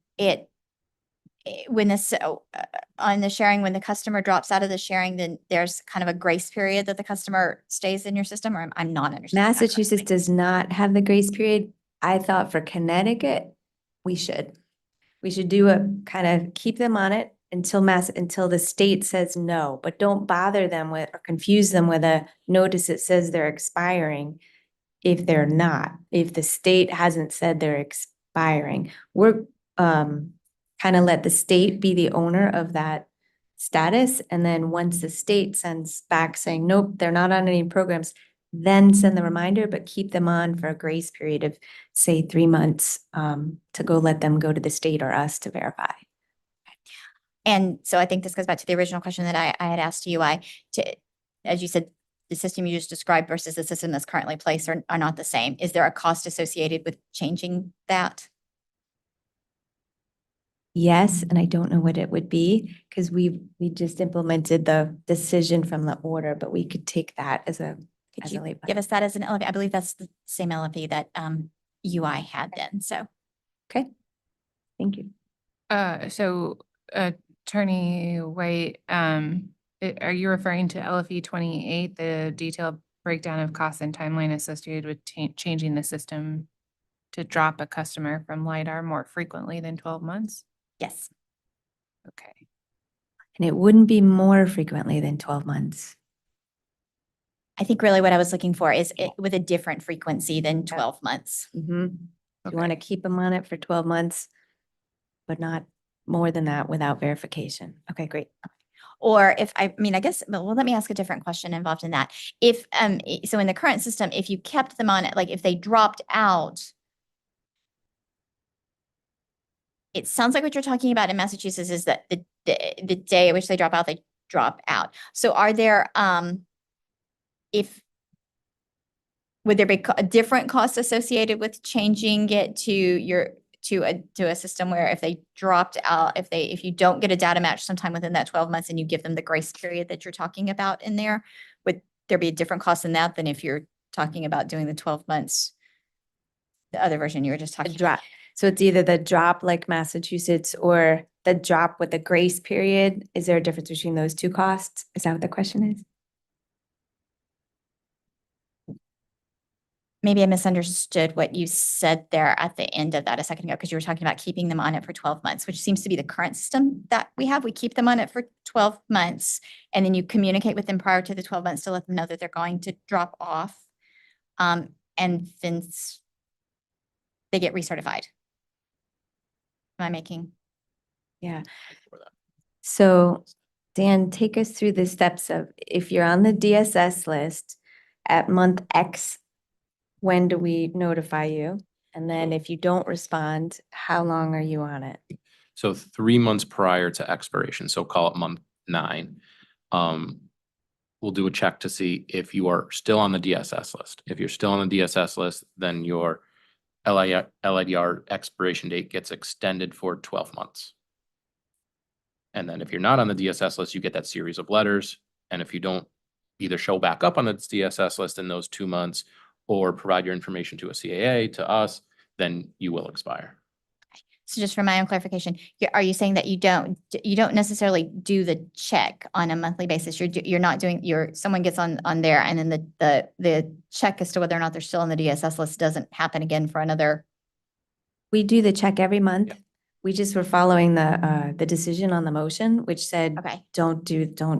on the sharing, when the customer drops out of the sharing, then there's kind of a grace period that the customer stays in your system, or I'm not understanding. Massachusetts does not have the grace period. I thought for Connecticut, we should do a kind of keep them on it until the state says no, but don't bother them with or confuse them with a notice that says they're expiring if they're not. If the state hasn't said they're expiring, we're kind of let the state be the owner of that status. And then once the state sends back saying, nope, they're not on any programs, then send the reminder, but keep them on for a grace period of, say, 3 months, to let them go to the state or us to verify. And so I think this goes back to the original question that I had asked UI as you said, the system you just described versus the system that's currently placed are not the same. Is there a cost associated with changing that? Yes, and I don't know what it would be because we just implemented the decision from the order, but we could take that as a Could you late give us that as an LFP? I believe that's the same LFP that UI had then, so. Okay, thank you. So Attorney White, are you referring to LFE 28, the detailed breakdown of costs and timeline associated with changing the system to drop a customer from LiDAR more frequently than 12 months? Yes. Okay. And it wouldn't be more frequently than 12 months. I think really what I was looking for is it with a different frequency than 12 months. You want to keep them on it for 12 months, but not more than that without verification. Okay, great. Or if, I mean, I guess, well, let me ask a different question involved in that. If, so in the current system, if you kept them on it, like if they dropped out, it sounds like what you're talking about in Massachusetts is that the day at which they drop out, they drop out. So are there, would there be a different cost associated with changing it to a system where if they dropped out, if you don't get a data match sometime within that 12 months and you give them the grace period that you're talking about in there, would there be a different cost in that than if you're talking about doing the 12 months? The other version you were just talking about. So it's either the drop like Massachusetts or the drop with the grace period. Is there a difference between those two costs? Is that what the question is? Maybe I misunderstood what you said there at the end of that a second ago, because you were talking about keeping them on it for 12 months, which seems to be the current system that we have. We keep them on it for 12 months, and then you communicate with them prior to the 12 months to let them know that they're going to drop off. And then they get recertified. Am I making? Yeah. So Dan, take us through the steps of if you're on the DSS list at month X, when do we notify you? And then if you don't respond, how long are you on it? So 3 months prior to expiration, so call it month 9. We'll do a check to see if you are still on the DSS list. If you're still on the DSS list, then your LIDR expiration date gets extended for 12 months. And then if you're not on the DSS list, you get that series of letters. And if you don't either show back up on the DSS list in those 2 months or provide your information to a CAA, to us, then you will expire. So just for my own clarification, are you saying that you don't necessarily do the check on a monthly basis? You're not doing someone gets on there and then the check as to whether or not they're still on the DSS list doesn't happen again for another. We do the check every month. Yeah. We just were following the decision on the motion, which said, Okay. don't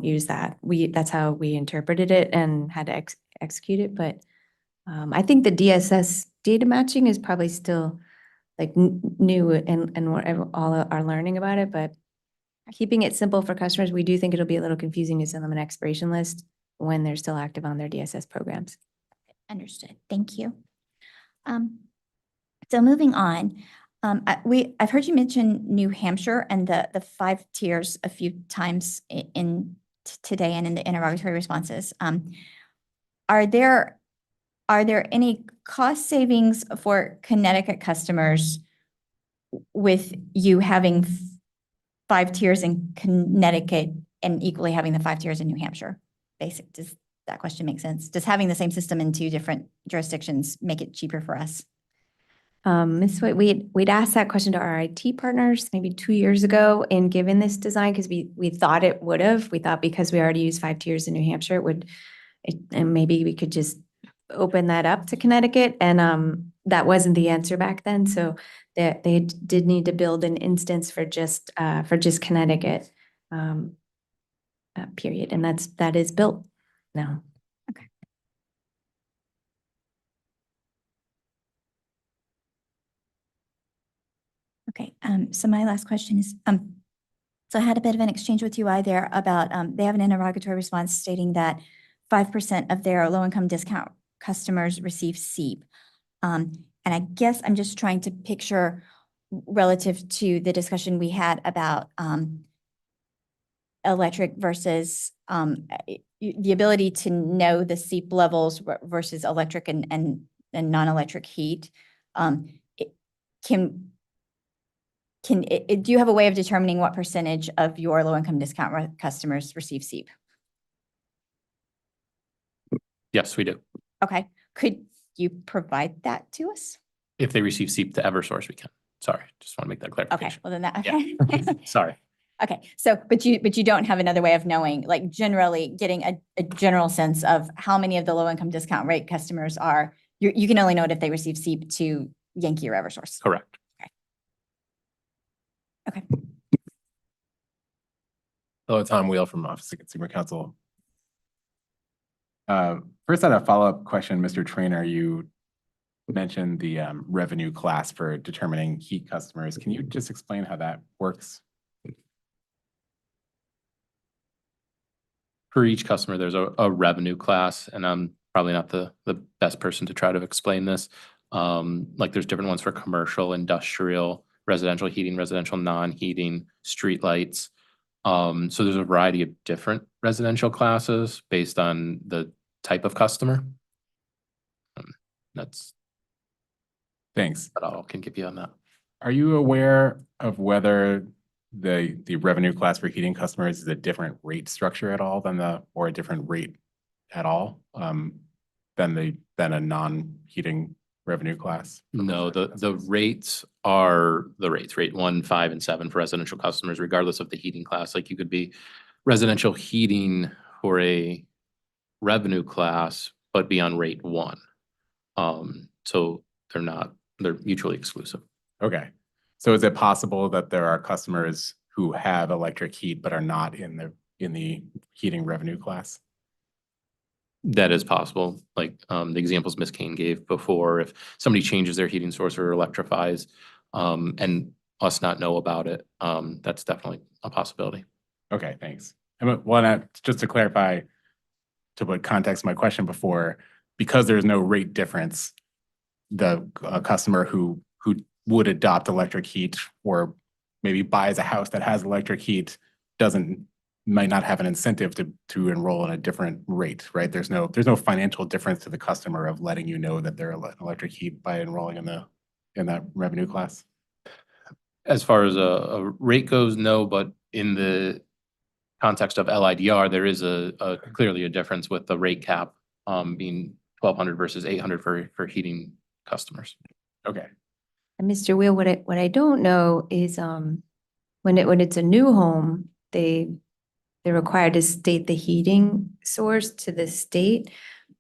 use that. That's how we interpreted it and had to execute it. But I think the DSS data matching is probably still like new and we're all are learning about it, but keeping it simple for customers, we do think it'll be a little confusing to send them an expiration list when they're still active on their DSS programs. Understood. Thank you. So moving on, I've heard you mention New Hampshire and the 5 tiers a few times in today and in the interrogatory responses. Are there any cost savings for Connecticut customers with you having 5 tiers in Connecticut and equally having the 5 tiers in New Hampshire? Does that question make sense? Does having the same system in 2 different jurisdictions make it cheaper for us? Ms. White, we'd asked that question to our IT partners maybe 2 years ago in giving this design because we thought it would have. We thought because we already use 5 tiers in New Hampshire, and maybe we could just open that up to Connecticut. And that wasn't the answer back then. So they did need to build an instance for just Connecticut, period. And that is built now. Okay, so my last question is, so I had a bit of an exchange with UI there about, they have an interrogatory response stating that 5% of their low-income discount customers receive SEEP. And I guess I'm just trying to picture relative to the discussion we had about electric versus the ability to know the SEEP levels versus electric and non-electric heat. Do you have a way of determining what percentage of your low-income discount customers receive SEEP? Yes, we do. Okay, could you provide that to us? If they receive SEEP to Eversource, we can. Sorry, just want to make that Okay, clarification. well then that, Yeah. okay. Sorry. Okay, so, but you don't have another way of knowing, like generally getting a general sense of how many of the low-income discount rate customers are, you can only know it if they receive SEEP to Yankee or Eversource. Correct. Okay. Hello, Tom Wheel from Office of Consumer Counsel. First, I had a follow-up question, Mr. Trainer. You mentioned the revenue class for determining heat customers. Can you just explain how that works? For each customer, there's a revenue class, and I'm probably not the best person to try to explain this. Like there's different ones for commercial, industrial, residential heating, residential non-heating, streetlights. So there's a variety of different residential classes based on the type of customer. That's Thanks. all I can give you on that. Are you aware of whether the revenue class for heating customers is a different rate structure at all than or a different rate at all than a non-heating revenue class? No, the rates are the rates, rate 1, 5, and 7 for residential customers, regardless of the heating class. Like you could be residential heating for a revenue class, but be on rate 1. So they're mutually exclusive. Okay. So is it possible that there are customers who have electric heat but are not in the heating revenue class? That is possible. Like the examples Ms. Kane gave before, if somebody changes their heating source or electrifies and us not know about it, that's definitely a possibility. Okay, thanks. And just to clarify, to put context to my question before, because there's no rate difference, the customer who would adopt electric heat or maybe buys a house that has electric heat might not have an incentive to enroll in a different rate, right? There's no financial difference to the customer of letting you know that they're electric heat by enrolling in that revenue class. As far as a rate goes, no, but in the context of LIDR, there is clearly a difference with the rate cap being 1,200 versus 800 for heating customers. Okay. And Mr. Wheel, what I don't know is when it's a new home, they're required to state the heating source to the state,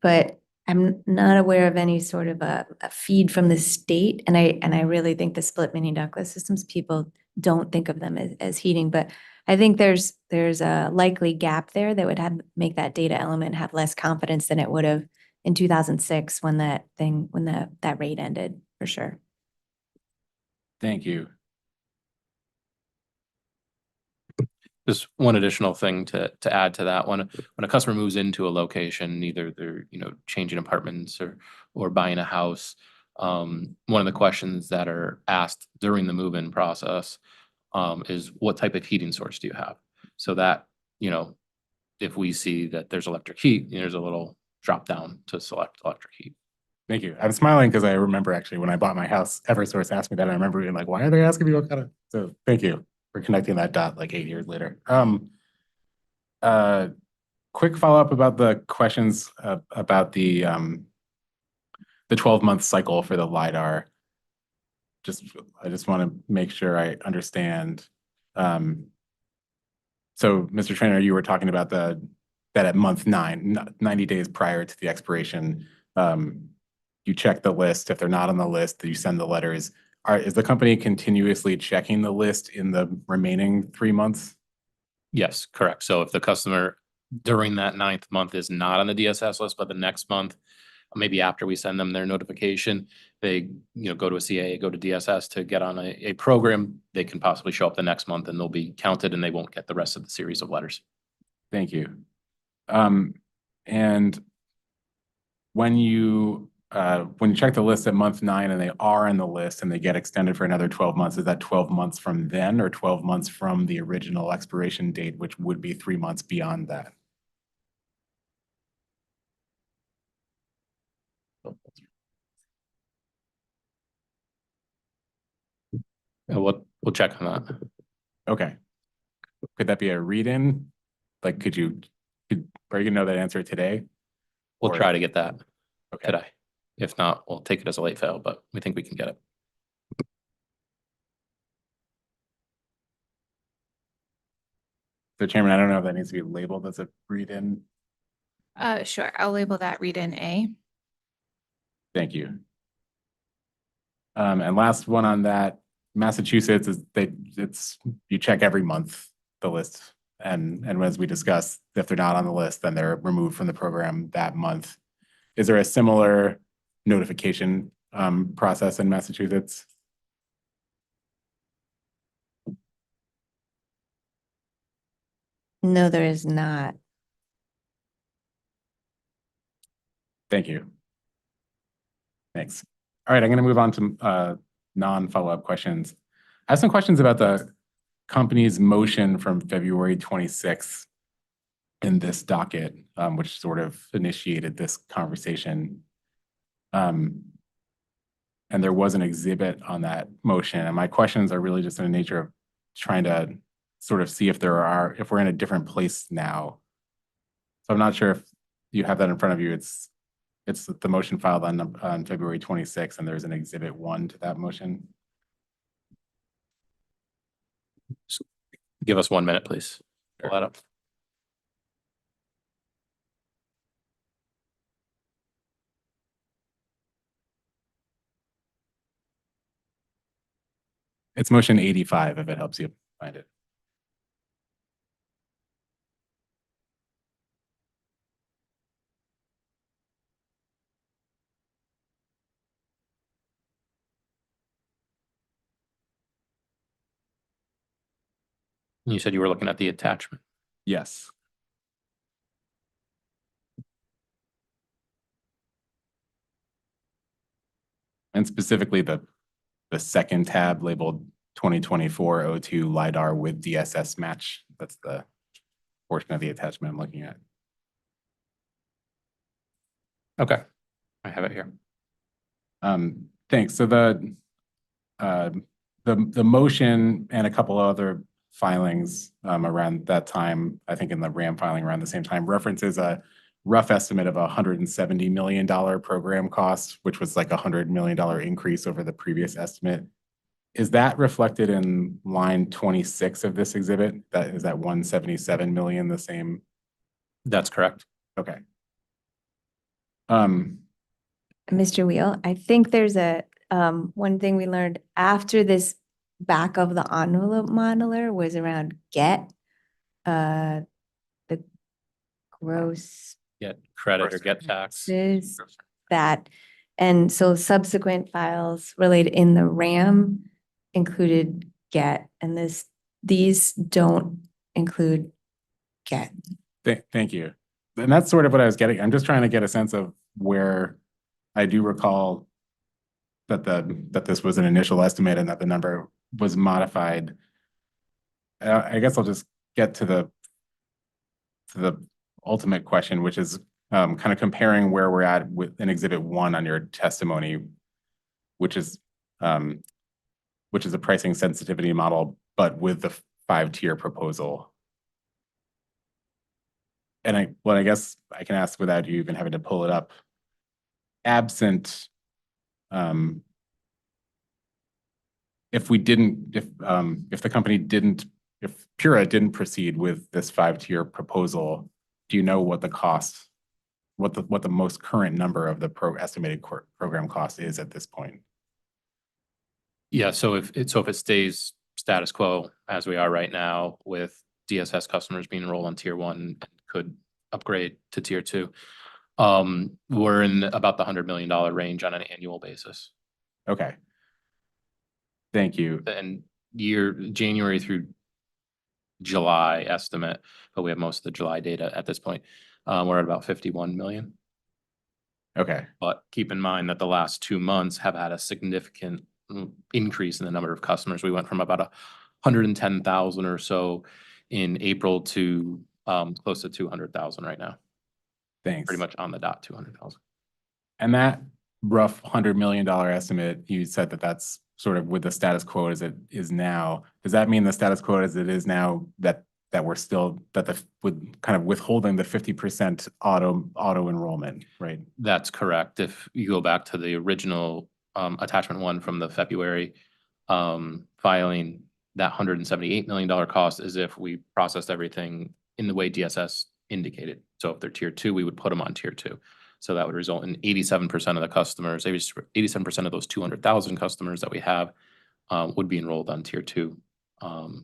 but I'm not aware of any sort of a feed from the state. And I really think the split mini ductless systems people don't think of them as heating, but I think there's a likely gap there that would make that data element have less confidence than it would have in 2006 when that rate ended, for sure. Thank you. Just one additional thing to add to that one. When a customer moves into a location, either they're changing apartments or buying a house, one of the questions that are asked during the move-in process is what type of heating source do you have? So that if we see that there's electric heat, there's a little drop down to select electric heat. Thank you. I'm smiling because I remember actually when I bought my house, Eversource asked me that. I remember being like, why are they asking me what kind of? So thank you for connecting that dot like 8 years later. Quick follow-up about the questions about the 12-month cycle for the LiDAR. I just want to make sure I understand. So Mr. Trainer, you were talking about that at month 9, 90 days prior to the expiration, you check the list. If they're not on the list, you send the letters. Is the company continuously checking the list in the remaining 3 months? Yes, correct. So if the customer during that 9th month is not on the DSS list, but the next month, maybe after we send them their notification, they go to a CA, go to DSS to get on a program, they can possibly show up the next month and they'll be counted and they won't get the rest of the series of letters. Thank you. And when you check the list at month 9 and they are in the list and they get extended for another 12 months, is that 12 months from then or 12 months from the original expiration date, which would be 3 months beyond that? We'll check on that. Okay. Could that be a read-in? Like, are you gonna know that answer today? We'll Or- try to get that Okay. today. If not, we'll take it as a late fail, but we think we can get it. So Chairman, I don't know if that needs to be labeled as a read-in. Sure, I'll label that read in A. Thank you. And last one on that, Massachusetts you check every month, the list. And as we discussed, if they're not on the list, then they're removed from the program that month. Is there a similar notification process in Massachusetts? No, there is not. Thank you. Thanks. All right, I'm going to move on to non-follow-up questions. I have some questions about the company's motion from February 26th in this docket, which sort of initiated this conversation. And there was an exhibit on that motion. And my questions are really just in the nature of trying to sort of see if we're in a different place now. So I'm not sure if you have that in front of you. It's the motion filed on February 26th, and there's an exhibit 1 to that motion. Give us 1 minute, please. Pull that up. It's motion 85, if it helps you find it. You said you were looking at the attachment. Yes. And specifically the second tab labeled 2024-02 LiDAR with DSS match. That's the portion of the attachment I'm looking at. Okay, I have it here. Thanks. So the motion and a couple other filings around that time, I think in the RAM filing around the same time, references a rough estimate of $170 million program cost, which was like $100 million increase over the previous estimate. Is that reflected in line 26 of this exhibit? Is that 177 million the same? That's correct. Okay. Mr. Wheel, I think there's one thing we learned after this back of the envelope modeler was around get the gross Get credit or get tax. taxes that, and so subsequent files related in the RAM included get, and these don't include get. Thank you. And that's sort of what I was getting. I'm just trying to get a sense of where I do recall that this was an initial estimate and that the number was modified. I guess I'll just get to the ultimate question, which is kind of comparing where we're at with in Exhibit 1 on your testimony, which is a pricing sensitivity model, but with the 5-tier proposal. And I guess I can ask without you even having to pull it up. Absent, if the company didn't, if Pura didn't proceed with this 5-tier proposal, do you know what the cost, what the most current number of the estimated program cost is at this point? Yeah, so if it stays status quo as we are right now with DSS customers being enrolled on tier 1 and could upgrade to tier 2, we're in about the $100 million range on an annual basis. Okay. Thank you. And January through July estimate, but we have most of the July data at this point. We're at about 51 million. Okay, But keep in mind that the last 2 months have had a significant increase in the number of customers. We went from about 110,000 or so in April to close to 200,000 right now. thanks. Pretty much on the dot, 200,000. And that rough $100 million estimate, you said that that's sort of with the status quo as it is now. Does that mean the status quo as it is now that we're still, with kind of withholding the 50% auto enrollment, right? That's correct. If you go back to the original attachment 1 from the February filing, that $178 million cost is if we processed everything in the way DSS indicated. So if they're tier 2, we would put them on tier 2. So that would result in 87% of the customers, 87% of those 200,000 customers that we have would be enrolled on tier 2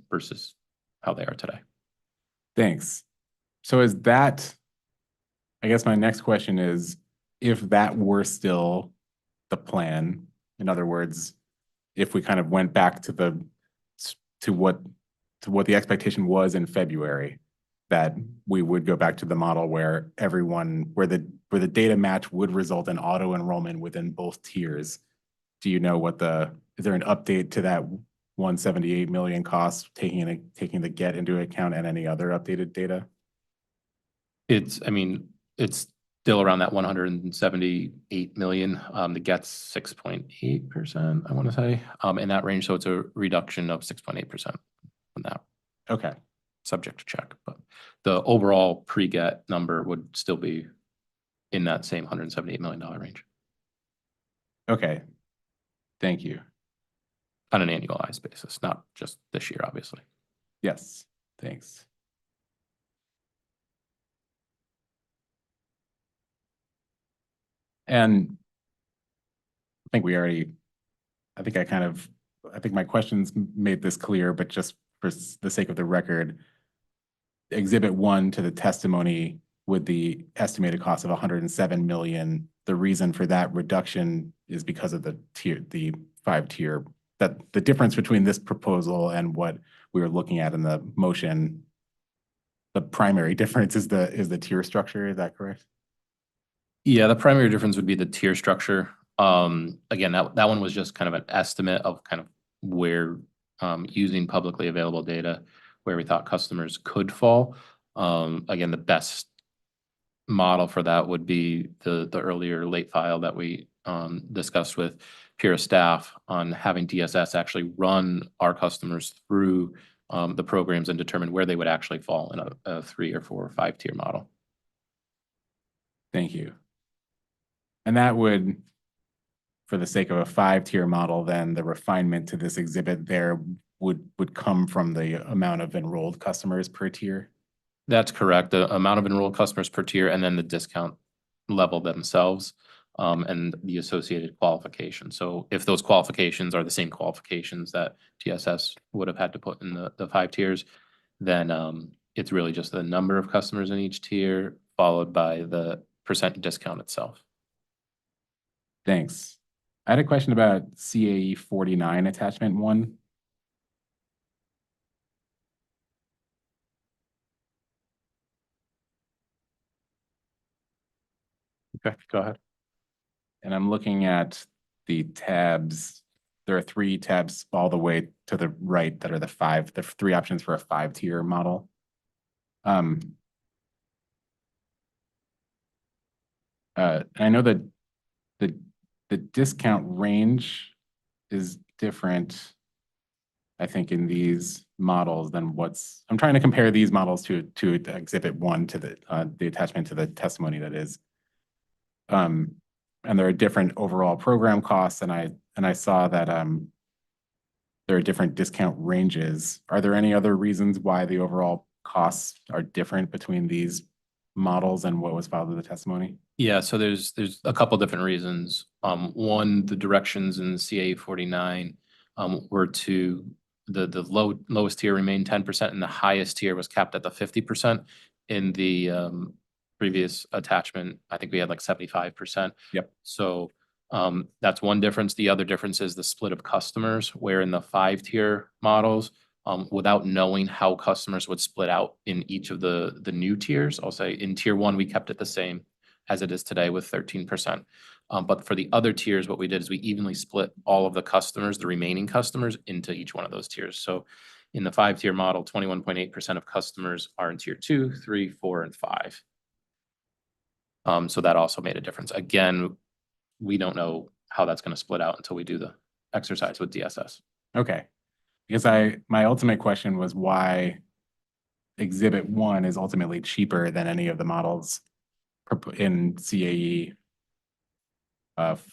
versus how they are today. Thanks. So is that, I guess my next question is, if that were still the plan, in other words, if we kind of went back to what the expectation was in February, that we would go back to the model where where the data match would result in auto enrollment within both tiers. Do you know is there an update to that 178 million cost, taking the GET into account and any other updated data? It's still around that 178 million. The GET's 6.8%, I want to say, in that range. So it's a reduction of 6.8% on that. Okay. Subject to check, but the overall pre-GET number would still be in that same $178 million range. Okay. Thank you. On an annualized basis, not just this year, obviously. Yes, thanks. And I think my questions made this clear, but just for the sake of the record, Exhibit 1 to the testimony with the estimated cost of 107 million, the reason for that reduction is because of the 5-tier. That the difference between this proposal and what we were looking at in the motion, the primary difference is the tier structure. Is that correct? Yeah, the primary difference would be the tier structure. Again, that one was just kind of an estimate of kind of where using publicly available data, where we thought customers could fall. Again, the best model for that would be the earlier late file that we discussed with Pura staff on having DSS actually run our customers through the programs and determine where they would actually fall in a 3 or 4 or 5-tier model. Thank you. And that would, for the sake of a 5-tier model, then the refinement to this exhibit there would come from the amount of enrolled customers per tier? That's correct. The amount of enrolled customers per tier and then the discount level themselves and the associated qualifications. So if those qualifications are the same qualifications that TSS would have had to put in the 5 tiers, then it's really just the number of customers in each tier followed by the percent discount itself. Thanks. I had a question about CAE 49 attachment 1. Okay, go ahead. And I'm looking at the tabs. There are 3 tabs all the way to the right that are the 3 options for a 5-tier model. I know that the discount range is different, I think, in these models than I'm trying to compare these models to Exhibit 1 to the attachment to the testimony that is. And there are different overall program costs, and I saw that there are different discount ranges. Are there any other reasons why the overall costs are different between these models and what was filed in the testimony? Yeah, so there's a couple different reasons. One, the directions in CAE 49 were to the lowest tier remained 10% and the highest tier was capped at the 50%. In the previous attachment, I think we had like 75%. Yep. So that's one difference. The other difference is the split of customers, where in the 5-tier models, without knowing how customers would split out in each of the new tiers, I'll say in tier 1, we kept it the same. as it is today with 13%. But for the other tiers, what we did is we evenly split all of the customers, the remaining customers, into each one of those tiers. So in the 5-tier model, 21.8% of customers are in tier 2, 3, 4, and 5. So that also made a difference. Again, we don't know how that's going to split out until we do the exercise with DSS. Okay. Because my ultimate question was why Exhibit 1 is ultimately cheaper than any of the models in CAE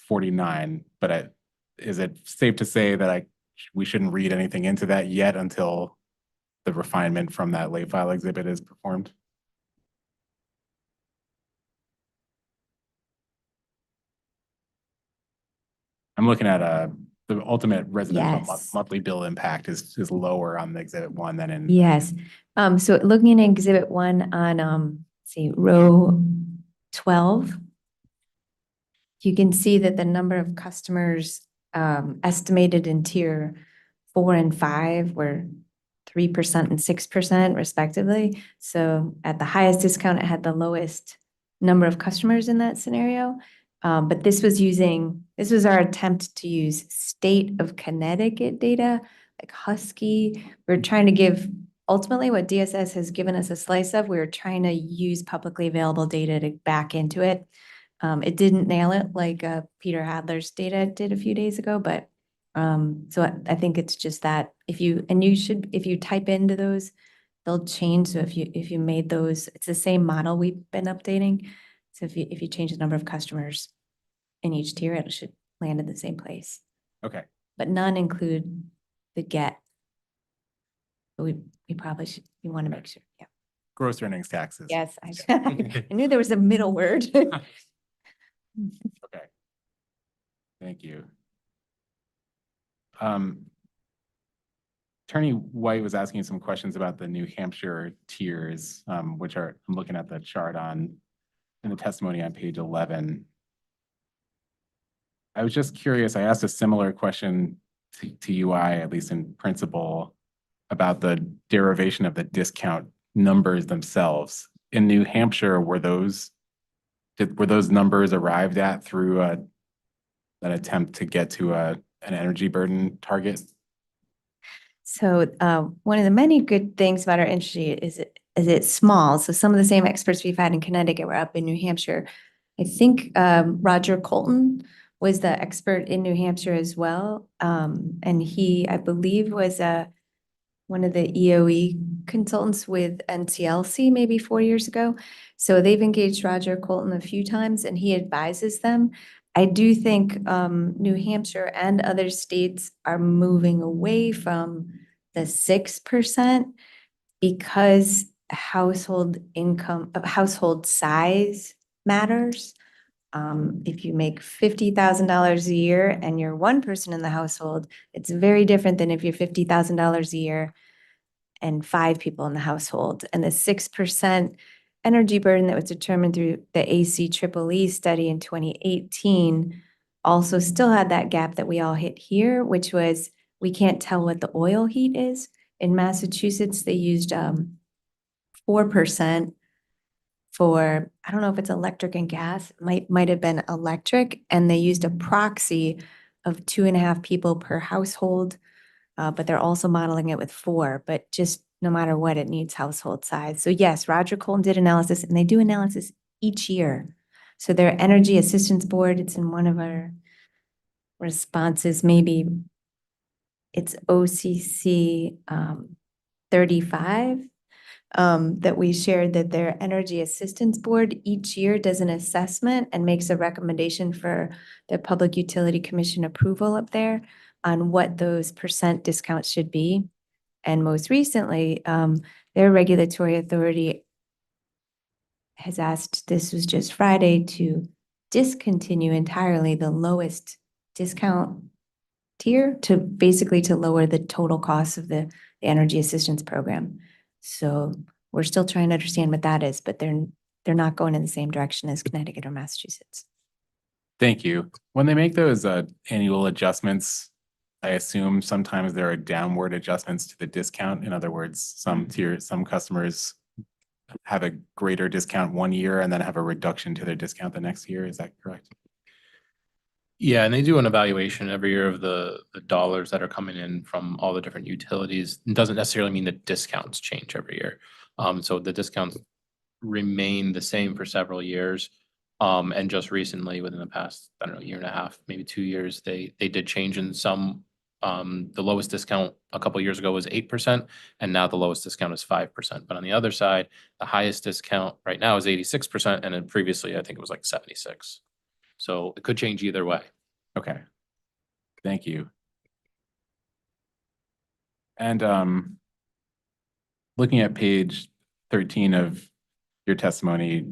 49, but is it safe to say that we shouldn't read anything into that yet until the refinement from that late file exhibit is performed? I'm looking at the ultimate residential Yes. monthly bill impact is lower on the Exhibit 1 than in. Yes. So looking at Exhibit 1 on, let's see, row 12, you can see that the number of customers estimated in tier 4 and 5 were 3% and 6% respectively. So at the highest discount, it had the lowest number of customers in that scenario. But this was our attempt to use state of Connecticut data, like Husky. We're trying to give, ultimately what DSS has given us a slice of, we were trying to use publicly available data to back into it. It didn't nail it like Peter Hadler's data did a few days ago, but so I think it's just that if you type into those, they'll change. So if you made those, it's the same model we've been updating. So if you change the number of customers in each tier, it should land in the same place. Okay. But none include the get. But we probably should, we want to make sure, yeah. Gross earnings taxes. Yes, I knew there was a middle word. Okay. Thank you. Attorney White was asking some questions about the New Hampshire tiers, which are, I'm looking at the chart in the testimony on page 11. I was just curious, I asked a similar question to UI, at least in principle, about the derivation of the discount numbers themselves. In New Hampshire, were those numbers arrived at through an attempt to get to an energy burden target? So one of the many good things about our industry is it's small. So some of the same experts we've had in Connecticut were up in New Hampshire. I think Roger Colton was the expert in New Hampshire as well. And he, I believe, was one of the EOE consultants with NCLC maybe 4 years ago. So they've engaged Roger Colton a few times and he advises them. I do think New Hampshire and other states are moving away from the 6% because household income, household size matters. If you make $50,000 a year and you're one person in the household, it's very different than if you're $50,000 a year and 5 people in the household. And the 6% energy burden that was determined through the ACEEE study in 2018 also still had that gap that we all hit here, which was we can't tell what the oil heat is. In Massachusetts, they used 4% for, I don't know if it's electric and gas, might have been electric, and they used a proxy of 2.5 people per household, but they're also modeling it with 4, but just no matter what, it needs household size. So yes, Roger Colton did analysis, and they do analysis each year. So their Energy Assistance Board, it's in one of our responses, maybe it's OCC 35, that we shared that their Energy Assistance Board each year does an assessment and makes a recommendation for the Public Utility Commission approval up there on what those percent discounts should be. And most recently, their regulatory authority has asked, this was just Friday, to discontinue entirely the lowest discount tier to basically to lower the total cost of the energy assistance program. So we're still trying to understand what that is, but they're not going in the same direction as Connecticut or Massachusetts. Thank you. When they make those annual adjustments, I assume sometimes there are downward adjustments to the discount. In other words, some customers have a greater discount one year and then have a reduction to their discount the next year. Is that correct? Yeah, and they do an evaluation every year of the dollars that are coming in from all the different utilities. It doesn't necessarily mean the discounts change every year. So the discounts remain the same for several years. And just recently, within the past, I don't know, year and a half, maybe 2 years, they did change in some. The lowest discount a couple years ago was 8%, and now the lowest discount is 5%. But on the other side, the highest discount right now is 86%, and then previously I think it was like 76. So it could change either way. Okay. Thank you. And looking at page 13 of your testimony,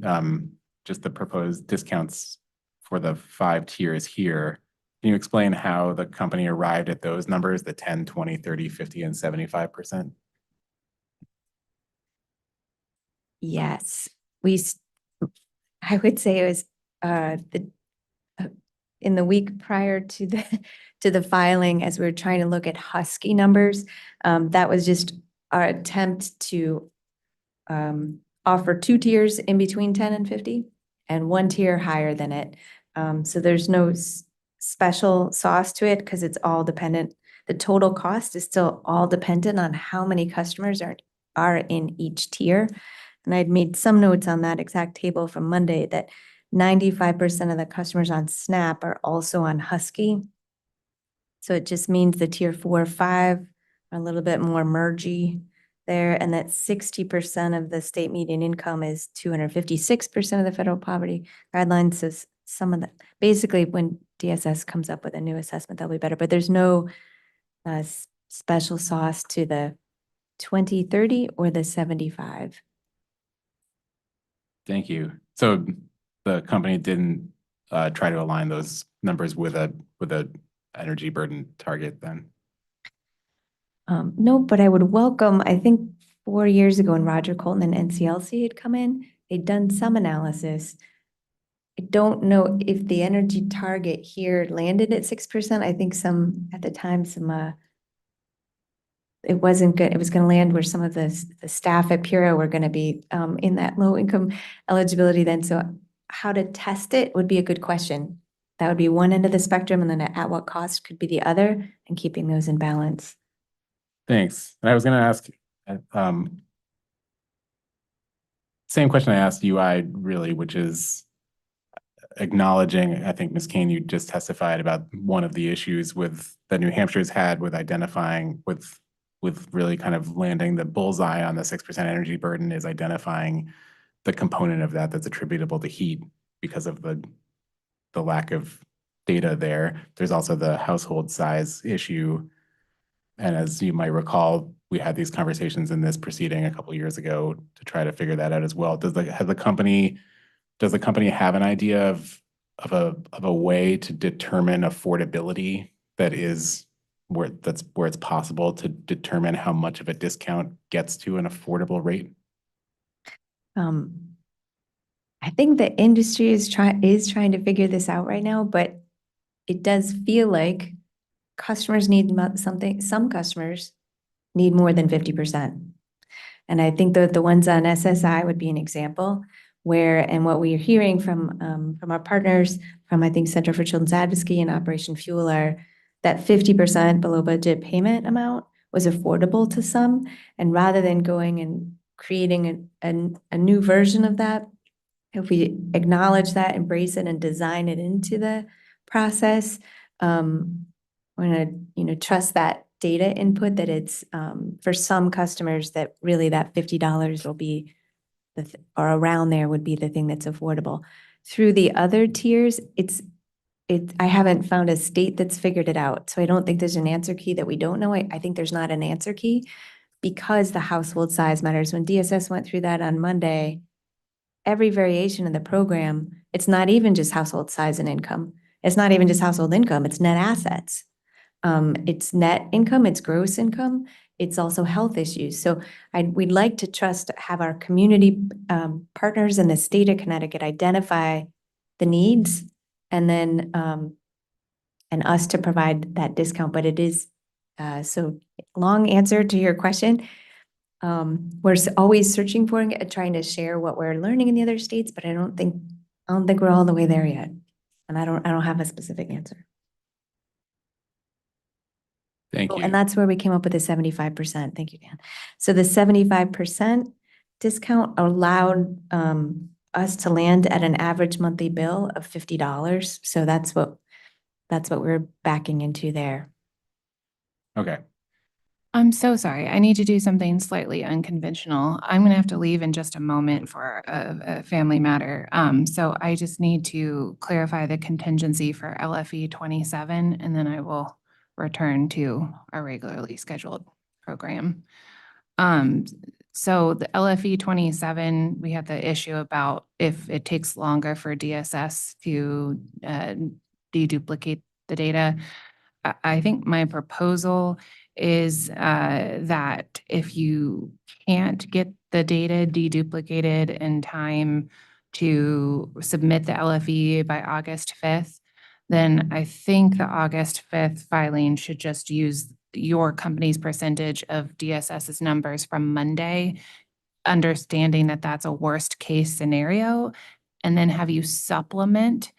just the proposed discounts for the 5 tiers here. Can you explain how the company arrived at those numbers, the 10, 20, 30, 50, and 75%? Yes, I would say it was in the week prior to the filing, as we were trying to look at Husky numbers. That was just our attempt to offer 2 tiers in between 10 and 50 and 1 tier higher than it. So there's no special sauce to it because it's all dependent. The total cost is still all dependent on how many customers are in each tier. And I'd made some notes on that exact table from Monday that 95% of the customers on Snap are also on Husky. So it just means the tier 4 or 5 are a little bit more mergy there, and that 60% of the state median income is 256% of the federal poverty guidelines. So some of the, basically when DSS comes up with a new assessment, that'll be better, but there's no special sauce to the 20, 30 or the 75. Thank you. So the company didn't try to align those numbers with a energy burden target then? No, but I would welcome, I think 4 years ago when Roger Colton and NCLC had come in, they'd done some analysis. I don't know if the energy target here landed at 6%. I think at the time, it wasn't good. It was going to land where some of the staff at Pura were going to be in that low income eligibility then. So how to test it would be a good question. That would be one end of the spectrum, and then at what cost could be the other, and keeping those in balance. Thanks. And I was going to ask, same question I asked UI really, which is acknowledging, I think Ms. Kane, you just testified about one of the issues that New Hampshire's had with identifying, with really kind of landing the bullseye on the 6% energy burden is identifying the component of that that's attributable to heat because of the lack of data there. There's also the household size issue. And as you might recall, we had these conversations in this proceeding a couple of years ago to try to figure that out as well. Does the company have an idea of a way to determine affordability that's where it's possible to determine how much of a discount gets to an affordable rate? I think the industry is trying to figure this out right now, but it does feel like customers need something. Some customers need more than 50%. And I think that the ones on SSI would be an example where, and what we're hearing from our partners, from I think Center for Children's Advocacy and Operation Fuel, are that 50% below budget payment amount was affordable to some. And rather than going and creating a new version of that, if we acknowledge that, embrace it, and design it into the process, we're gonna, trust that data input that it's for some customers that really that $50 will be or around there would be the thing that's affordable. Through the other tiers, I haven't found a state that's figured it out. So I don't think there's an answer key that we don't know. I think there's not an answer key because the household size matters. When DSS went through that on Monday, every variation in the program, it's not even just household size and income. It's not even just household income, it's net assets. It's net income, it's gross income, it's also health issues. So we'd like to have our community partners in the state of Connecticut identify the needs and then and us to provide that discount. But it is, so long answer to your question. We're always searching for and trying to share what we're learning in the other states, but I don't think we're all the way there yet. And I don't have a specific answer. Thank Oh, you. and that's where we came up with the 75%. Thank you, Dan. So the 75% discount allowed us to land at an average monthly bill of $50. So that's what we're backing into there. Okay. I'm so sorry. I need to do something slightly unconventional. I'm going to have to leave in just a moment for a family matter. So I just need to clarify the contingency for LFE 27, and then I will return to our regularly scheduled program. So the LFE 27, we had the issue about if it takes longer for DSS to deduplicate the data. I think my proposal is that if you can't get the data deduplicated in time to submit the LFE by August 5th, then I think the August 5th filing should just use your company's percentage of DSS's numbers from Monday, understanding that that's a worst case scenario, and then have you supplement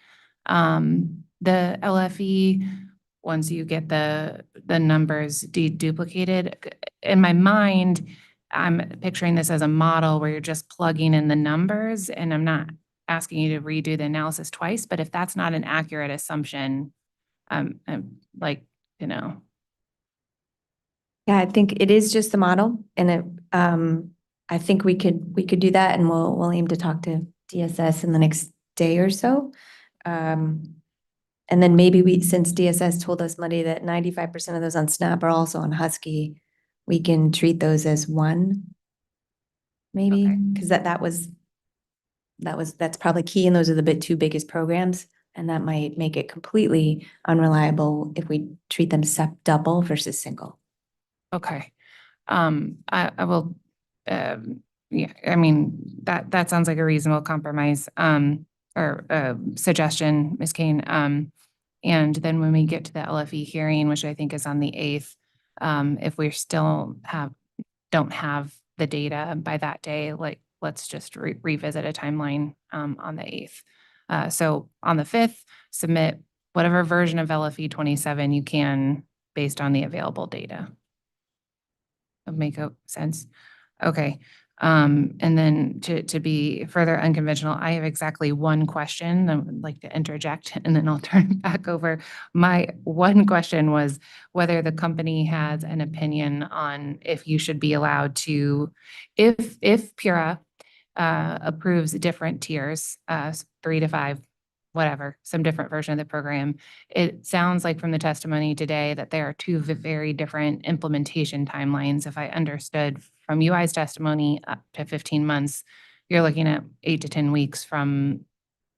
the LFE once you get the numbers deduplicated. In my mind, I'm picturing this as a model where you're just plugging in the numbers, and I'm not asking you to redo the analysis twice, but if that's not an accurate assumption, I'm like, you know. Yeah, I think it is just the model, and I think we could do that, and we'll aim to talk to DSS in the next day or so. And then maybe since DSS told us Monday that 95% of those on Snap are also on Husky, we can treat those as one. Maybe, Okay. because that's probably key, and those are the two biggest programs, and that might make it completely unreliable if we treat them double versus single. Okay. I will, yeah, I mean, that sounds like a reasonable compromise, or suggestion, Ms. Kane. And then when we get to the LFE hearing, which I think is on the 8th, if we still don't have the data by that day, like, let's just revisit a timeline, on the 8th. So on the 5th, submit whatever version of LFE 27 you can based on the available data. Make sense? Okay. And then to be further unconventional, I have exactly one question I would like to interject, and then I'll turn it back over. My one question was whether the company has an opinion on if you should be allowed to, if Pura approves different tiers, 3 to 5, whatever, some different version of the program. It sounds like from the testimony today that there are two very different implementation timelines. If I understood from UI's testimony, up to 15 months, you're looking at 8 to 10 weeks from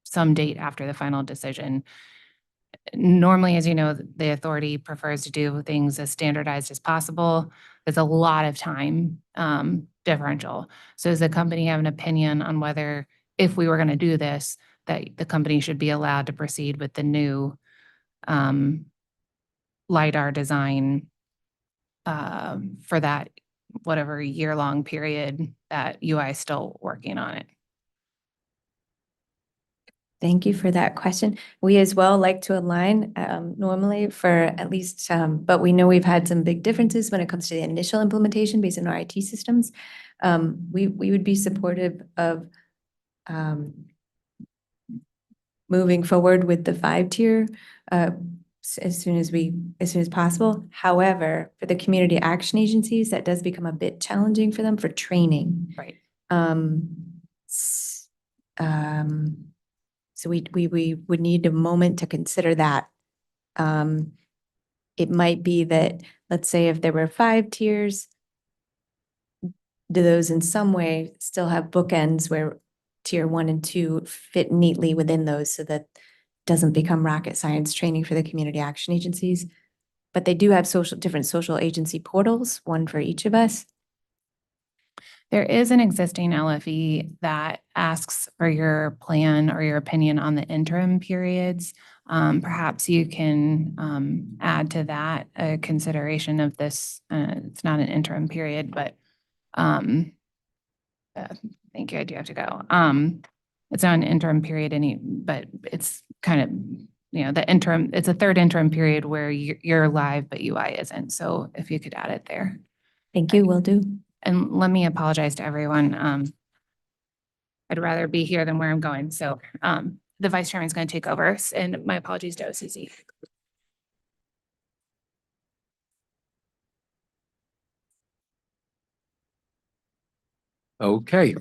some date after the final decision. Normally, as you know, the authority prefers to do things as standardized as possible. There's a lot of time differential. So does the company have an opinion on whether, if we were going to do this, that the company should be allowed to proceed with the new LiDAR design for that whatever year-long period that UI is still working on it? Thank you for that question. We as well like to align normally for at least, but we know we've had some big differences when it comes to the initial implementation based on our IT systems. We would be supportive of moving forward with the 5-tier as soon as possible. However, for the community action agencies, that does become a bit challenging for them for training. Right. So we would need a moment to consider that. It might be that, let's say if there were 5 tiers, do those in some way still have bookends where tier 1 and 2 fit neatly within those so that doesn't become rocket science training for the community action agencies. But they do have different social agency portals, one for each of us. There is an existing LFE that asks for your plan or your opinion on the interim periods. Perhaps you can add to that a consideration of this. It's not an interim period, but Thank you, I do have to go. It's not an interim period but it's kind of, the interim, it's a third interim period where you're live, but UI isn't. So if you could add it there. Thank you, will do. And let me apologize to everyone. I'd rather be here than where I'm going. So the vice chairman is going to take over, and my apologies to OCC. Okay.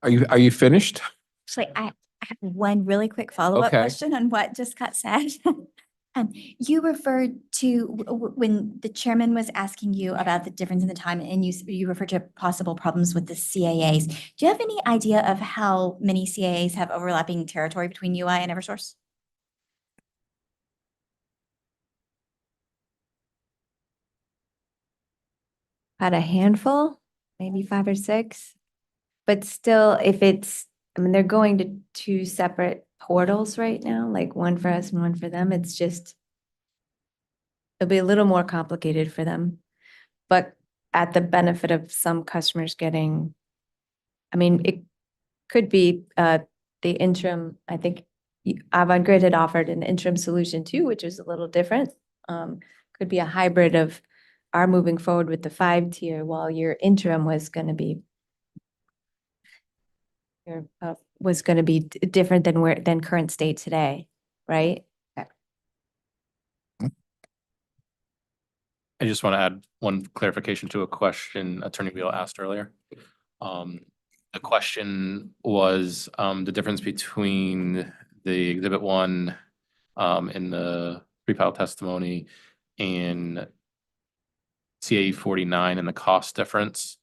Are you finished? Actually, I have one really quick follow-up Okay. question on what just got said. You referred to when the chairman was asking you about the difference in the time, and you referred to possible problems with the CAAs. Do you have any idea of how many CAAs have overlapping territory between UI and Eversource? About a handful, maybe 5 or 6. But still, they're going to 2 separate portals right now, like one for us and one for them. It'll be a little more complicated for them. But at the benefit of some customers getting, it could be the interim, I think Avangrid had offered an interim solution too, which was a little different. Could be a hybrid of our moving forward with the 5-tier while your interim was going to be different than current state today, right? I just want to add one clarification to a question Attorney Wheel asked earlier. The question was the difference between the Exhibit 1 in the pre-file testimony and CAE 49 and the cost difference.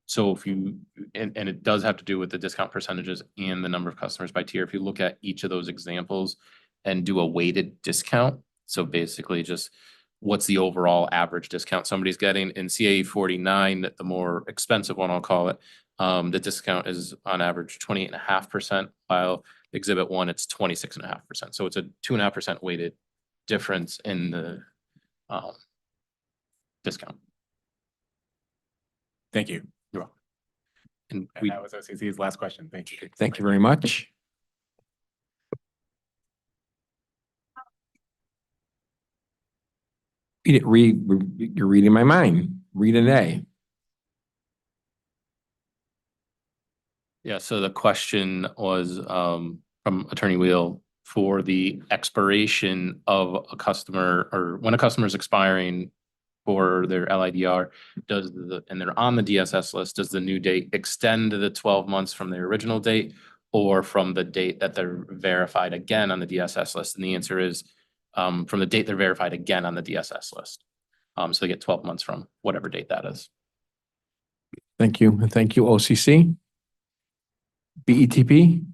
So if you, and it does have to do with the discount percentages and the number of customers by tier. If you look at each of those examples and do a weighted discount, so basically just what's the overall average discount somebody's getting in CAE 49, the more expensive one, I'll call it, the discount is on average 28.5%, while Exhibit 1, it's 26.5%. So it's a 2.5% weighted difference in the discount. Thank you. You're welcome. And And that was OCC's last question. Thank you. Thank you very much. You're reading my mind. Read an A. Yeah, so the question was from Attorney Wheel for the expiration of a customer, or when a customer is expiring for their LIDR, and they're on the DSS list, does the new date extend to the 12 months from the original date or from the date that they're verified again on the DSS list? And the answer is from the date they're verified again on the DSS list. So they get 12 months from whatever date that is. Thank you. And thank you, OCC. BETP.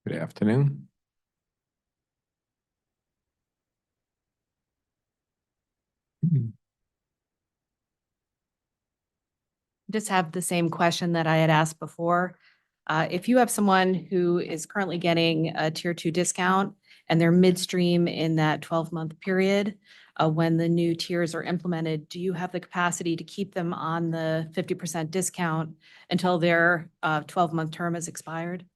Good afternoon. Just have the same question that I had asked before. If you have someone who is currently getting a tier 2 discount and they're midstream in that 12-month period, when the new tiers are implemented, do you have the capacity to keep them on the 50% discount until their 12-month term has expired?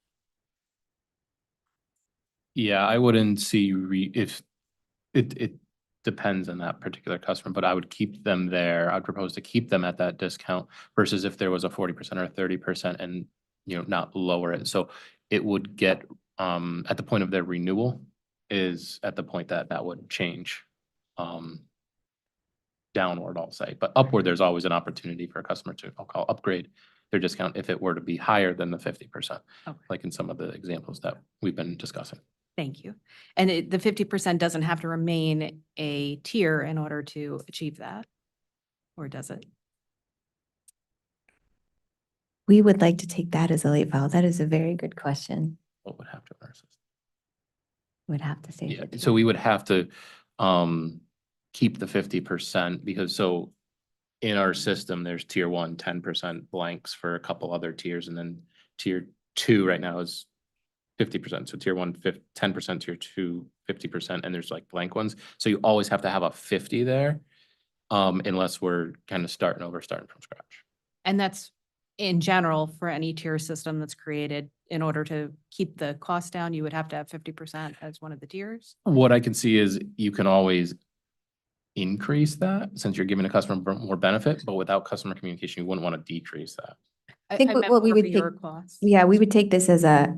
Yeah, I wouldn't see if it depends on that particular customer, but I would keep them there. I'd propose to keep them at that discount versus if there was a 40% or 30% and, not lower it. So it would get at the point of their renewal is at the point that would change downward, I'll say, but upward, there's always an opportunity for a customer to, I'll call, upgrade their discount if it were to be higher than the 50%, like in some of the examples that we've been discussing. Thank you. And the 50% doesn't have to remain a tier in order to achieve that, or does it? We would like to take that as a late file. That is a very good question. What would have to in our system? Would have to say. Yeah, so we would have to keep the 50% because so in our system, there's tier 1, 10% blanks for a couple other tiers, and then tier 2 right now is 50%. So tier 1, 10%, tier 2, 50%, and there's like blank ones. So you always have to have a 50 there, unless we're kind of starting from scratch. And that's in general for any tier system that's created. In order to keep the cost down, you would have to have 50% as one of the tiers. What I can see is you can always increase that since you're giving a customer more benefit, but without customer communication, you wouldn't want to decrease that. I think meant what we more would for your take- costs. Yeah, we would take this as a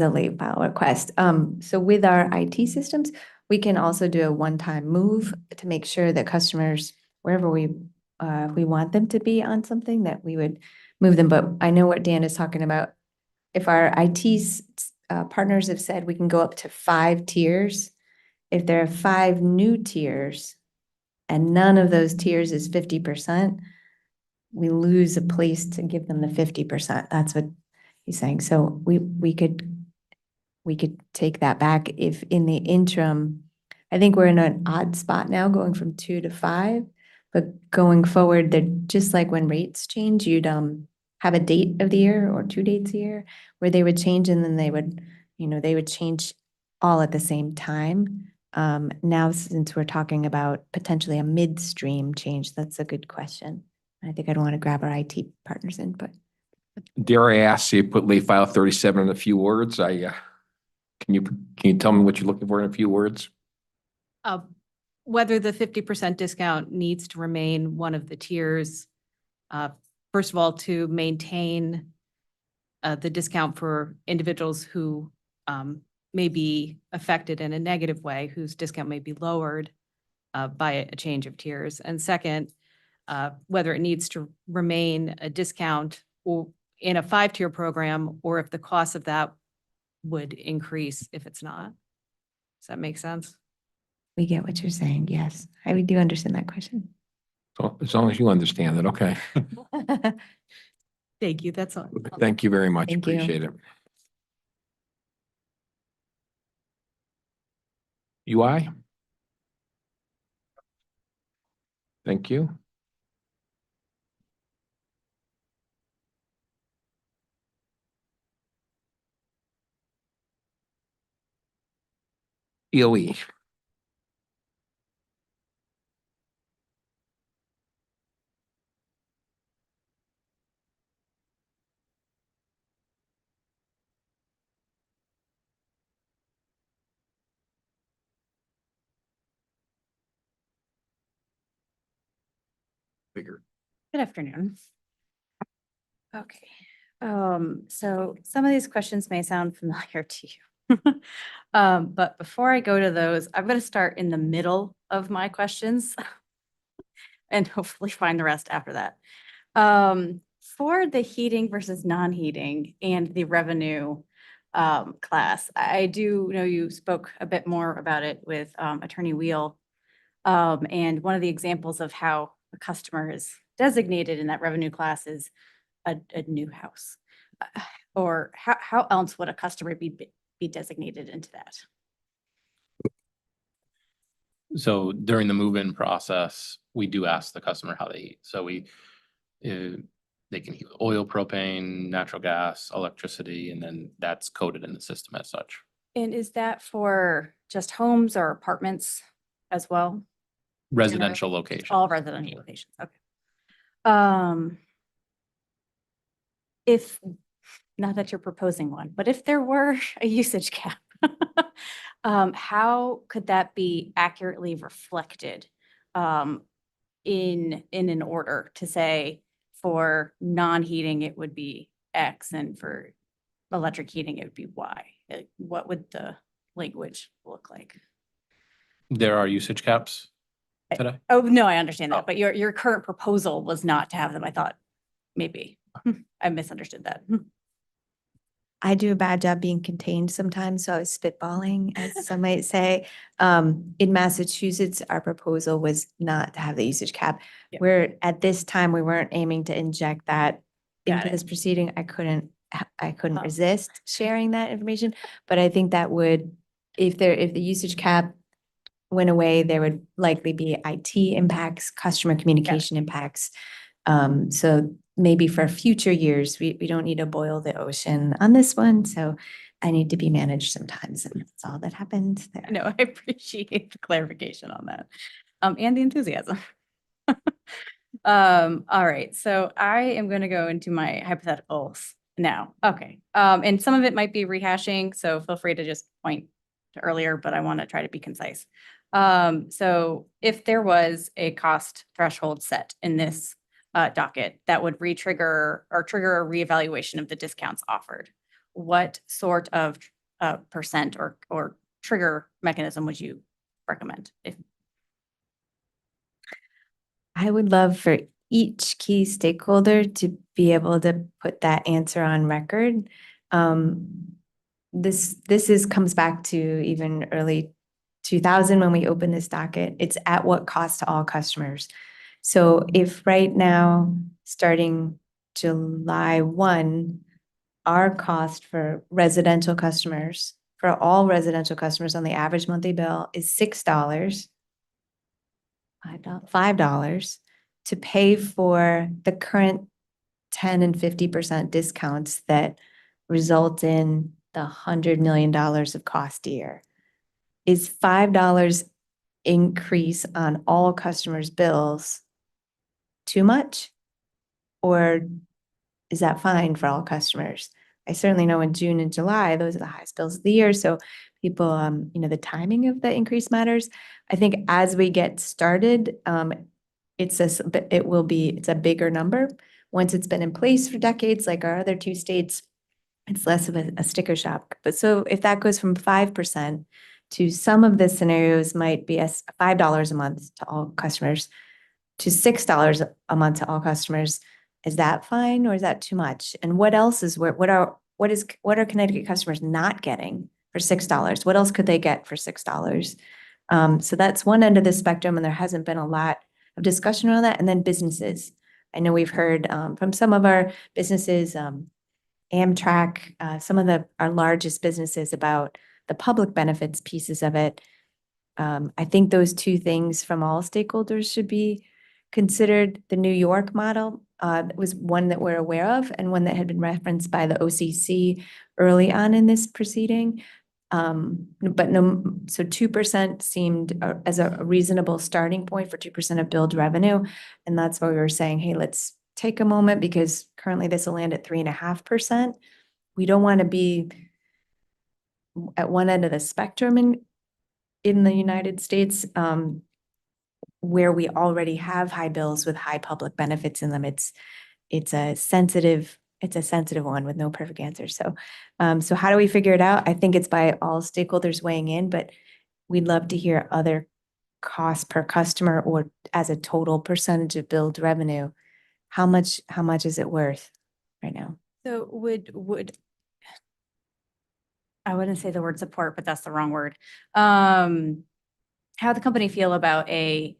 late file request. So with our IT systems, we can also do a one-time move to make sure that customers, wherever we want them to be on something, that we would move them. But I know what Dan is talking about. If our IT partners have said we can go up to 5 tiers, if there are 5 new tiers and none of those tiers is 50%, we lose a place to give them the 50%. That's what he's saying. So we could take that back if in the interim, I think we're in an odd spot now going from 2 to 5, but going forward, they're just like when rates change, you'd have a date of the year or 2 dates a year where they would change and then they would change all at the same time. Now, since we're talking about potentially a midstream change, that's a good question. I think I'd want to grab our IT partners' input. Dare I ask you, put late file 37 in a few words? Can you tell me what you're looking for in a few words? Whether the 50% discount needs to remain one of the tiers. First of all, to maintain the discount for individuals who may be affected in a negative way, whose discount may be lowered by a change of tiers. And second, whether it needs to remain a discount or in a 5-tier program, or if the cost of that would increase if it's not. Does that make sense? We get what you're saying. Yes, we do understand that question. So as long as you understand it, okay. Thank you. That's all. Thank you very much. Thank you. Appreciate it. UI? Thank you. EOE. Bigger. Good afternoon. Okay, so some of these questions may sound familiar to you. But before I go to those, I'm going to start in the middle of my questions and hopefully find the rest after that. For the heating versus non-heating and the revenue class, I do know you spoke a bit more about it with Attorney Wheel. And one of the examples of how a customer is designated in that revenue class is a new house. Or how else would a customer be designated into that? So during the move-in process, we do ask the customer how they heat. So they can heat with oil, propane, natural gas, electricity, and then that's coded in the system as such. And is that for just homes or apartments as well? Residential location. All residential locations, okay. If, not that you're proposing one, but if there were a usage cap, how could that be accurately reflected in an order to say for non-heating, it would be X, and for electric heating, it would be Y? What would the language look like? There are usage caps today. Oh, no, I understand that, but your current proposal was not to have them. I thought maybe I misunderstood that. I do a bad job being contained sometimes, so I was spitballing, as some might say. In Massachusetts, our proposal was not to have the usage cap. Yeah. Where at this time, we weren't aiming to inject that Got into it. this proceeding. I couldn't Oh. resist sharing that information, but I think that would, if the usage cap went away, there would likely be IT impacts, customer communication impacts. So maybe for future years, we don't need to boil the ocean on this one. So I need to be managed sometimes, and that's all that happened there. No, I appreciate the clarification on that, and the enthusiasm. All right, so I am gonna go into my hypotheticals now. Okay, and some of it might be rehashing, so feel free to just point to earlier, but I want to try to be concise. So if there was a cost threshold set in this docket that would re-trigger or trigger a reevaluation of the discounts offered, what sort of percent or trigger mechanism would you recommend? If I would love for each key stakeholder to be able to put that answer on record. This comes back to even early 2000 when we opened this docket. It's at what cost to all customers. So if right now, starting July 1, our cost for residential customers, for all residential customers on the average monthly bill is $6, $5 to pay for the current 10 and 50% discounts that result in the $100 million of cost a year. Is $5 increase on all customers' bills too much? Or is that fine for all customers? I certainly know in June and July, those are the highest bills of the year. So people, the timing of the increase matters. I think as we get started, it's a bigger number. Once it's been in place for decades, like our other two states, it's less of a sticker shock. But so if that goes from 5% to some of the scenarios might be as $5 a month to all customers to $6 a month to all customers, is that fine or is that too much? And what else is what are Connecticut customers not getting for $6? What else could they get for $6? So that's one end of the spectrum, and there hasn't been a lot of discussion around that. And then businesses. I know we've heard from some of our businesses, Amtrak, some of our largest businesses about the public benefits pieces of it. I think those two things from all stakeholders should be considered. The New York model was one that we're aware of and one that had been referenced by the OCC early on in this proceeding. But no, so 2% seemed as a reasonable starting point for 2% of billed revenue. And that's why we were saying, hey, let's take a moment because currently this will land at 3.5%. We don't want to be at one end of the spectrum in the United States, where we already have high bills with high public benefits in them. It's a sensitive one with no perfect answer. So how do we figure it out? I think it's by all stakeholders weighing in, but we'd love to hear other costs per customer or as a total percentage of billed revenue. How much is it worth right now? So would I wouldn't say the word support, but that's the wrong word. How the company feel about a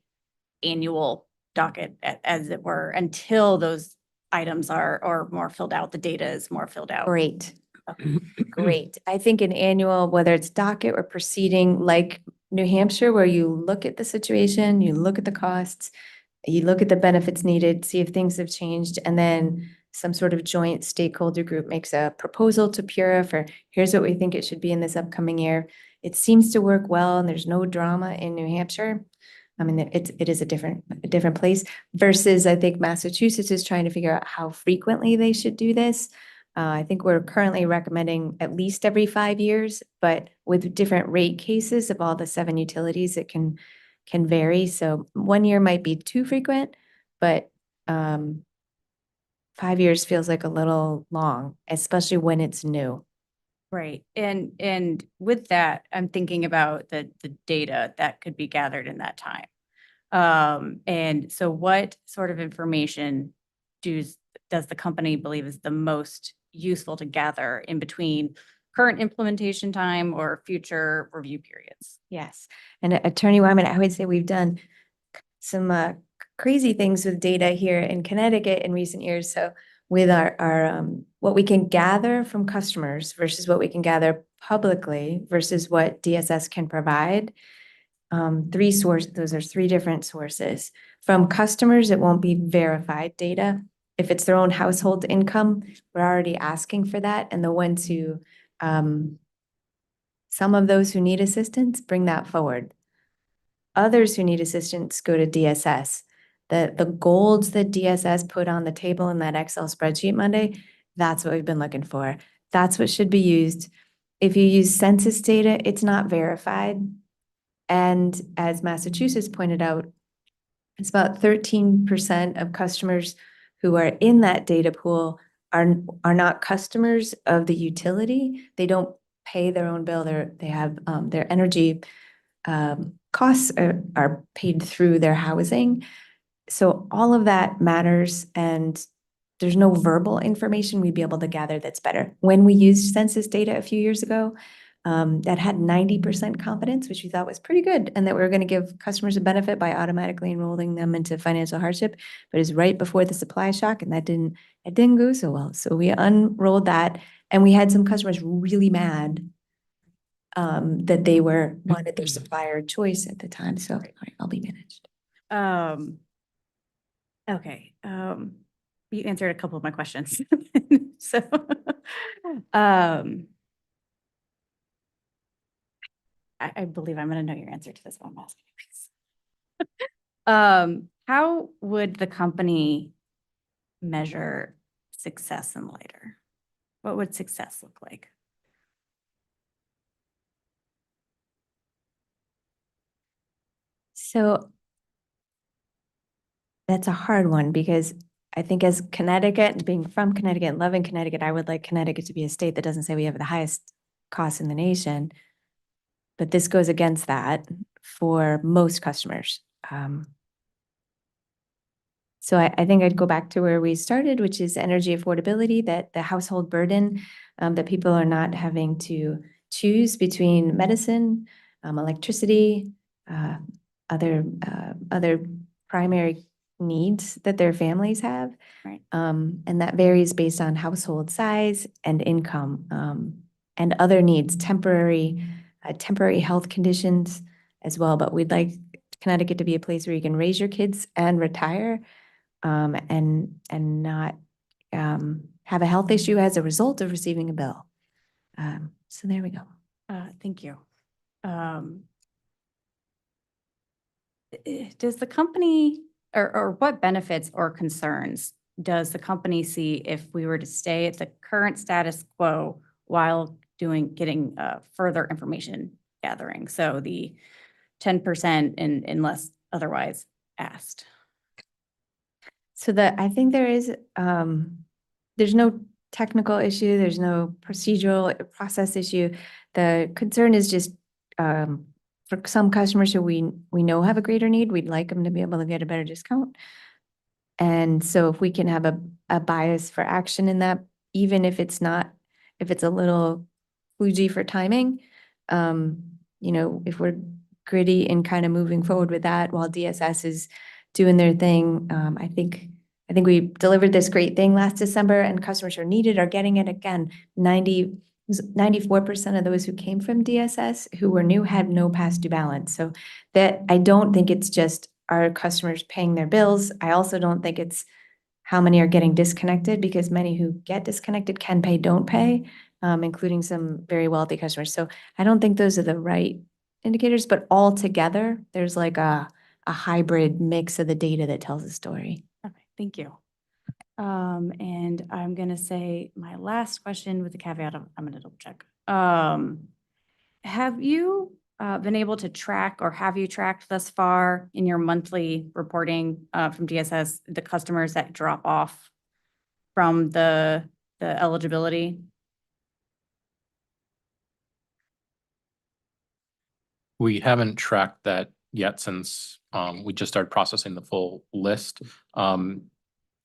annual docket, as it were, until those items are more filled out, the data is more filled out? Great. Great. I think an annual, whether it's docket or proceeding like New Hampshire, where you look at the situation, you look at the costs, you look at the benefits needed, see if things have changed, and then some sort of joint stakeholder group makes a proposal to Pura for here's what we think it should be in this upcoming year. It seems to work well and there's no drama in New Hampshire. I mean, it is a different place versus I think Massachusetts is trying to figure out how frequently they should do this. I think we're currently recommending at least every 5 years, but with different rate cases of all the 7 utilities, it can vary. So 1 year might be too frequent, but 5 years feels like a little long, especially when it's new. Right. And with that, I'm thinking about the data that could be gathered in that time. And so what sort of information does the company believe is the most useful to gather in between current implementation time or future review periods? Yes. And Attorney Wyman, I would say we've done some crazy things with data here in Connecticut in recent years. So with our what we can gather from customers versus what we can gather publicly versus what DSS can provide. Those are 3 different sources. From customers, it won't be verified data. If it's their own household income, we're already asking for that. And the ones who Some of those who need assistance, bring that forward. Others who need assistance go to DSS. The goals that DSS put on the table in that Excel spreadsheet Monday, that's what we've been looking for. That's what should be used. If you use census data, it's not verified. And as Massachusetts pointed out, it's about 13% of customers who are in that data pool are not customers of the utility. They don't pay their own bill. They have their energy costs are paid through their housing. So all of that matters, and there's no verbal information we'd be able to gather that's better. When we used census data a few years ago, that had 90% confidence, which we thought was pretty good, and that we were going to give customers a benefit by automatically enrolling them into financial hardship. But it was right before the supply shock, and it didn't go so well. So we unrolled that, and we had some customers really mad that they wanted their supplier choice at the time. So I'll be managed. Okay, you answered a couple of my questions. So, I believe I'm gonna know your answer to this one. I'm asking you. How would the company measure success in lighter? What would success look like? So that's a hard one because I think as Connecticut, being from Connecticut, loving Connecticut, I would like Connecticut to be a state that doesn't say we have the highest costs in the nation. But this goes against that for most customers. So I think I'd go back to where we started, which is energy affordability, that the household burden, that people are not having to choose between medicine, electricity, other primary needs that their families have. Right. And that varies based on household size and income, and other needs, temporary health conditions as well. But we'd like Connecticut to be a place where you can raise your kids and retire, and not have a health issue as a result of receiving a bill. So there we go. Thank you. Does the company, or what benefits or concerns does the company see if we were to stay at the current status quo while getting further information gathering? So the 10% unless otherwise asked. So I think there's no technical issue, there's no procedural process issue. The concern is just for some customers who we know have a greater need, we'd like them to be able to get a better discount. And so if we can have a bias for action in that, even if it's a little kludgy for timing, if we're gritty in kind of moving forward with that while DSS is doing their thing, I think we delivered this great thing last December, and customers who need it are getting it again. 94% of those who came from DSS who were new had no past due balance. So that, I don't think it's just our customers paying their bills. I also don't think it's how many are getting disconnected, because many who get disconnected can pay, don't pay, including some very wealthy customers. So I don't think those are the right indicators, but all together, there's like a hybrid mix of the data that tells a story. Okay, thank you. And I'm gonna say my last question with the caveat of, I'm gonna double check. Have you been able to track, or have you tracked thus far in your monthly reporting from DSS, the customers that drop off from the eligibility? We haven't tracked that yet since we just started processing the full list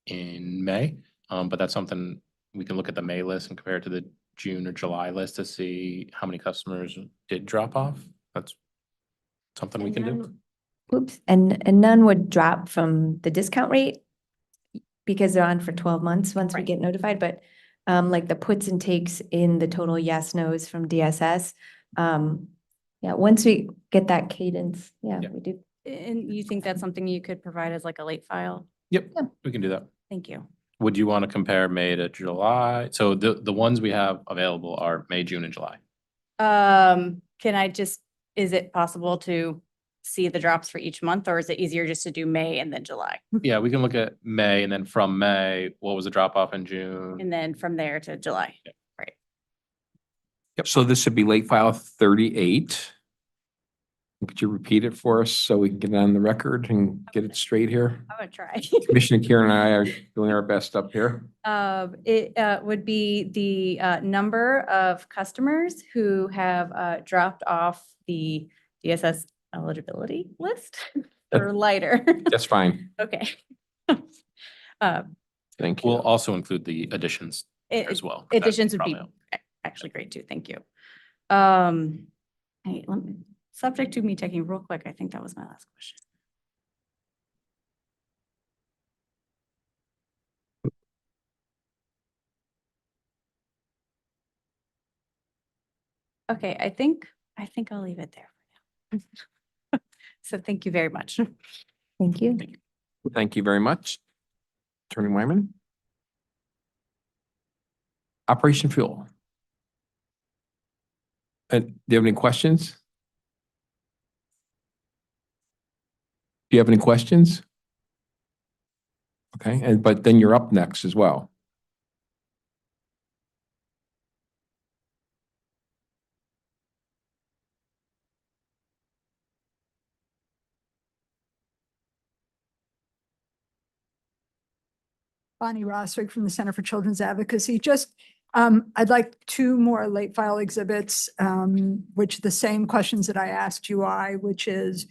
in May. But that's something we can look at the May list and compare it to the June or July list to see how many customers did drop off. That's something we can do. Oops, and none would drop from the discount rate because they're on for 12 months once we get notified, but like the puts and takes in the total yes, nos from DSS. Yeah, once we get that cadence, we do. And you think that's something you could provide as like a late file? Yep, we can do that. Thank you. Would you want to compare May to July? So the ones we have available are May, June, and July. Can I just, is it possible to see the drops for each month, or is it easier just to do May and then July? Yeah, we can look at May, and then from May, what was the drop off in June? And then from there to July? Right. Yep, so this would be late file 38. Could you repeat it for us so we can get it on the record and get it straight here? I'm gonna try. Commissioner Karen and I are doing our best up here. It would be the number of customers who have dropped off the DSS eligibility list or lighter. That's fine. Okay. Thank you. We'll also include the additions as well. Additions would be Probably. actually great too. Thank you. Hey, subject to me taking real quick. I think that was my last question. Okay, I think I'll leave it there for now. So thank you very much. Thank you. Thank you very much. Attorney Wyman. Operation Fuel. Do you have any questions? Do you have any questions? Okay, but then you're up next as well. Bonnie Roswick from the Center for Children's Advocacy. Just, I'd like 2 more late file exhibits, which the same questions that I asked UI, which is,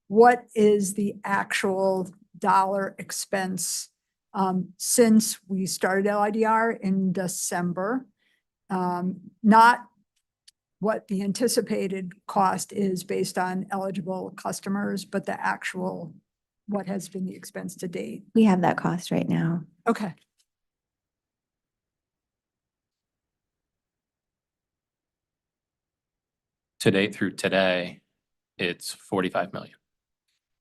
what is the actual dollar expense since we started LIDR in December? Not what the anticipated cost is based on eligible customers, but the actual, what has been the expense to date. We have that cost right now. Okay. To date through today, it's 45 million.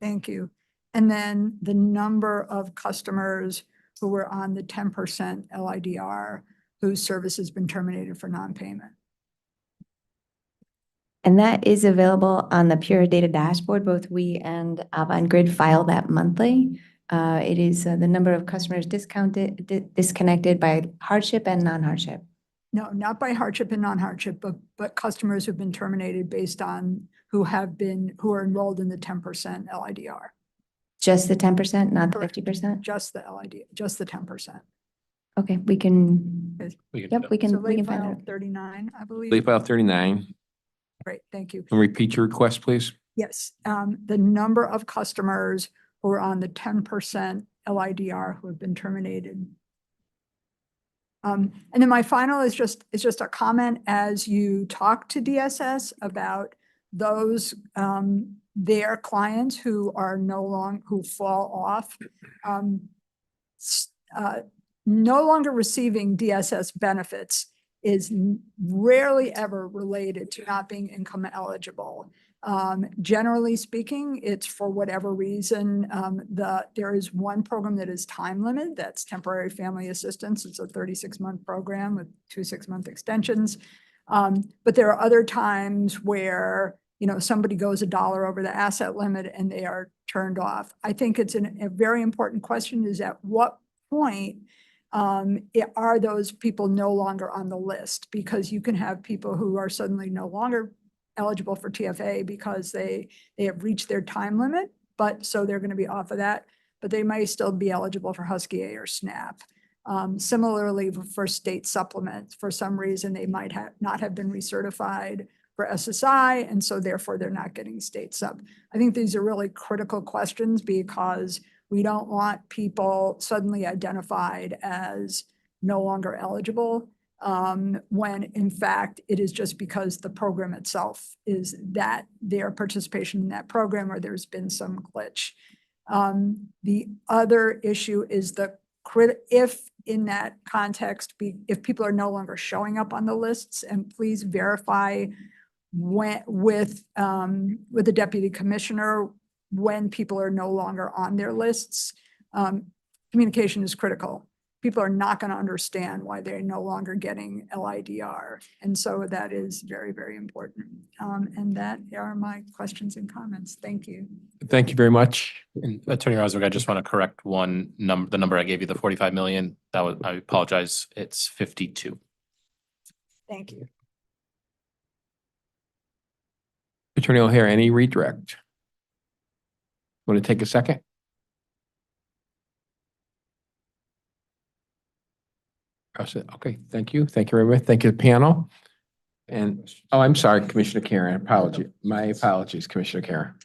Thank you. And then the number of customers who were on the 10% LIDR whose service has been terminated for non-payment. And that is available on the Pure Data dashboard. Both we and Avangrid file that monthly. It is the number of customers disconnected by hardship and non-hardship. No, not by hardship and non-hardship, but customers who've been terminated based on who are enrolled in the 10% LIDR. Just the 10%, not the 50%? Just the LID, just the 10%. Okay, we can, We can yep, we So can late find file out. 39, I believe. Late file 39. Great, thank you. And repeat your request, please. Yes, the number of customers who are on the 10% LIDR who have been terminated. And then my final is just a comment as you talk to DSS about those their clients who are who fall off, no longer receiving DSS benefits is rarely ever related to not being income eligible. Generally speaking, it's for whatever reason. There is one program that is time limited, that's temporary family assistance. It's a 36-month program with 2 6-month extensions. But there are other times where, somebody goes $1 over the asset limit and they are turned off. I think it's a very important question is at what point are those people no longer on the list? Because you can have people who are suddenly no longer eligible for TFA because they have reached their time limit, but so they're going to be off of that, but they may still be eligible for Husky A or SNAP. Similarly, for state supplements, for some reason, they might not have been recertified for SSI, and so therefore they're not getting state sub. I think these are really critical questions because we don't want people suddenly identified as no longer eligible when in fact it is just because the program itself is that their participation in that program or there's been some glitch. The other issue is if in that context, if people are no longer showing up on the lists, and please verify with the deputy commissioner when people are no longer on their lists. Communication is critical. people are not going to understand why they're no longer getting LIDR. And so that is very, very important. And that are my questions and comments. Thank you. Thank you very much. And Attorney Rosberg, I just want to correct one number, the number I gave you, the 45 million, that was, I apologize, it's 52. Thank you. Attorney O'Hare, any redirect? Want to take a second? Okay, thank you. Thank you very much. Thank you, panel. And, oh, I'm sorry, Commissioner Karen, apology. My apologies, Commissioner Karen.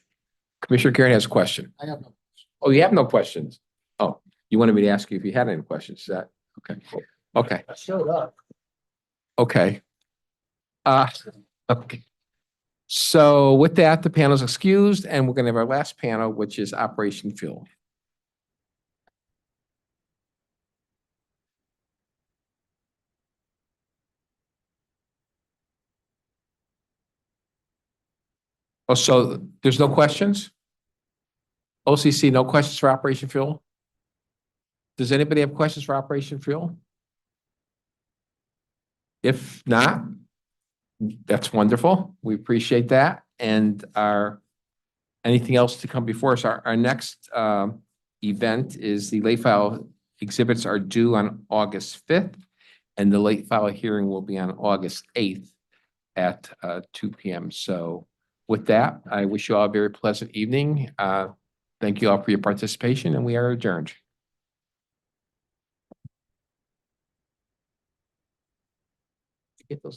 Commissioner Karen has a question. I have no. Oh, you have no questions? Oh, you wanted me to ask you if you had any questions, is that, okay, okay, I showed up. okay. Okay. So with that, the panel is excused, and we're gonna have our last panel, which is Operation Fuel. Oh, so there's no questions? OCC, no questions for Operation Fuel? Does anybody have questions for Operation Fuel? If not, that's wonderful. We appreciate that. And anything else to come before us? Our next event is the late file exhibits are due on August 5th, and the late file hearing will be on August 8th at 2 p.m. So with that, I wish you all a very pleasant evening. Thank you all for your participation, and we are adjourned. Get those